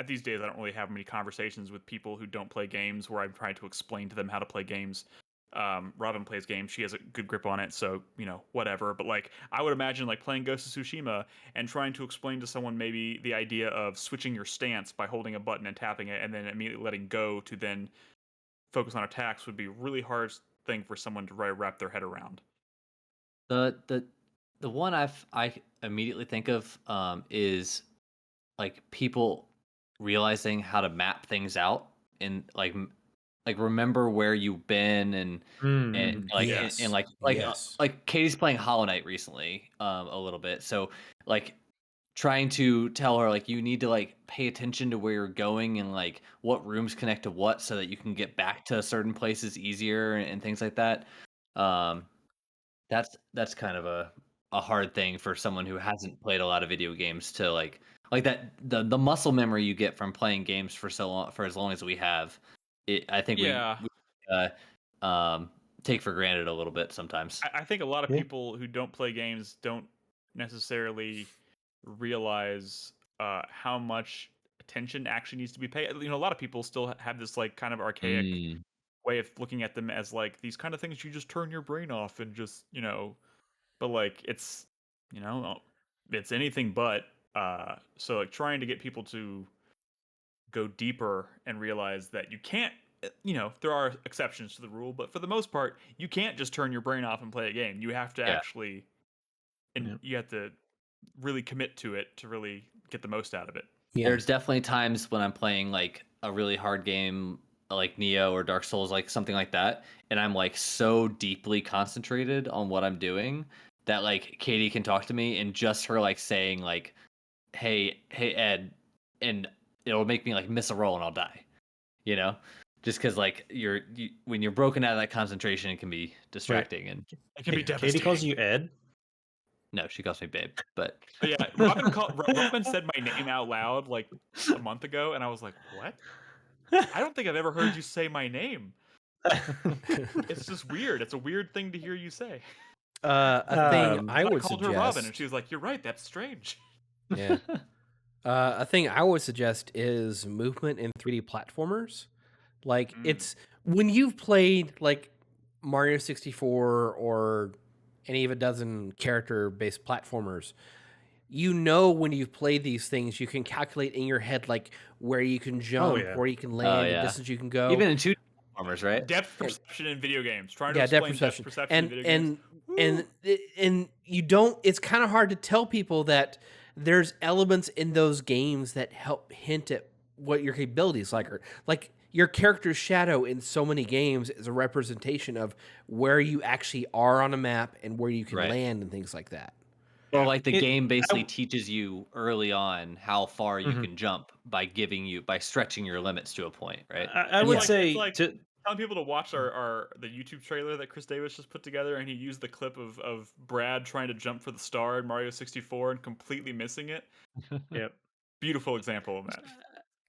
these days I don't really have many conversations with people who don't play games where I'm trying to explain to them how to play games. Robin plays games. She has a good grip on it, so whatever. But like, I would imagine like playing Ghost of Tsushima and trying to explain to someone maybe the idea of switching your stance by holding a button and tapping it, and then immediately letting go to then focus on attacks would be a really hard thing for someone to wrap their head around. The one I immediately think of is like people realizing how to map things out and like remember where you've been and like yes. and like Katie's playing Hollow Knight recently a little bit, so like trying to tell her like you need to like pay attention to where you're going and like what rooms connect to what so that you can get back to certain places easier and things like that. That's kind of a hard thing for someone who hasn't played a lot of video games to like that the muscle memory you get from playing games for as long as we have. I think we take for granted a little bit sometimes. I think a lot of people who don't play games don't necessarily realize how much attention actually needs to be paid. A lot of people still have this like kind of archaic way of looking at them as like these kind of things you just turn your brain off and just but like it's it's anything but. So like trying to get people to go deeper and realize that you can't, there are exceptions to the rule, but for the most part, you can't just turn your brain off and play a game. You have to actually, and you have to really commit to it to really get the most out of it. Yeah. There's definitely times when I'm playing like a really hard game like Nioh or Dark Souls, like something like that, and I'm like so deeply concentrated on what I'm doing that like Katie can talk to me and just her like saying like, hey Ed, and it'll make me like miss a roll and I'll die, just because like when you're broken out of that concentration, it can be distracting. And it can be devastating. Katie calls you Ed? No, she calls me babe. But yeah, Robin said my name out loud like a month ago, and I was like, what? I don't think I've ever heard you say my name. It's just weird. It's a weird thing to hear you say. A thing I would called suggest. her Robin, and she was like, "You're right. That's strange." Yeah. A thing I would suggest is movement in 3D platformers. Like it's when you've played like Mario 64 or any of a dozen character-based platformers, you know, when you've played these things, you can calculate in your head like where you can jump, yeah. where you can land, the distance you can go. Even in 2D platformers, right? Depth perception in video games. Trying to Yeah, depth explain depth perception. perception in video games. And you don't. It's kind of hard to tell people that there's elements in those games that help hint at what your capabilities are. Like your character's shadow in so many games is a representation of where you actually are on a map and where you can Right. land and things like that. Or like the game basically teaches you early on how far you Mhm. can jump by stretching your limits to a point, right? I would say it's like to telling people to watch the YouTube trailer that Chris Davis just put together, and he used the clip of Brad trying to jump for the star in Mario 64 and completely missing it. Yep. Beautiful example of that.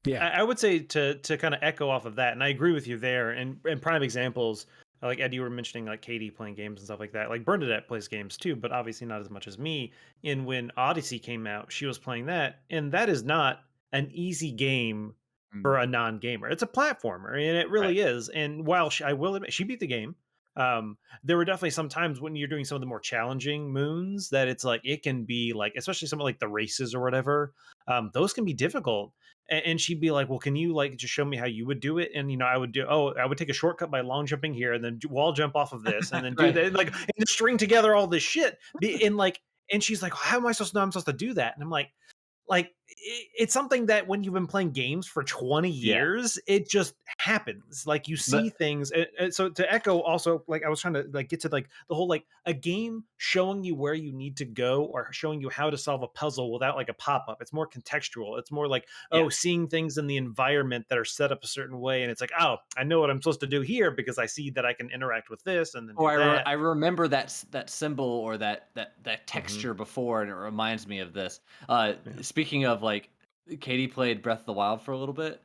Yeah. I would say to kind of echo off of that, and I agree with you there. And prime examples, like Ed, you were mentioning like Katie playing games and stuff like that. Like Bernadette plays games too, but obviously not as much as me. And when Odyssey came out, she was playing that, and that is not an easy game for a non-gamer. It's a platformer, and it really is. And while I will admit, she beat the game. There were definitely some times when you're doing some of the more challenging moons that it's like it can be like, especially some of like the races or whatever. Those can be difficult. And she'd be like, well, can you like just show me how you would do it? And I would I would take a shortcut by long jumping here and then wall jump off of this and then do that, like, and just string together all this shit. And she's like, how am I supposed to know I'm supposed to do that? And I'm like it's something that when you've been playing games for 20 years, it just happens. Like you see things. And so to echo also, like I was trying to like get to like the whole, like a game showing you where you need to go or showing you how to solve a puzzle without like a pop-up. It's more contextual. It's more like, seeing things in the environment that are set up a certain way. And it's like, oh, I know what I'm supposed to do here because I see that I can interact with this. And then I remember that symbol or that texture before, and it reminds me of this. Speaking of, like, Katie played Breath of the Wild for a little bit,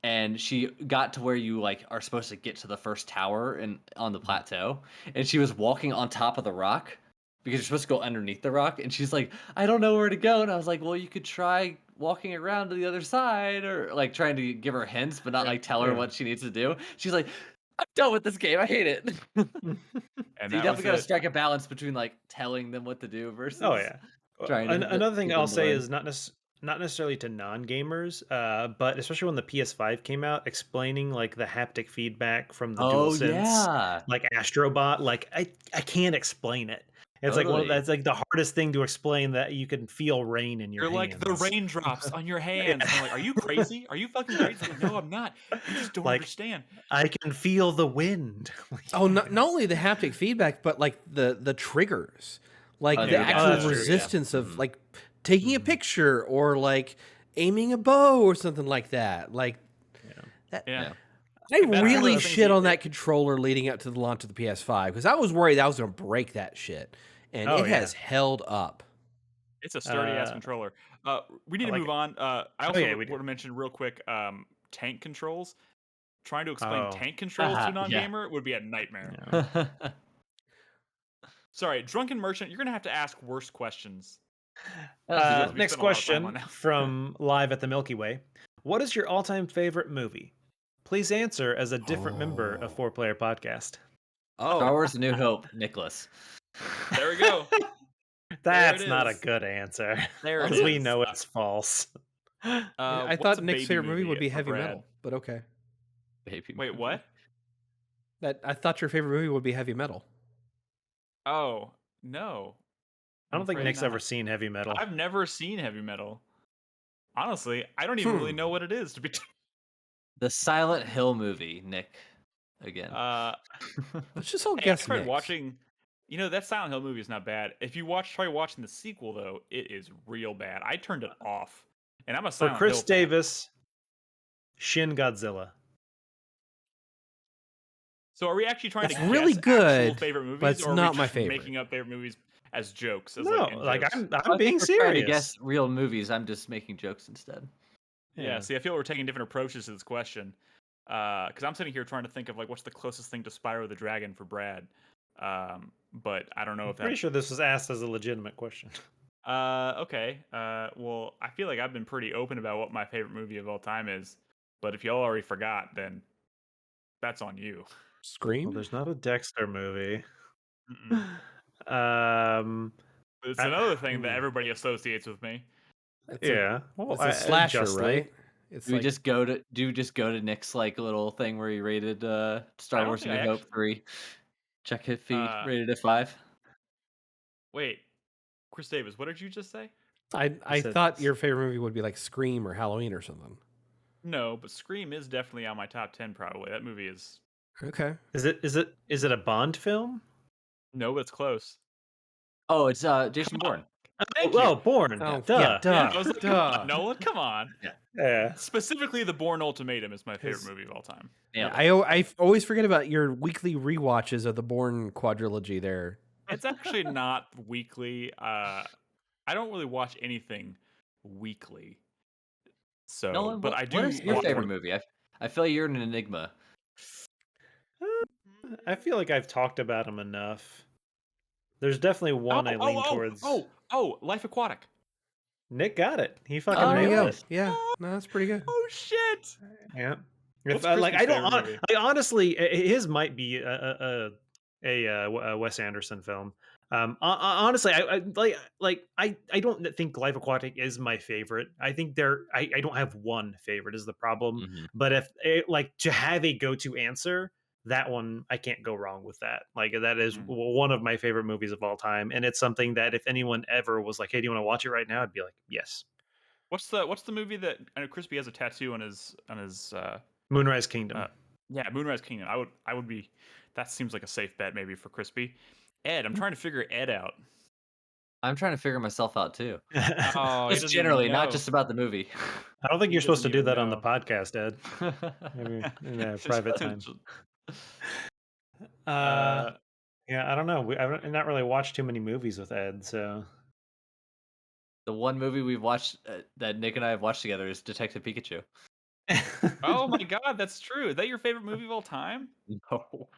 and she got to where you like are supposed to get to the first tower on the plateau, and she was walking on top of the rock because you're supposed to go underneath the rock, and she's like, I don't know where to go, and I was like, well, you could try walking around to the other side, or like trying to give her hints but not like tell her what she needs to do. She's like, I'm done with this game. I hate it. And so you definitely got to strike a balance between like telling them what to do versus. Trying to another thing I'll say is not necessarily to non-gamers, but especially when the PS5 came out, explaining like the haptic feedback from the DualSense, like Astrobot, like I can't explain it. It's like that's like the hardest thing to explain, that you can feel rain in your hands. You're like the raindrops on your hands. And I'm like, are you crazy? Are you fucking crazy? Like, no, I'm not. You just don't understand. I can feel the wind. Not only the haptic feedback, but like the triggers, like the actual resistance of like taking a picture or like aiming a bow or something like that. Like I really shit on that controller leading up to the launch of the PS5 because I was worried I was going to break that shit, and it has held up. It's a sturdy ass controller. We need to move on. I also want to mention real quick tank controls. Trying to explain tank controls to a non-gamer would be a nightmare. Yeah. Sorry, Drunken Merchant, you're going to have to ask worse questions. Next question from Live at the Milky Way. What is your all-time favorite movie? Please answer as a different member of 4Player Podcast. Star Wars: A New Hope, Nicholas. There we go. That's not a good anser. Because we know it's false. I thought Nick's favorite movie would be Heavy Metal, but okay. Wait, what? I thought your favorite movie would be Heavy Metal. Oh, no. I don't think Nick's ever seen Heavy Metal. I've never seen Heavy Metal. Honestly, I don't even really know what it is, to be The Silent Hill movie, Nick. Again. Let's just all guess. I tried watching. That Silent Hill movie is not bad. If you try watching the sequel, though, it is real bad. I turned it off, and I'm a Silent Hill. For Chris Hill Davis, Shin Godzilla. So are we actually trying to really guess good favorite movies, but it's or not are we my favorite. Making up favorite movies as jokes? As I'm being serious. Trying to guess real movies. I'm just making jokes instead. Yeah. See, I feel we're taking different approaches to this question. Because I'm sitting here trying to think of like what's the closest thing to Spyro the Dragon for Brad. But I don't know if pretty sure this was asked as a legitimate question. Okay. Well, I feel like I've been pretty open about what my favorite movie of all time is. But if y'all already forgot, then that's on you. Scream? Well, there's not a Dexter movie. It's another thing that everybody associates with me. It's a slasher, right? It's do we just go to Nick's like little thing where he rated Star Wars: A New Hope 3? Check his feed, rated at 5. Wait, Chris Davis, what did you just say? I thought your favorite movie would be like Scream or Halloween or something. No, but Scream is definitely on my top 10 probably. That movie is okay. Is it a Bond film? No, but it's close. Oh, it's Jason Bourne. Thank you. Bourne. Oh, duh. Yeah, duh. Yeah, I was like, duh. Nolan, come on. Yeah. Specifically, The Bourne Ultimatum is my favorite movie of all time. Yeah, I always forget about your weekly rewatches of the Bourne quadrilogy there. It's actually not weekly. I don't really watch anything weekly. So, Nolan, but I do. What is your favorite movie? I feel like you're an enigma. I feel like I've talked about him enough. There's definitely one I lean towards. Life Aquatic. Nick got it. He fucking nailed it. Yeah, no, that's pretty good. Oh shit. Yeah. What's If like I Christie's don't favorite movie? honestly, his might be a Wes Anderson film. Honestly, I don't think Life Aquatic is my favorite. I think I don't have one favorite is the problem. Mm-hmm. But if like to have a go-to answer, that one I can't go wrong with that. Like that is one of my favorite movies of all time, and it's something that if anyone ever was like, "Hey, do you want to watch it right now?" I'd be like, "Yes." What's the movie that I know Crispy has a tattoo on his Moonrise Kingdom. Yeah, Moonrise Kingdom. I would be. That seems like a safe bet maybe for Crispy. Ed, I'm trying to figure Ed out. I'm trying to figure myself out too. Oh, just generally, not just about the movie. I don't think you're supposed to do that on the podcast, Ed. Maybe in a private time. Yeah, I don't know. I've not really watched too many movies with Ed, so. The one movie we've watched that Nick and I have watched together is Detective Pikachu. Oh my god, that's true. Is that your favorite movie of all time? No.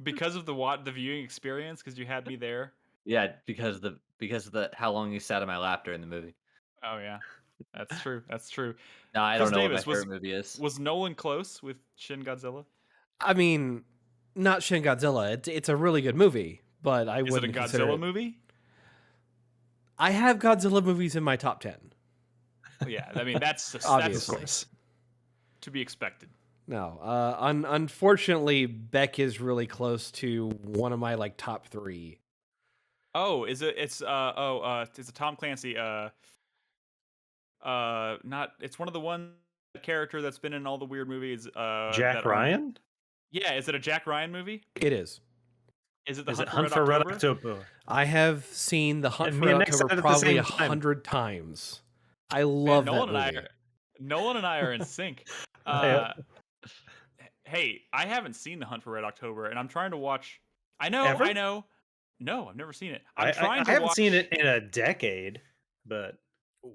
Because of the viewing experience, because you had me there. Yeah, because of the how long you sat on my lap during the movie. Oh yeah, that's true. That's true. No, I don't know Davis, what my favorite movie is. Was Nolan close with Shin Godzilla? I mean, not Shin Godzilla. It's a really good movie, but I wouldn't consider it. Is it a Godzilla movie? I have Godzilla movies in my top 10. Yeah, I mean that's obviously that's to be expected. No, unfortunately, Beck is really close to one of my like top 3. Oh, is it? It's it's a Tom Clancy. Not. It's one of the one character that's been in all the weird movies. Jack Ryan. Yeah, is it a Jack Ryan movie? It is. Is it the Hunt for Red October? I have seen the Hunt for Red October probably 100 times. I love that movie. Nolan and I are in sync. Hey, I haven't seen the Hunt for Red October, and I'm trying to watch. I know. No, I've never seen it. I haven't seen it in a decade, but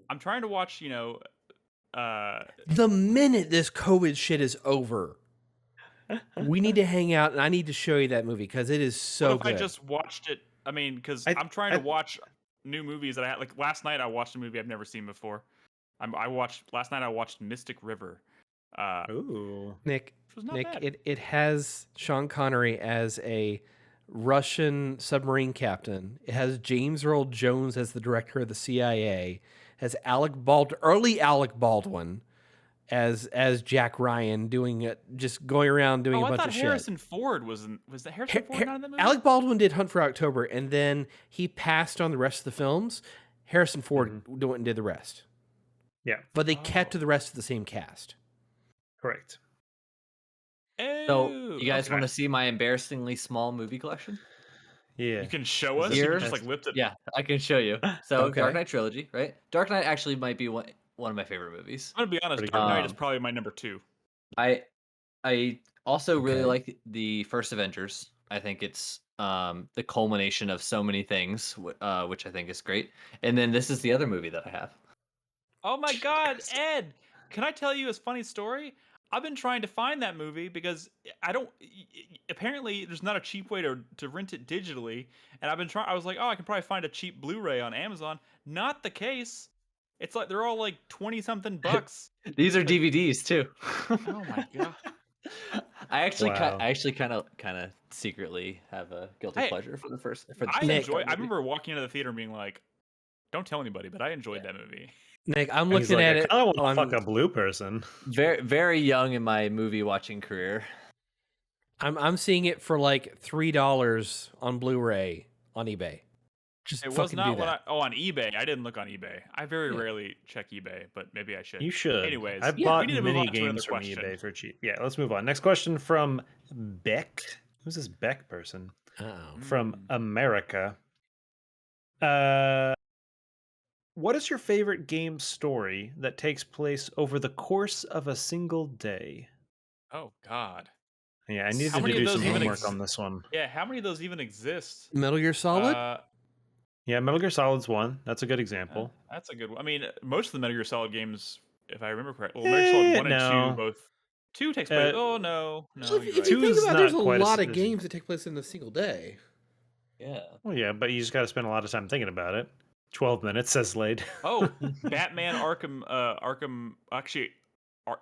I'm trying to watch. The minute this COVID shit is over, we need to hang out, and I need to show you that movie because it is so good. I just watched it. I mean, because I'm trying to watch new movies that I had. Like last night, I watched a movie I've never seen before. Last night I watched Mystic River. Ooh, Nick, it has Sean Connery as a Russian submarine captain. It has James Earl Jones as the director of the CIA. It has early Alec Baldwin as Jack Ryan just going around doing a bunch of shit. Harrison Ford was that Harrison Ford not in the movie? Alec Baldwin did Hunt for October, and then he passed on the rest of the films. Harrison Ford went and did the rest. Yeah, but they kept to the rest of the same cast. Correct. So, you guys want to see my embarrassingly small movie collection? Yeah. You can show us? Here? You can just like lift it. Yeah, I can show you. So, Dark Knight trilogy, right? Dark Knight actually might be one of my favorite movies. I'm going to be honest, Dark Knight is probably my number 2. I also really like the first Avengers. I think it's the culmination of so many things, which I think is great. And then this is the other movie that I have. Oh my God, Ed! Can I tell you a funny story? I've been trying to find that movie because apparently there's not a cheap way to rent it digitally. And I've been trying, I was like, oh, I can probably find a cheap Blu-ray on Amazon. Not the case. It's like, they're all like 20 something bucks. These are DVDs too. Oh my God. I actually kind of secretly have a guilty pleasure for the first. I remember walking into the theater and being like, "Don't tell anybody," but I enjoyed that movie. Nick, I'm looking at it. I kind of want to fuck a blue person. Very, very young in my movie watching career. I'm seeing it for like $3 on Blu-ray on eBay. It was not what on eBay. I didn't look on eBay. I very rarely check eBay, but maybe I should. You should. Anyways, I've bought mini games from eBay for cheap. Yeah, let's move on. Next question from Beck. Who's this Beck person? From America. What is your favorite game story that takes place over the course of a single day? Oh God. Yeah, I needed to do some homework on this one. Yeah, how many of those even exist? Metal Gear Solid? Yeah, Metal Gear Solid's one. That's a good example. That's a good one. I mean, most of the Metal Gear Solid games, if I remember correctly, Metal Gear Solid 1 and 2 both. 2 takes place. No. If you think about it, there's a lot of games that take place in a single day. Yeah. Well, yeah, but you just got to spend a lot of time thinking about it. 12 minutes, says Slade. Oh, Batman, Arkham. Actually,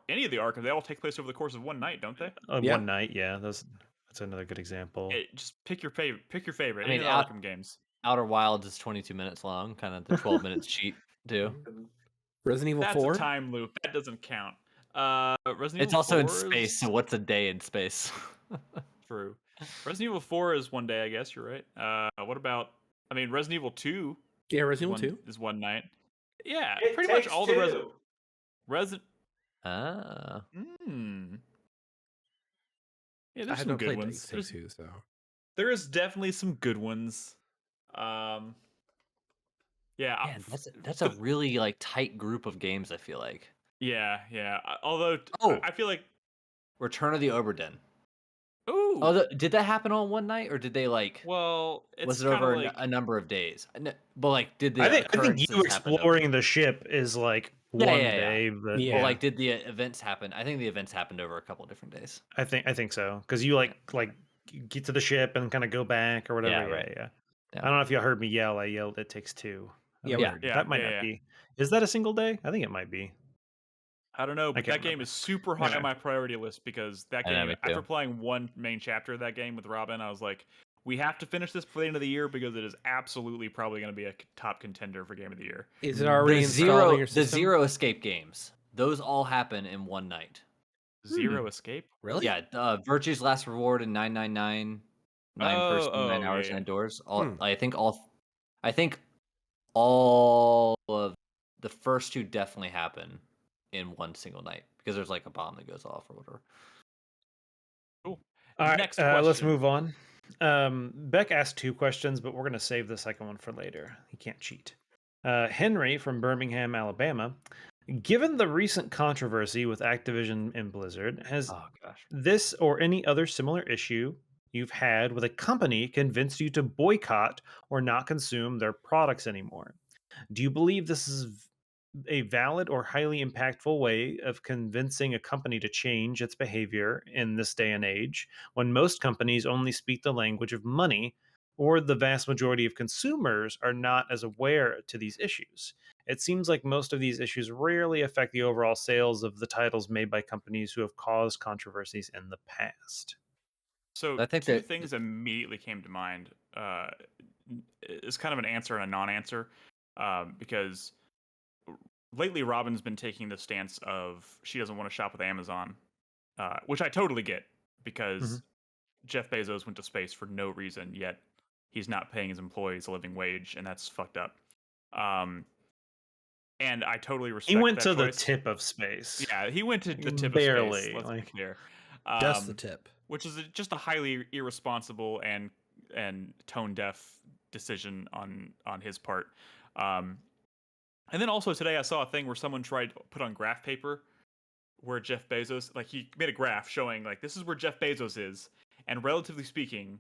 any of the Arkham, they all take place over the course of one night, don't they? One night, yeah. That's another good example. Just pick your favorite. Pick your favorite. I mean, Arkham games. Outer Wilds is 22 minutes long, kind of the 12 minutes cheat too. Resident Evil 4? That's a time loop. That doesn't count. Resident Evil 4 also in space, so what's a day in space? True. Resident Evil 4 is one day, I guess. You're right. What about? I mean, Resident Evil 2. Yeah, Resident Evil 2 is one night. Yeah, pretty much all the Resident. Yeah, there's some good ones. There is definitely some good ones. Man, that's a really like tight group of games. I feel like. Yeah. Although, I feel like Return of the Obra Dinn. Ooh. Oh, did that happen on one night, or did they like? Well, was it over a number of days? But like, did the I think you exploring the ship is like one day. But Well, like, did the events happen? I think the events happened over a couple of different days. I think so, because you like get to the ship and kind of go back or whatever. Yeah. I don't know if y'all heard me yell. I yelled, "It takes two." That might not be. Is that a single day? I think it might be. I don't know, but that game is super high on my priority list because that game, after playing one main chapter of that game with Robin, I was like, we have to finish this before the end of the year because it is absolutely probably going to be a top contender for Game of the Year. Is it already installed in your system? The Zero Escape games, those all happen in one night. Zero Escape? Really? Yeah, Virtue's Last Reward and 999, 9 hours and indoors. I think all of the first two definitely happen in one single night because there's like a bomb that goes off or whatever. Cool. All right, next let's move on. Beck asked 2 questions, but we're going to save the second one for later. He can't cheat. Henry from Birmingham, Alabama. Given the recent controversy with Activision and Blizzard, has this or any other similar issue you've had with a company convinced you to boycott or not consume their products anymore? Do you believe this is a valid or highly impactful way of convincing a company to change its behavior in this day and age, when most companies only speak the language of money, or the vast majority of consumers are not as aware to these issues? It seems like most of these issues rarely affect the overall sales of the titles made by companies who have caused controversies in the past. So I think two things immediately came to mind. It's kind of an answer and a non-answer, because lately Robin's been taking the stance of she doesn't want to shop with Amazon, which I totally get, because Jeff Bezos went to space for no reason, yet he's not paying his employees a living wage, and that's fucked up. And I totally respect that. He went to choice. The tip of space. Yeah, he went to the tip barely, of space. Let's be clear. Just the tip. Which is just a highly irresponsible and tone deaf decision on his part. And then also today I saw a thing where someone tried to put on graph paper where Jeff Bezos, like, he made a graph showing like this is where Jeff Bezos is, and relatively speaking,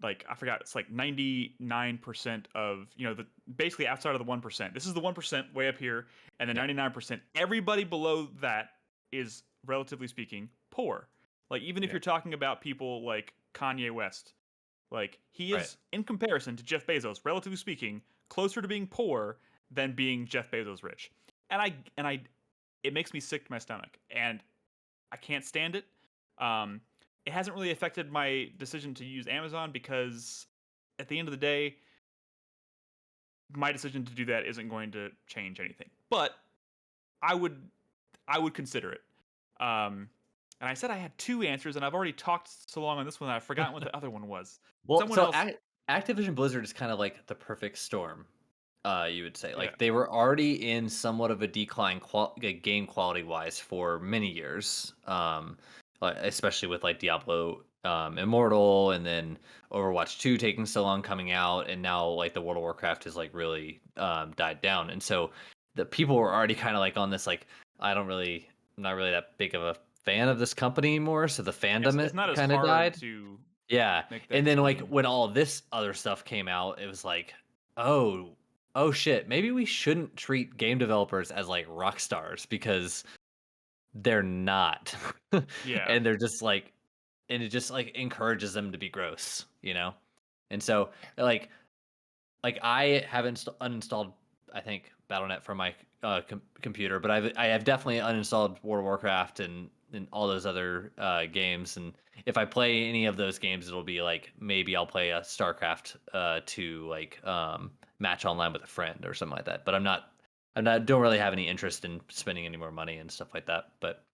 like, I forgot, it's like 99% of, basically outside of the 1%. This is the 1% way up here, and the 99%. Everybody below that is, relatively speaking, poor. Like, even if you're talking about people like Kanye West, like, he is, in comparison to Jeff Bezos, relatively speaking, closer to being poor than being Jeff Bezos rich. And I it makes me sick to my stomach, and I can't stand it. it hasn't really affected my decision to use Amazon because at the end of the day, my decision to do that isn't going to change anything. But I would consider it. And I said I had 2 answers, and I've already talked so long on this one that I've forgotten what the other one was. Well, Someone so else. Activision Blizzard is kind of like the perfect storm. You would say like Yeah. they were already in somewhat of a decline game quality wise for many years, especially with like Diablo Immortal, and then Overwatch 2 taking so long coming out, and now like the World of Warcraft has like really died down, and so the people were already kind of like on this like I'm not really that big of a fan of this company anymore, so the fandom It's not as kind of hard died. to Yeah, make that and then like decision. when all this other stuff came out, it was like, oh shit, maybe we shouldn't treat game developers as like rock stars because they're not. Yeah. And they're just like, and it just like encourages them to be gross, you know? And so like I haven't uninstalled, I think, Battle.net from my computer, but I have definitely uninstalled World of Warcraft and all those other games. And if I play any of those games, it'll be like maybe I'll play a StarCraft to like match online with a friend or something like that. But don't really have any interest in spending any more money and stuff like that. But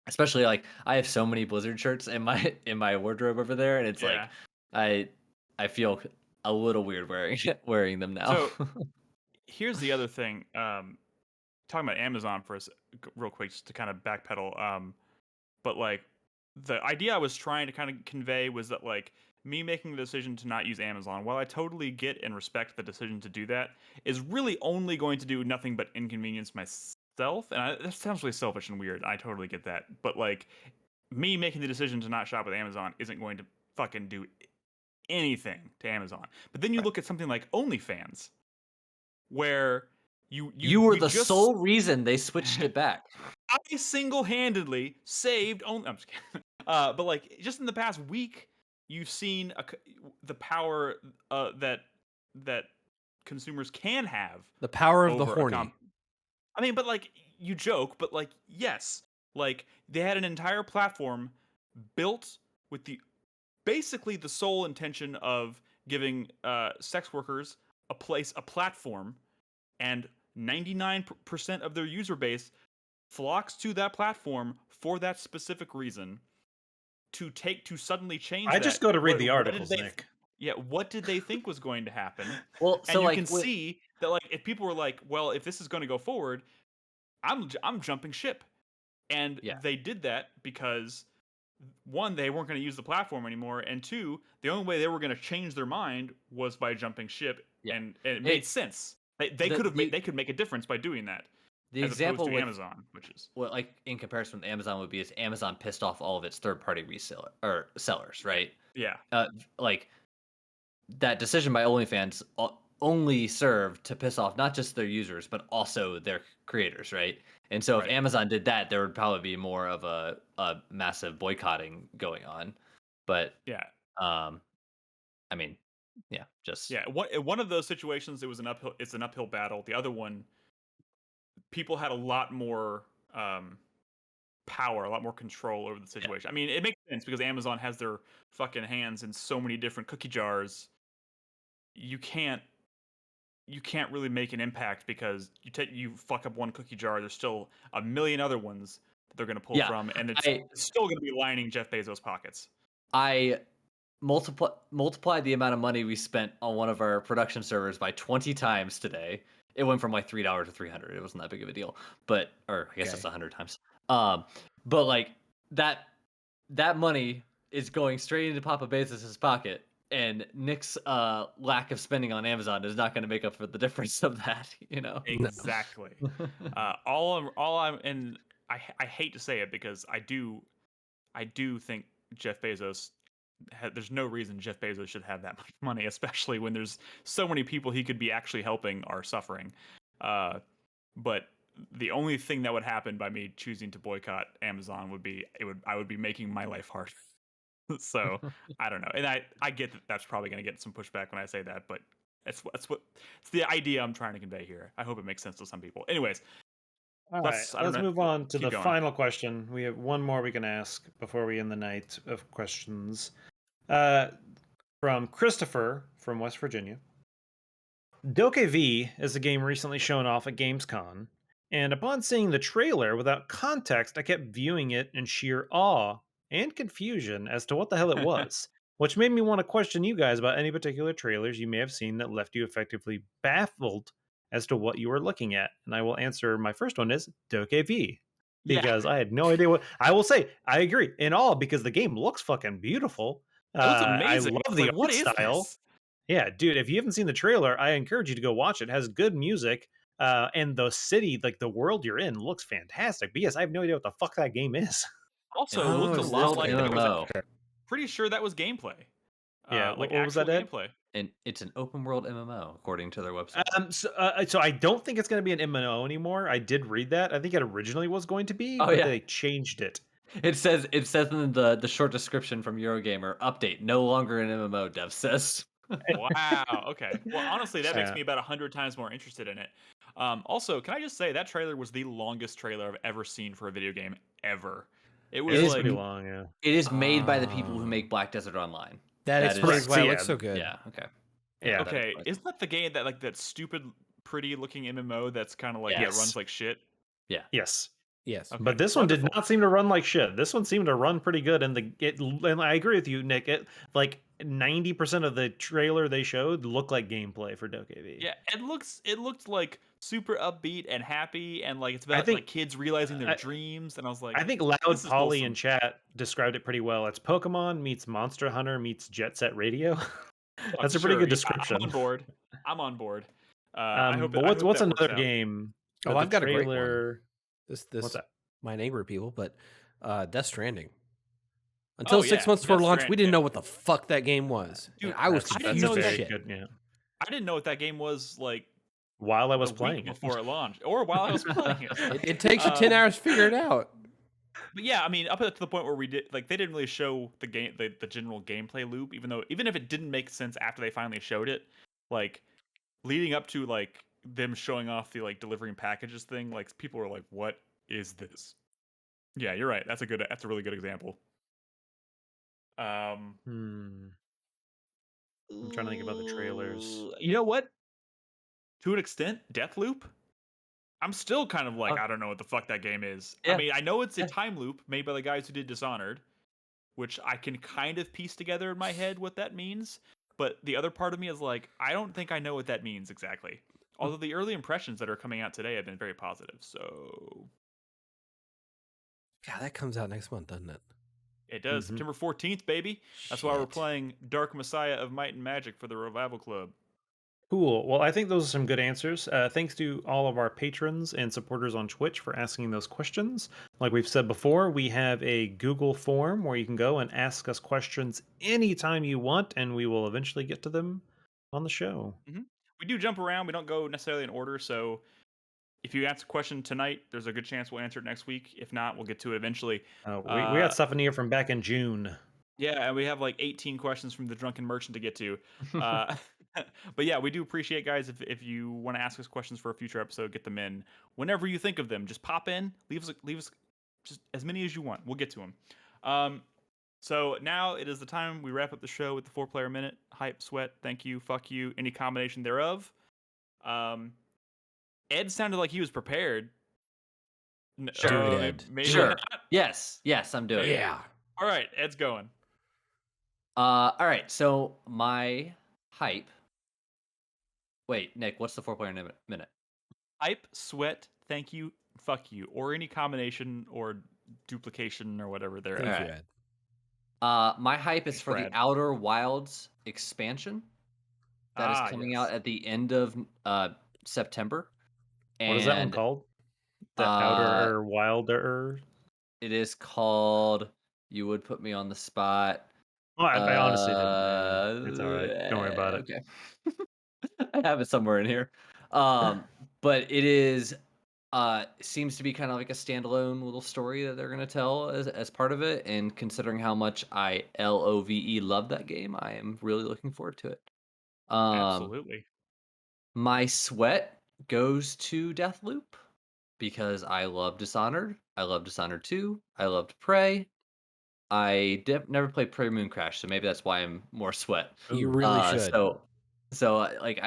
especially like I have so many Blizzard shirts in my wardrobe over there, and it's like I feel a little weird wearing them now. So here's the other thing. Talking about Amazon for real quick, just to kind of backpedal. But like the idea I was trying to kind of convey was that like me making the decision to not use Amazon, while I totally get and respect the decision to do that, is really only going to do nothing but inconvenience myself. And that sounds really selfish and weird. I totally get that. But like me making the decision to not shop with Amazon isn't going to fucking do anything to Amazon. But then you look at something like OnlyFans, where you were the sole reason they switched it back. I single-handedly saved only. I'm just kidding. But like just in the past week, you've seen the power that consumers can have. The power of the over horny. I mean, but like you joke, but like yes, like they had an entire platform built with basically the sole intention of giving sex workers a platform, and 99% of their user base flocks to that platform for that specific reason. To suddenly change I just go to read the articles, Nick. Yeah, what did they think was going to happen? Well, and so you like can see that like if people were like, well, if this is going to go forward, I'm jumping ship. And they did that because 1, they weren't going to use the platform anymore, and 2, the only way they were going to change their mind was by jumping ship, and it made sense. They could make a difference by doing that. The as example opposed to with Amazon, which is like in comparison with Amazon would be is Amazon pissed off all of its third-party sellers, right? Yeah. Like that decision by OnlyFans only served to piss off not just their users but also their creators, right? And so if Amazon did that, there would probably be more of a massive boycotting going on. But I mean, one of those situations, it's an uphill battle. The other one, people had a lot more power, a lot more control over the situation. I mean, it makes sense because Amazon has their fucking hands in so many different cookie jars. You can't really make an impact because you fuck up one cookie jar, there's still a million other ones that they're going to pull from, and it's still going to be lining Jeff Bezos' pockets. I multiplied the amount of money we spent on one of our production servers by 20 times today. It went from like $3 to $300. It wasn't that big of a deal, or I guess it's 100 times. But like that money is going straight into Papa Bezos' pocket, and Nick's lack of spending on Amazon is not going to make up for the difference of that, you know? Exactly. And I hate to say it because I do think Jeff Bezos. There's no reason Jeff Bezos should have that much money, especially when there's so many people he could be actually helping are suffering. But the only thing that would happen by me choosing to boycott Amazon would be I would be making my life hard. So I don't know, and I get that that's probably going to get some pushback when I say that, but it's the idea I'm trying to convey here. I hope it makes sense to some people. Anyways, All right, I don't let's know. move on to Keep the going. final question. We have one more we can ask before we end the night of questions. From Christopher from West Virginia. Doke V is a game recently shown off at Gamescom, and upon seeing the trailer without context, I kept viewing it in sheer awe and confusion as to what the hell it was, which made me want to question you guys about any particular trailers you may have seen that left you effectively baffled as to what you were looking at. And I will answer my first one is Doke V. Because I had no idea what I will say. I agree in awe because the game looks fucking beautiful. It looks I amazing. love It's the like, what art is style. this? Yeah, dude, if you haven't seen the trailer, I encourage you to go watch it. It has good music, and the city, like the world you're in, looks fantastic. But yes, I have no idea what the fuck that game is. Also, An it looked a open lot world like that was MMO. pretty sure that was gameplay. Yeah, Like what was actual that, Ed? gameplay. And it's an open world MMO, according to their website. So I don't think it's going to be an MMO anymore. I did read that. I think it originally was going to be, Oh, but yeah. they changed it. It says in the short description from Eurogamer, update, no longer an MMO, dev says. Wow. Okay. Well, honestly, that makes Yeah. me about 100 times more interested in it. Also, can I just say that trailer was the longest trailer I've ever seen for a video game ever. It was It is like pretty long, yeah. It is made by the people who make Black Desert Online. That That explains is- why it yeah, looks so good. Yeah, okay. Yeah. that okay. explains. Isn't that the game that like that stupid, pretty looking MMO that's kind of like that Yes. runs like shit? Yes. Yes. Okay, But this one did wonderful. not seem to run like shit. This one seemed to run pretty good, and and I agree with you, Nick. It like 90% of the trailer they showed looked like gameplay for Doke V. Yeah, it looked like super upbeat and happy, and like it's I about think- like kids realizing their I- dreams, and I was like, I think Loud this is Polly wholesome. in chat described it pretty well. It's Pokemon meets Monster Hunter meets Jet Set Radio. That's a pretty Sure, good yeah, description. I'm on board. I'm on board. I hope. But I hope what's that works another out. game? Oh, that I've the got a great one. trailer- This What's that? my neighbor people, but Death Stranding. Until Oh, 6 yeah, months before Death launch, we Stranding, didn't yeah. know what the fuck that game was. Dude, And I was I didn't confused know as that- shit. Good, yeah. I didn't know what that game was like While I was a week playing it. before it launched, or while I was playing it. It takes you 10 hours to figure it out. But yeah, I mean, up to the point where we did like they didn't really show the game, the general gameplay loop, even if it didn't make sense after they finally showed it, like leading up to like them showing off the like delivering packages thing, like people were like, "What is this?" Yeah, you're right. That's a really good example. I'm trying to think about the trailers. You know what? To an extent, Deathloop. I'm still kind of like, Oh. I don't know what the fuck that game is. Yeah. I mean, I know it's a Yeah. time loop made by the guys who did Dishonored, which I can kind of piece together in my head what that means. But the other part of me is like, I don't think I know what that means exactly. Although the early impressions that are coming out today have been very positive. So God, that comes out next month, doesn't it? it does. Mhm. September 14th, baby. That's why we're Shit. playing Dark Messiah of Might and Magic for the Revival Club. Cool. Well, I think those are some good answers. Thanks to all of our patrons and supporters on Twitch for asking those questions. Like we've said before, we have a Google form where you can go and ask us questions anytime you want, and we will eventually get to them on the show. We do jump around. We don't go necessarily in order. So if you ask a question tonight, there's a good chance we'll answer it next week. If not, we'll get to it eventually. We got stuff in here from back in June. Yeah, and we have like 18 questions from the Drunken Merchant to get to. But yeah, we do appreciate, guys, if you want to ask us questions for a future episode, get them in whenever you think of them. Just pop in, leave us just as many as you want. We'll get to them. So now it is the time we wrap up the show with the 4-player minute. Hype, sweat, thank you, fuck you, any combination thereof. Ed sounded like he was prepared. Sure, Ed. Maybe Sure. not. Yes, I'm doing it. Yeah. All right, Ed's going. All right, so my hype. Wait, Nick, what's the 4-player minute? Hype, sweat, thank you, fuck you, or any combination or duplication or whatever there. Thank Alright. you, Ed. My hype is Thanks, for Brad. the Outer Wilds expansion that is coming out at the end of September. What is that one And called? The Outer or Wilder? It is called. You would put me on the spot. Oh, I honestly didn't. It's all right. Don't worry about it. Okay. I have it somewhere in here. But it is seems to be kind of like a standalone little story that they're going to tell as part of it. And considering how much I love that game, I am really looking forward to it. Absolutely. My sweat goes to Deathloop. because I love Dishonored. I love Dishonored 2. I loved Prey. I never played Prey Moon Crash, so maybe that's why I'm more sweat. You really should.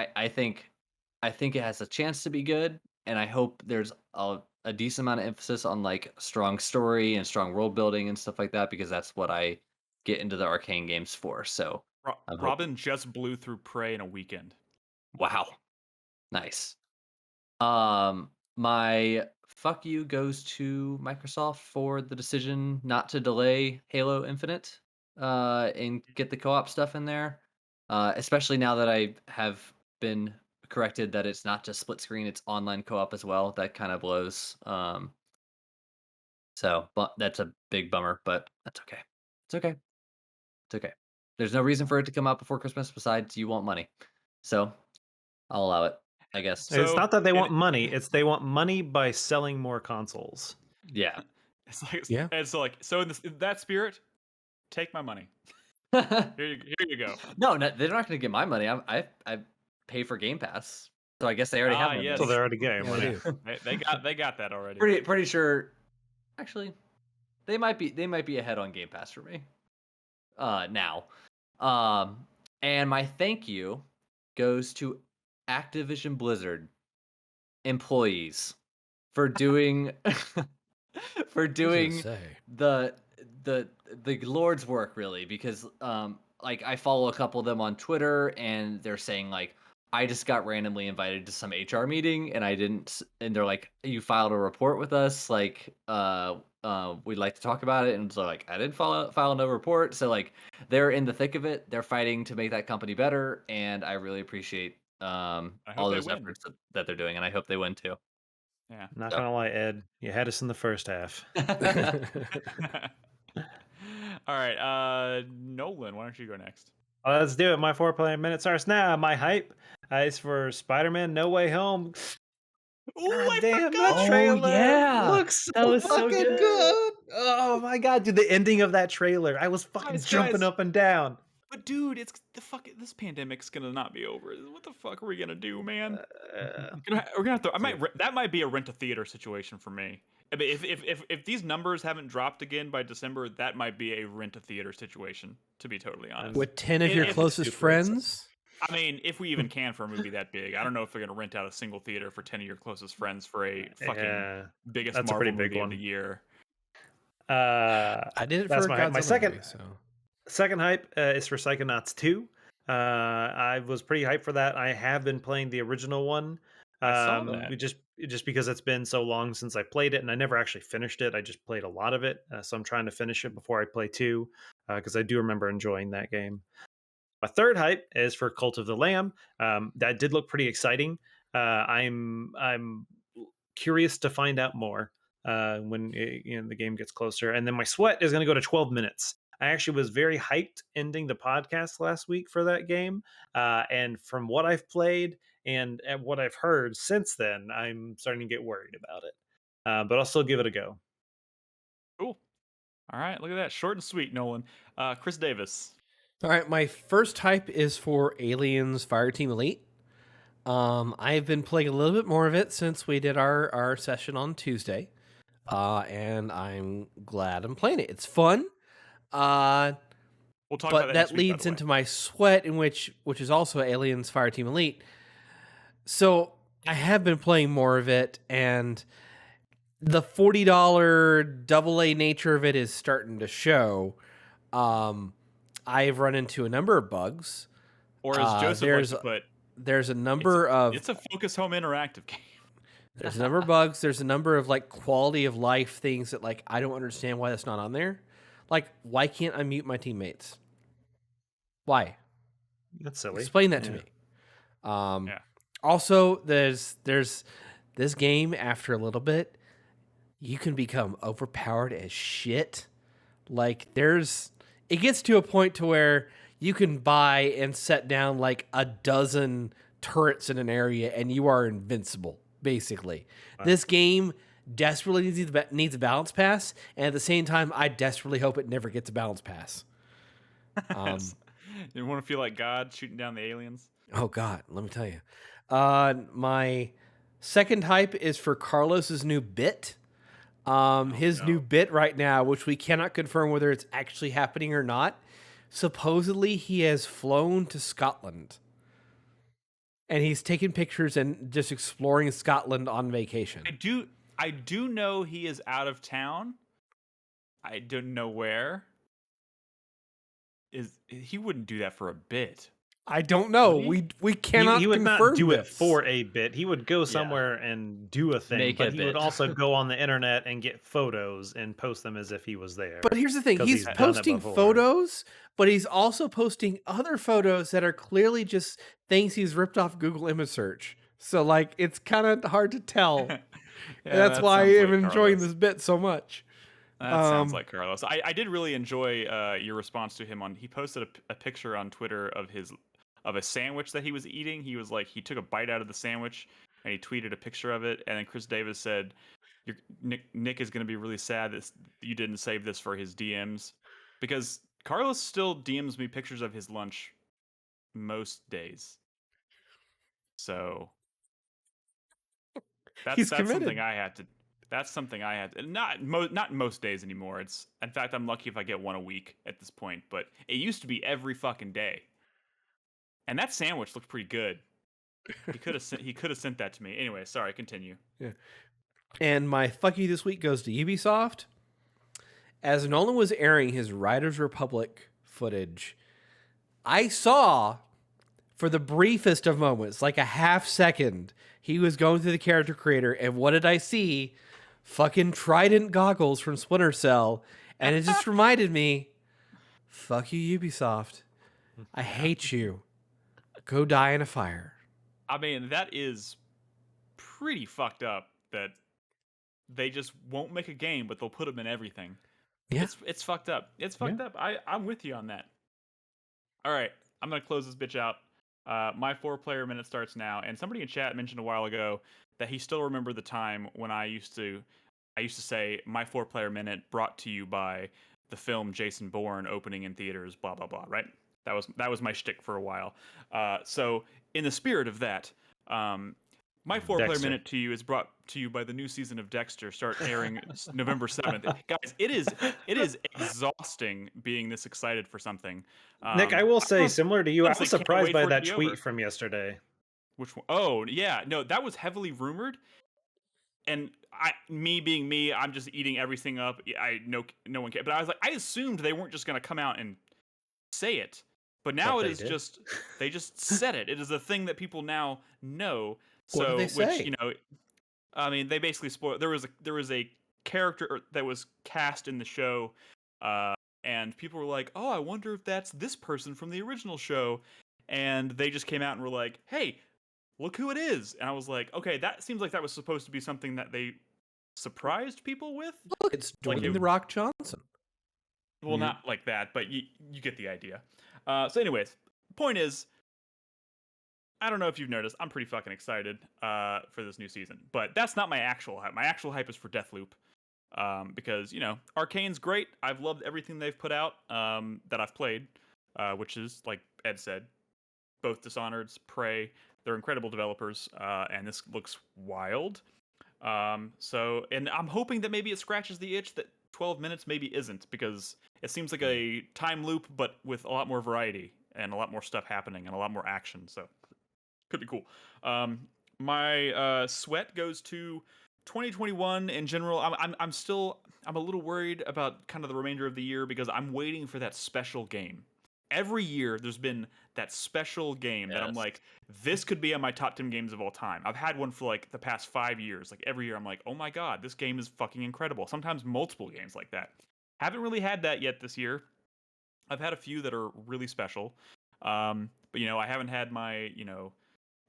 I think it has a chance to be good, and I hope there's a decent amount of emphasis on like strong story and strong world building and stuff like that, because that's what I get into the Arcane games for. So Robin just blew through Prey in a weekend. Wow, nice. My fuck you goes to Microsoft for the decision not to delay Halo Infinite and get the co-op stuff in there. Especially now that I have been corrected that it's not just split screen, it's online co-op as well. That kind of blows. But that's a big bummer, but that's okay. It's okay. It's okay. There's no reason for it to come out before Christmas besides you want money. So I'll allow it, I guess. So, it's not that they want money, it's they want money by selling more consoles. Yeah. So in that spirit, take my money. Here you go. No, they're not going to get my money. I pay for Game Pass, so I guess they already have my money. So they're already getting money. They got that already. Pretty sure. Actually, they might be ahead on Game Pass for me. Now, and my thank you goes to Activision Blizzard employees for doing the Lord's work, really, because like I follow a couple of them on Twitter, and they're saying like, I just got randomly invited to some HR meeting and I didn't, and they're like, you filed a report with us, like we'd like to talk about it. And so like, I didn't file no report. So like, they're in the thick of it. They're fighting to make that company better, and I really appreciate all those efforts that they're doing, and I hope they win too. Yeah. Not gonna lie, Ed, you had us in the first half. All right, Nolan, why don't you go next? Let's do it. My 4-player minute starts now. My hype is for Spider-Man No Way Home. Oh, damn, that trailer looks so fucking good. Oh my god, dude, the ending of that trailer, I was fucking jumping up and down. But dude, it's this pandemic's gonna not be over. What the fuck are we gonna do, man? We're gonna have to. That might be a rent a theater situation for me. I mean, if these numbers haven't dropped again by December, that might be a rent a theater situation. To be totally honest, with 10 of your closest friends. I mean, if we even can for a movie that big, I don't know if we're gonna rent out a single theater for 10 of your closest friends for a fucking biggest Marvel movie of the year. I did it for my second. Second hype is for Psychonauts 2. I was pretty hyped for that. I have been playing the original one. Just because it's been so long since I played it, and I never actually finished it. I just played a lot of it, so I'm trying to finish it before I play 2, because I do remember enjoying that game. My third hype is for Cult of the Lamb. That did look pretty exciting. I'm curious to find out more when the game gets closer. And then my sweat is going to go to 12 minutes. I actually was very hyped ending the podcast last week for that game. And from what I've played and what I've heard since then, I'm starting to get worried about it. But I'll still give it a go. Cool. All right. Look at that. Short and sweet, Nolan. Chris Davis. All right. My first hype is for Aliens Fireteam Elite. I've been playing a little bit more of it since we did our session on Tuesday. And I'm glad I'm playing it. It's fun. We'll talk about that leads into my sweat, which is also Aliens Fireteam Elite. So I have been playing more of it, and the $40 AA nature of it is starting to show. I've run into a number of bugs. Or as Joseph likes to put, there's a number of... It's a Focus Home interactive game. There's a number of bugs. There's a number of like quality of life things that like I don't understand why that's not on there. Like, why can't I mute my teammates? Why? That's silly. Explain that to me. Also, there's this game. After a little bit, you can become overpowered as shit. Like, it gets to a point to where you can buy and set down like a dozen turrets in an area, and you are invincible. Basically, this game desperately needs a balance pass, and at the same time, I desperately hope it never gets a balance pass. You want to feel like God shooting down the aliens? Oh God, let me tell you. My Second hype is for Carlos's new bit. His new bit right now, which we cannot confirm whether it's actually happening or not. Supposedly, he has flown to Scotland. And he's taking pictures and just exploring Scotland on vacation. I do know he is out of town. I don't know where. He wouldn't do that for a bit. I don't know. We cannot. He would confirm not do this. it for a bit. He would go somewhere and do a thing, but he would also go on the internet and get photos and post them as if he was there. But here's the thing: he's posting photos, but he's also posting other photos that are clearly just things he's ripped off Google image search. So like, it's kind of hard to tell. That's why I'm enjoying this bit so much. That sounds like Carlos. I did really enjoy your response to him he posted a picture on Twitter of a sandwich that he was eating. He was like, he took a bite out of the sandwich and he tweeted a picture of it. And then Chris Davis said, Nick is going to be really sad that you didn't save this for his DMs, because Carlos still DMs me pictures of his lunch most days. So that's something I had to. That's something I had to, not most days anymore. In fact, I'm lucky if I get one a week at this point, but it used to be every fucking day. And that sandwich looked pretty good. He could have sent that to me. Anyway, sorry, continue. Yeah. And my fuck you this week goes to Ubisoft. As Nolan was airing his Riders Republic footage, I saw, for the briefest of moments, like a half second, he was going through the character creator, and what did I see? Fucking Trident goggles from Splinter Cell, and it just reminded me, fuck you, Ubisoft. I hate you. Go die in a fire. I mean, that is pretty fucked up that they just won't make a game, but they'll put them in everything. Yeah. It's fucked up. It's fucked up. I'm with you on that. All right, I'm going to close this bitch out. My 4-player minute starts now, and somebody in chat mentioned a while ago that he still remembered the time when I used to say my 4-player minute brought to you by the film Jason Bourne opening in theaters, blah blah blah, right? That was my shtick for a while. So in the spirit of that, my 4-player minute to you is brought to you by the new season of Dexter, start airing November 7th. Guys, it is exhausting being this excited for something. Nick, I will say, similar to you, I was surprised by that tweet from yesterday. Which one? Oh, yeah. No, that was heavily rumored. And me being me, I'm just eating everything up. No one cared. But I was like, I assumed they weren't just going to come out and say it. But now it is just, they just said it. It is a thing that people now know. What did they say? Which, I mean, they basically spoiled. There was a character that was cast in the show, and people were like, "Oh, I wonder if that's this person from the original show." And they just came out and were like, "Hey, look who it is!" And I was like, "Okay, that seems like that was supposed to be something that they surprised people with." Look, it's Dwayne The Rock Johnson. Well, not like that, but you get the idea. So, anyways, point is, I don't know if you've noticed, I'm pretty fucking excited for this new season. But that's not my actual hype. My actual hype is for Deathloop. Because, Arcane's great. I've loved everything they've put out that I've played, which is, like Ed said, both Dishonored's, Prey. They're incredible developers, and this looks wild. And I'm hoping that maybe it scratches the itch that 12 minutes maybe isn't, because it seems like a time loop, but with a lot more variety and a lot more stuff happening and a lot more action. So could be cool. My sweat goes to 2021 in general. I'm a little worried about kind of the remainder of the year, because I'm waiting for that special game. Every year there's been that special game that I'm like, this could be on my top 10 games of all time. I've had one for like the past 5 years. Like every year I'm like, oh my God, this game is fucking incredible. Sometimes multiple games like that. Haven't really had that yet this year. I've had a few that are really special. But I haven't had my,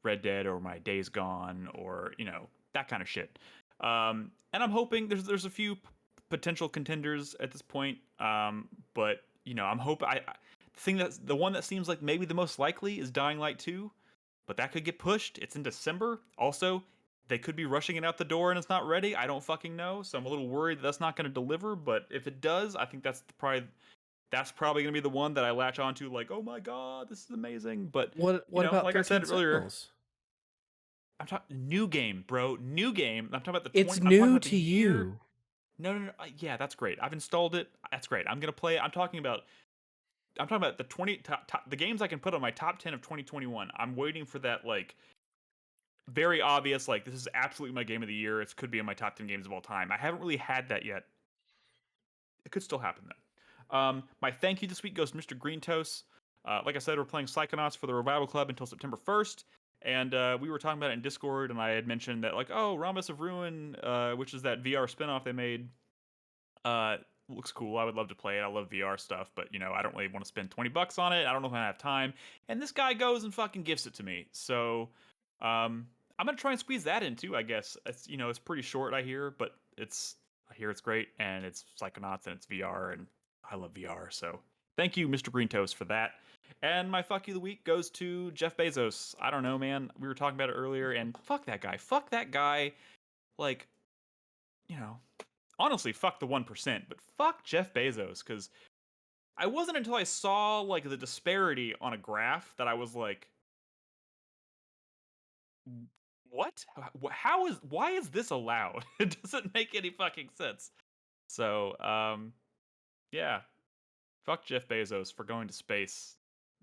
Red Dead or my Days Gone or, that kind of shit. And I'm hoping there's a few potential contenders at this point. But, I'm hoping the one that seems like maybe the most likely is Dying Light 2, but that could get pushed. It's in December. Also, they could be rushing it out the door and it's not ready. I don't fucking know. So I'm a little worried that's not going to deliver, but if it does, I think that's probably going to be the one that I latch onto, like, oh my God, this is amazing. But what about like I said earlier, I'm talking new game, bro. New game. I'm talking about the. It's I'm talking new about the to year. you. No. Yeah, that's great. I've installed it. That's great. I'm gonna play it. I'm talking about the the games I can put on my top 10 of 2021. I'm waiting for that like very obvious like this is absolutely my game of the year. It could be in my top 10 games of all time. I haven't really had that yet. It could still happen though. My thank you this week goes to Mr. Green Toast. Like I said, we're playing Psychonauts for the Revival Club until September 1st. And we were talking about it in Discord, and I had mentioned that, like, oh, Rhombus of Ruin, which is that VR spinoff they made, looks cool. I would love to play it. I love VR stuff, but, you know, I don't really want to spend $20 on it. I don't know if I have time. And this guy goes and fucking gifts it to me. So I'm going to try and squeeze that in, too, I guess. It's, you know, it's pretty short, I hear, but I hear it's great, and it's Psychonauts, and it's VR, and I love VR, so thank you, Mr. Green Toast, for that. And my fuck you of the week goes to Jeff Bezos. I don't know, man. We were talking about it earlier, and fuck that guy. Fuck that guy. Like, you know, honestly, fuck the 1%, but fuck Jeff Bezos, because I wasn't until I saw, like, the disparity on a graph that I was like, what? Why is this allowed? It doesn't make any fucking sense. So, yeah. Fuck Jeff Bezos for going to space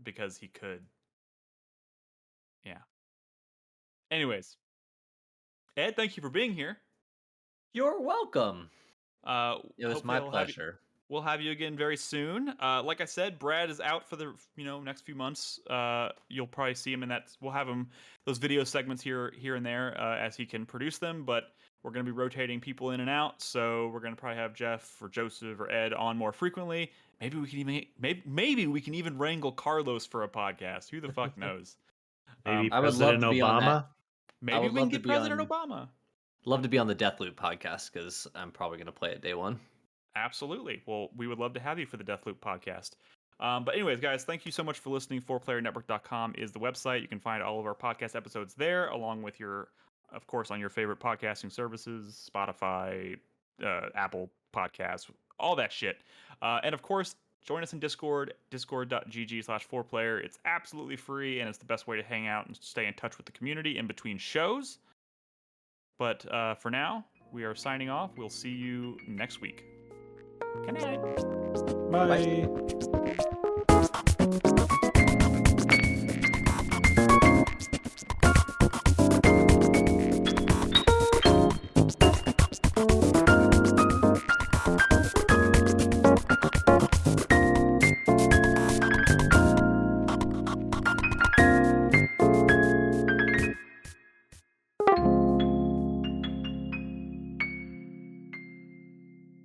because he could. Yeah. Anyways, Ed, thank you for being here. You're welcome. It was my Hopefully pleasure. We'll have you again very soon. Like I said, Brad is out for the next few months. You'll probably see him in that. We'll have him those video segments here and there as he can produce them. But we're going to be rotating people in and out. So we're going to probably have Jeff or Joseph or Ed on more frequently. Maybe we can even wrangle Carlos for a podcast. Who the fuck knows? Maybe I would love President to be on Obama. that. Maybe we can get President Obama. Love to be on the Deathloop podcast because I'm probably going to play it day one. Absolutely. Well, we would love to have you for the Deathloop podcast. But anyways, guys, thank you so much for listening. 4playernetwork.com is the website. You can find all of our podcast episodes there, along with of course, on your favorite podcasting services, Spotify, Apple Podcasts, all that shit. And of course, join us in Discord, discord.gg/4player. It's absolutely free, and it's the best way to hang out and stay in touch with the community in between shows. But for now, we are signing off. We'll see you next week. Good night. Bye. Bye.